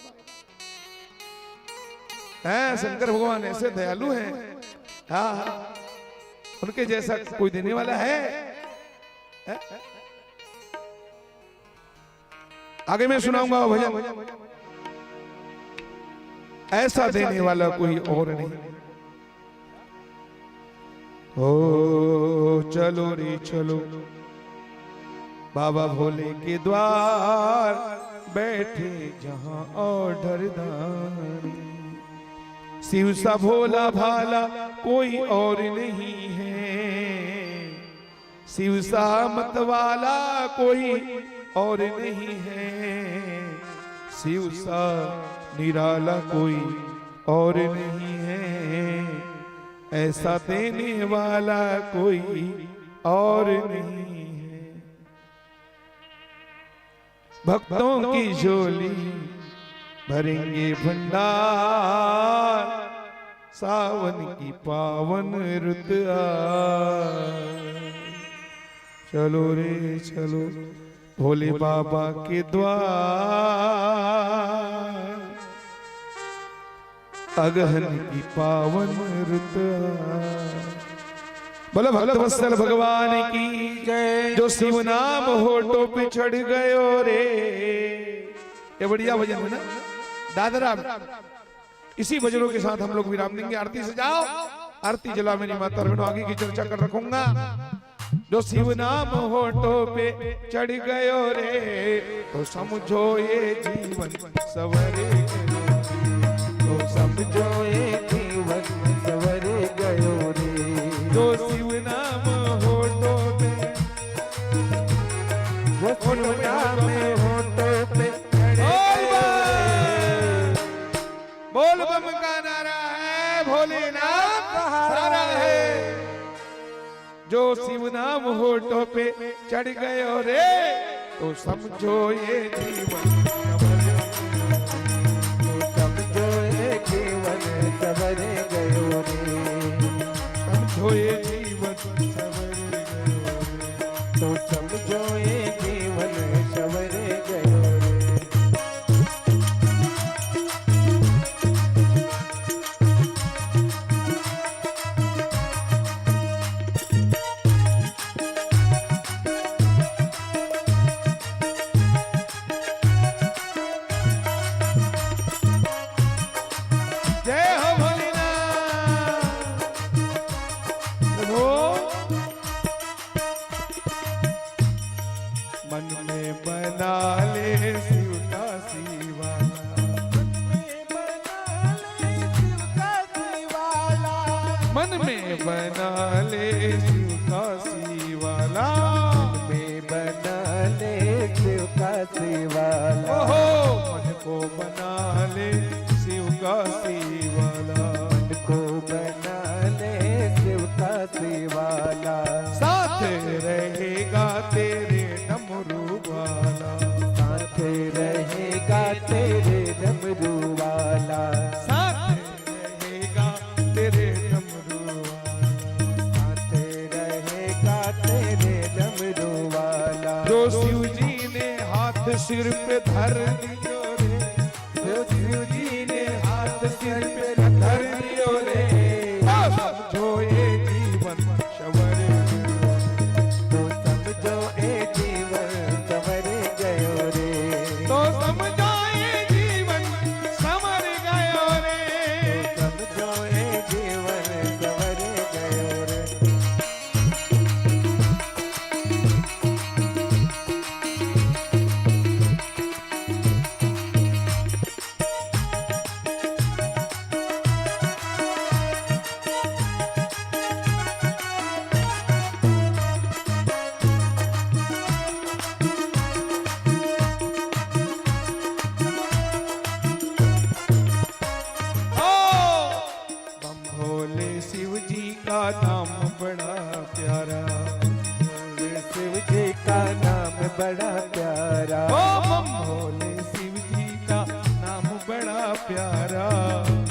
A: शंकर भगवान ऐसे दयालु हैं, हाँ, उनके जैसा कोई देने वाला है? आगे मैं सुनाऊंगा भजन, ऐसा देने वाला कोई और नहीं। ओ चलो रे चलो, बाबा भोले के द्वार बैठे जहां ऑर्डर दानी, शिव सा भोला भाला कोई और नहीं है, शिव सा मत वाला कोई और नहीं है, शिव सा निराला कोई और नहीं है, ऐसा देने वाला कोई और नहीं है। भक्तों की झोली भरेंगे भंडार, सावन की पावन रुत चलो रे चलो भोले बाबा के द्वार, अगहन की पावन रुत। बोलो भक्त वत्सल भगवान की जय। जो शिव नाम होठों पे चढ़ गयो रे, ये बढ़िया भजन है ना दादरा। इसी भजनों के साथ हम लोग विराम देंगे। आरती से जाओ, आरती जला मेरी माता बहनों, आगे की चर्चा कर रखूंगा। जो शिव नाम होठों पे चढ़ गयो रे, तो समझो ये जीवन सवरे, तो समझो ये जीवन सवरे गयो रे। जो शिव नाम होठों पे, वो शिव नाम होठों पे, बोल बम का नारा है, भोलेनाथ सहारा है। जो शिव नाम होठों पे चढ़ गयो रे, तो समझो ये जीवन, तो समझो ये जीवन सवरे गयो रे, समझो ये जीवन सवरे गयो रे, तो समझो ये जीवन सवरे गयो रे। मन में बना ले शिव का शिवाला, मन में बना ले शिव का शिवाला, में बना ले शिव का शिवाला। ओहो मन को बना ले शिव का शिवाला, मन को बना ले शिव का शिवाला। साथ रहेगा तेरे डमरू वाला, साथ रहेगा तेरे डमरू वाला, साथ रहेगा तेरे डमरू वाला, साथ रहेगा तेरे डमरू वाला। जो शिव जी ने हाथ सिर पे धर दियो रे, जो शिव जी ने हाथ सिर पे धर दियो रे, समझो ये जीवन सवरे गयो,
B: बड़ा प्यारा,
A: ओम भोले शिव जी का नाम बड़ा प्यारा,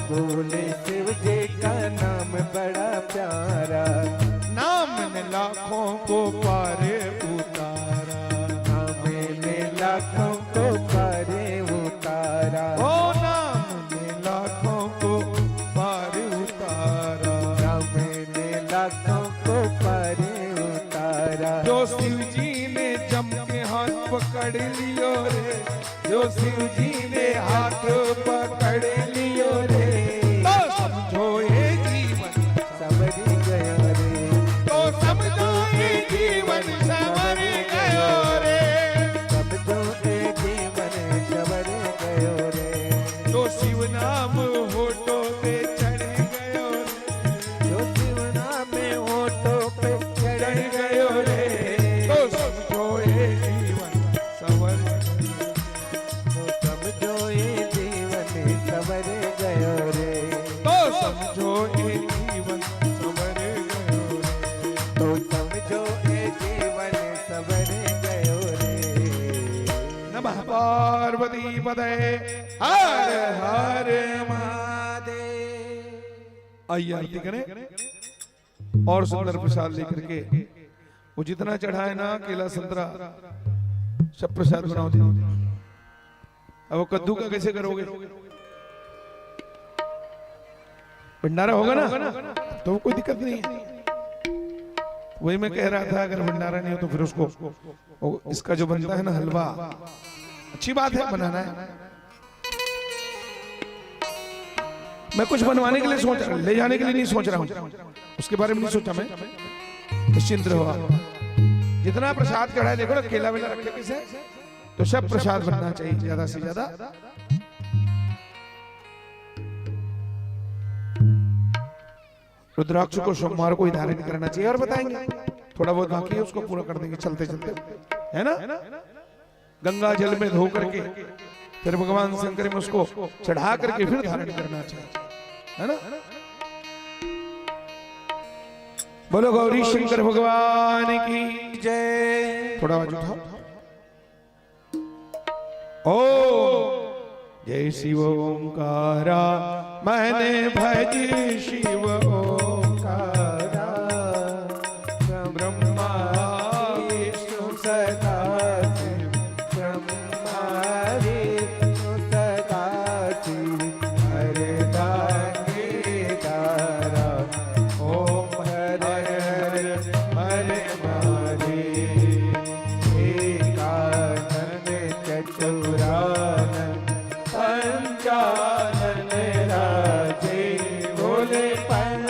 B: भोले शिव जी का नाम बड़ा प्यारा,
A: नाम ने लाखों को पारे उतारा,
B: नाम ने लाखों को पारे उतारा,
A: ओ नाम ने लाखों को पारे उतारा,
B: नाम ने लाखों को पारे उतारा।
A: जो शिव जी ने जम के हाथ पकड़ लियो रे, जो शिव जी ने हाथ पकड़ लियो रे, तो समझो ये जीवन
B: सबरी गयो रे,
A: तो समझो ये जीवन संवर गयो रे,
B: समझो ये जीवन सवर गयो रे,
A: जो शिव नाम होठों पे चढ़ गयो रे,
B: जो शिव नाम होठों पे चढ़
A: चढ़ गयो रे, तो समझो ये जीवन संवर गयो,
B: तो समझो ये जीवन सवर गयो रे,
A: तो समझो ये जीवन संवर गयो रे।
B: तो समझो ये जीवन सवर गयो रे।
A: नमः पार्वती पदे हर हर
B: महादेव।
A: आइए आरती करें और सुंदर प्रसाद लेकर के वो जितना चढ़ाए ना केला संतरा सब प्रसाद बनाओ दीजिए। अब वो कद्दू का कैसे करोगे? भंडारा होगा ना तो कोई दिक्कत नहीं है। वही मैं कह रहा था अगर भंडारा नहीं हो तो फिर उसको इसका जो बनता है ना हलवा, अच्छी बात है बनाना है। मैं कुछ बनवाने के लिए सोच रहा हूं, ले जाने के लिए नहीं सोच रहा हूं, उसके बारे में नहीं सोचा मैं। निश्चिंत रहो आप। जितना प्रसाद चढ़ाए देखो ना केला वेला रखे कैसे, तो सब प्रसाद बनना चाहिए ज्यादा से ज्यादा। रुद्राक्ष को सोमवार को ही धारण करना चाहिए और बताएंगे, थोड़ा बहुत बाकी है उसको पूरा कर देंगे चलते चलते, है ना। गंगा जल में धो करके फिर भगवान शंकर में उसको चढ़ा करके फिर धारण करना चाहिए, है ना। बोलो गौरी शंकर भगवान की जय। थोड़ा आवाज उठाओ। ओ जय शिव ओंकारा मैंने भज शिव ओंकारा, ब्रह्मा
B: विष्णु सदा शिव, ब्रह्मा विष्णु सदा शिव, हरदारे दारा, ओम हर हर हर महादेव, एकानन चतुरानन पंचानन राजे, बोले पंचानन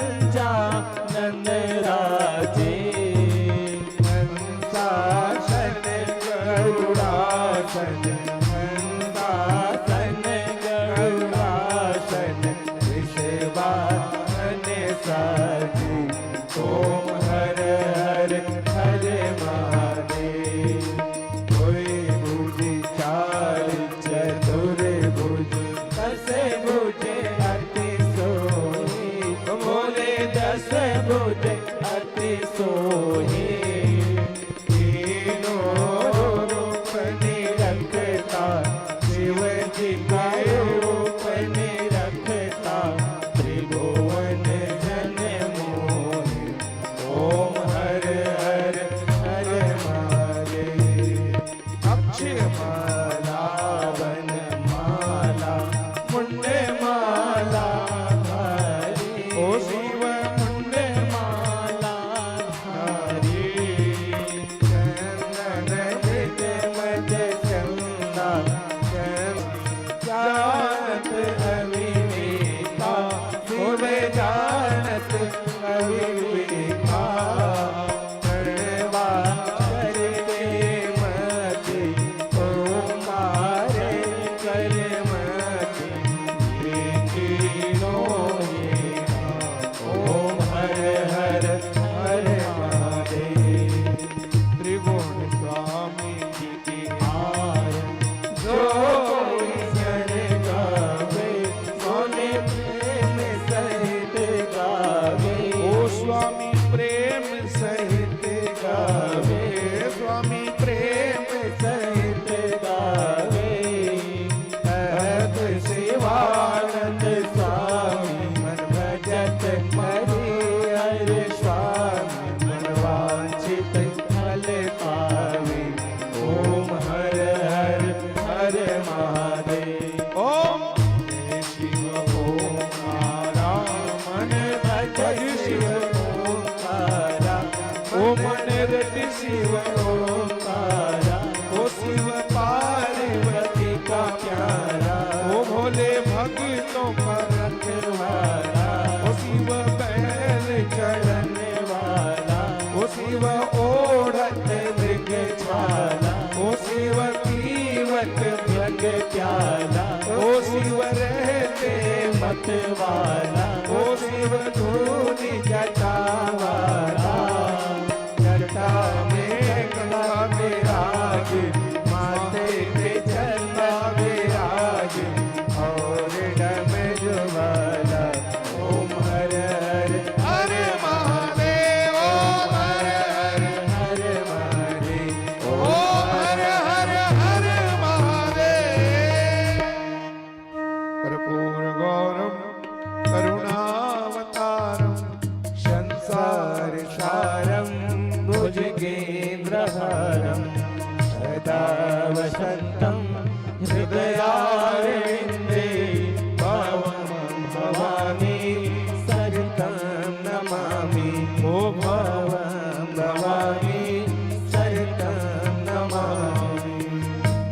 B: महादेव
A: ओम
B: शिव ओंकारा मन भज शिव ओंकारा ओ मन रट शिव ओंकारा ओ शिव पार्वती का प्यारा
A: ओ भोले भक्तों पर
B: रखवाला ओ शिव बैल चढ़ने वाला ओ शिव ओढ़त मृग छाला ओ शिव पीवत भग प्याला ओ शिव रहते मत वाला ओ शिव धूलि जटा वाला जटा में गंगा विराज माथे पे चंदा विराज और डम ज्वाला ओम हर हर
A: हर महादेव ओम
B: हर हर महादेव
A: ओम हर हर हर महादेव। कर्पूर गौरम करुणावतारम
B: संसार सारं भुजगेन्द्रहारं सदा वसन्तं हृदयारविन्दे भवं भवानी सरितं नमामि ओ भवं भवानी सरितं नमामि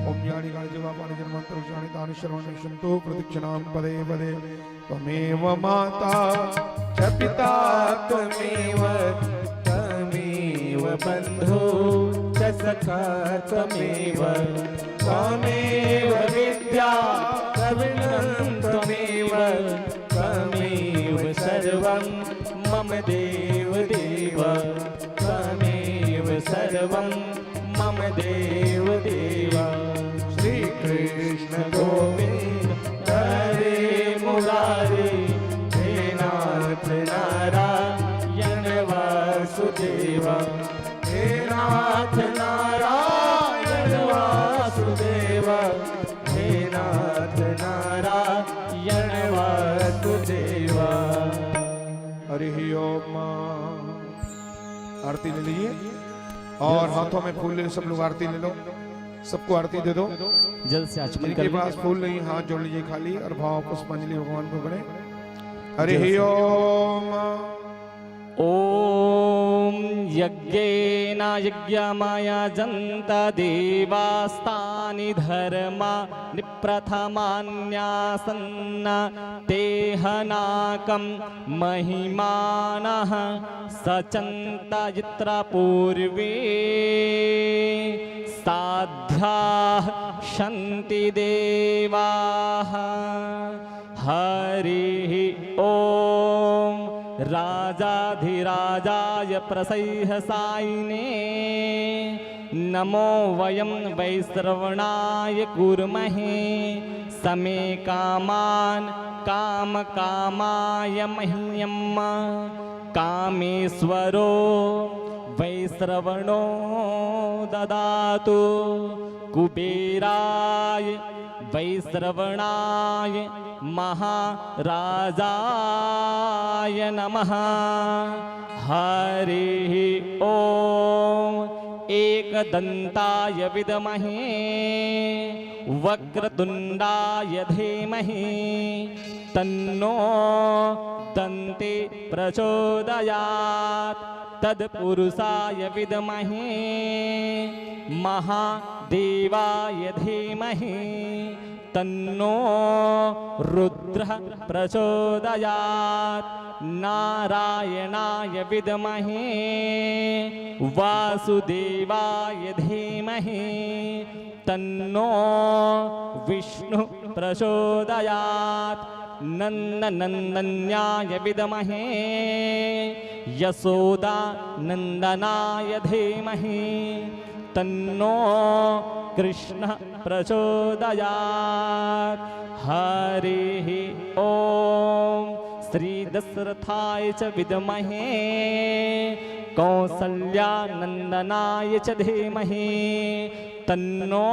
A: ओम यानि कानि जवापानि जन्मान्तरक्षाणि तानि सर्वाणि सन्तु प्रदक्षिणां पदे पदे त्वमेव माता च पिता
B: त्वमेव त्वमेव बन्धु च सखा त्वमेव त्वमेव विद्या द्रविणं त्वमेव त्वमेव सर्वं मम देव देव त्वमेव सर्वं मम देव देव श्री कृष्ण गोविंद हरे मुरारे हे नाथ नारायण वासुदेव हे नाथ नारायण वासुदेव हे नाथ नारायण वासुदेव
A: हरि ओम। आरती ले लीजिए और हाथों में फूल ले, सब लोग आरती ले लो, सबको आरती दे दो।
C: जल्द से आचमन
A: जिनके
C: करिए।
A: पास फूल नहीं हाथ जोड़ लीजिए खाली और भाव पुष्पांजलि भगवान को करें। हरि ओम।
C: ओम यज्ञेन यज्ञमयजन्त देवास्तानि धर्मा निप्रथमान्यासन्न तेहनाकं महिमानः सचन्त यत्र पूर्वे साध्याः शन्ति देवाः हरिः ओम राजाधिराजाय प्रसह्यसायिने नमो वयं वैश्रवणाय कुर्महे समे कामान् कामकामाय मह्यम् कामेश्वरो वैश्रवणो ददातु कुबेराय वैश्रवणाय महाराजाय नमः हरिः ओम एकदन्ताय विद्महे वक्रतुण्डाय धीमहि तन्नो दन्ते प्रचोदयात् तत्पुरुषाय विद्महे महादेवाय धीमहि तन्नो रुद्रः प्रचोदयात् नारायणाय विद्महे वासुदेवाय धीमहि तन्नो विष्णु प्रचोदयात् नन्दनन्दन्याय विद्महे यशोदा नन्दनाय धीमहि तन्नो कृष्ण प्रचोदयात् हरिः ओम श्री दशरथाय च विद्महे कौसल्यानन्दनाय च धीमहि तन्नो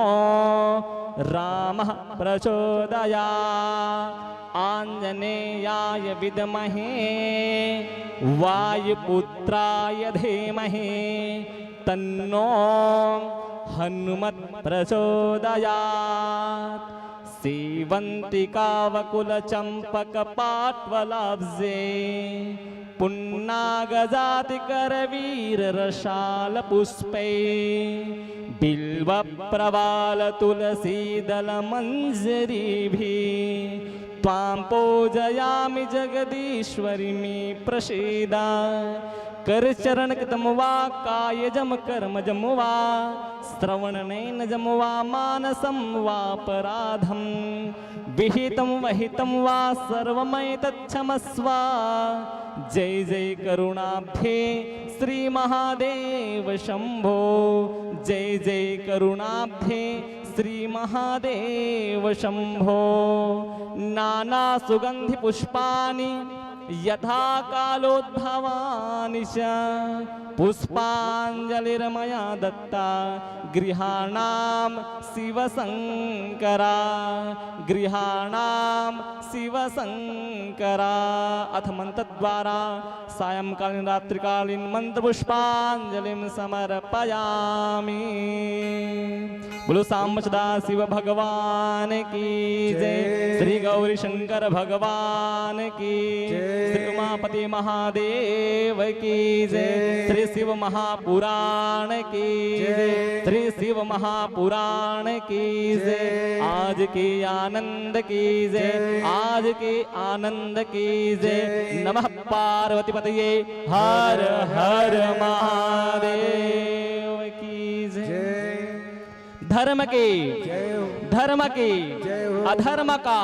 C: रामः प्रचोदयात् आञ्जनेयाय विद्महे वायुपुत्राय धीमहि तन्नो हनुमत् प्रचोदयात् सेवन्तिकावकुलचम्पकपाट्वलाब्जे पुन्नागजातिकरवीररशालपुष्पै बिल्वप्रवालतुलसीदलमञ्जरीभिः त्वां पूजयामि जगदीश्वरि मे प्रसीदा करचरणकृतं वा कायजं कर्मजं वा श्रवणनयनजं वा मानसं वापराधं विहितं वहितं वा सर्वमेतच्छमस्व जय जय करुणाब्धे श्री महादेव शंभो जय जय करुणाब्धे श्री महादेव शंभो नाना सुगंधि पुष्पाणि यथा कालोद्भवानि च पुष्पाञ्जलिर्मया दत्ता गृहाणां शिवशङ्करा गृहाणां शिवशङ्करा अथ मन्त्रद्वारा सायंकालीन रात्रिकालीन मंत्रपुष्पाञ्जलिं समर्पयामि। बोलो सांब सदा शिव भगवान की जय, श्री गौरी शंकर भगवान की श्री उमापति महादेव की जय, श्री शिव महापुराण की जय, श्री शिव महापुराण की जय, आज के आनंद की जय, आज के आनंद की जय। नमः पार्वती पतये हर हर महादेव की जय। धर्म की धर्म की अधर्म का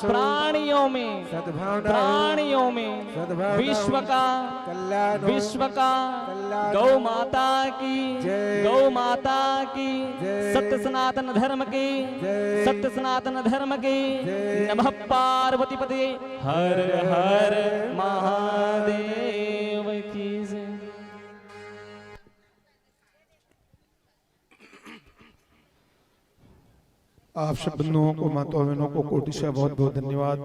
C: प्राणियों में विश्व का गौ माता की सत्य सनातन धर्म की नमः पार्वती पते हर हर महादेव की जय।
A: आप सब बंधुओं को, माताओं बहनों को कोटि से बहुत बहुत धन्यवाद।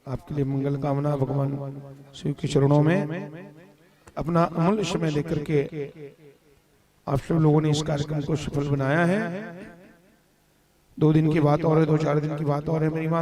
A: आपके लिए मंगल कामना भगवान शिव के चरणों में अपना अमूल्य समय लेकर के आप सब लोगों ने इस कार्यक्रम को सफल बनाया है। 2 दिन की बात और है, 2-4 दिन की बात और है मेरी माँ।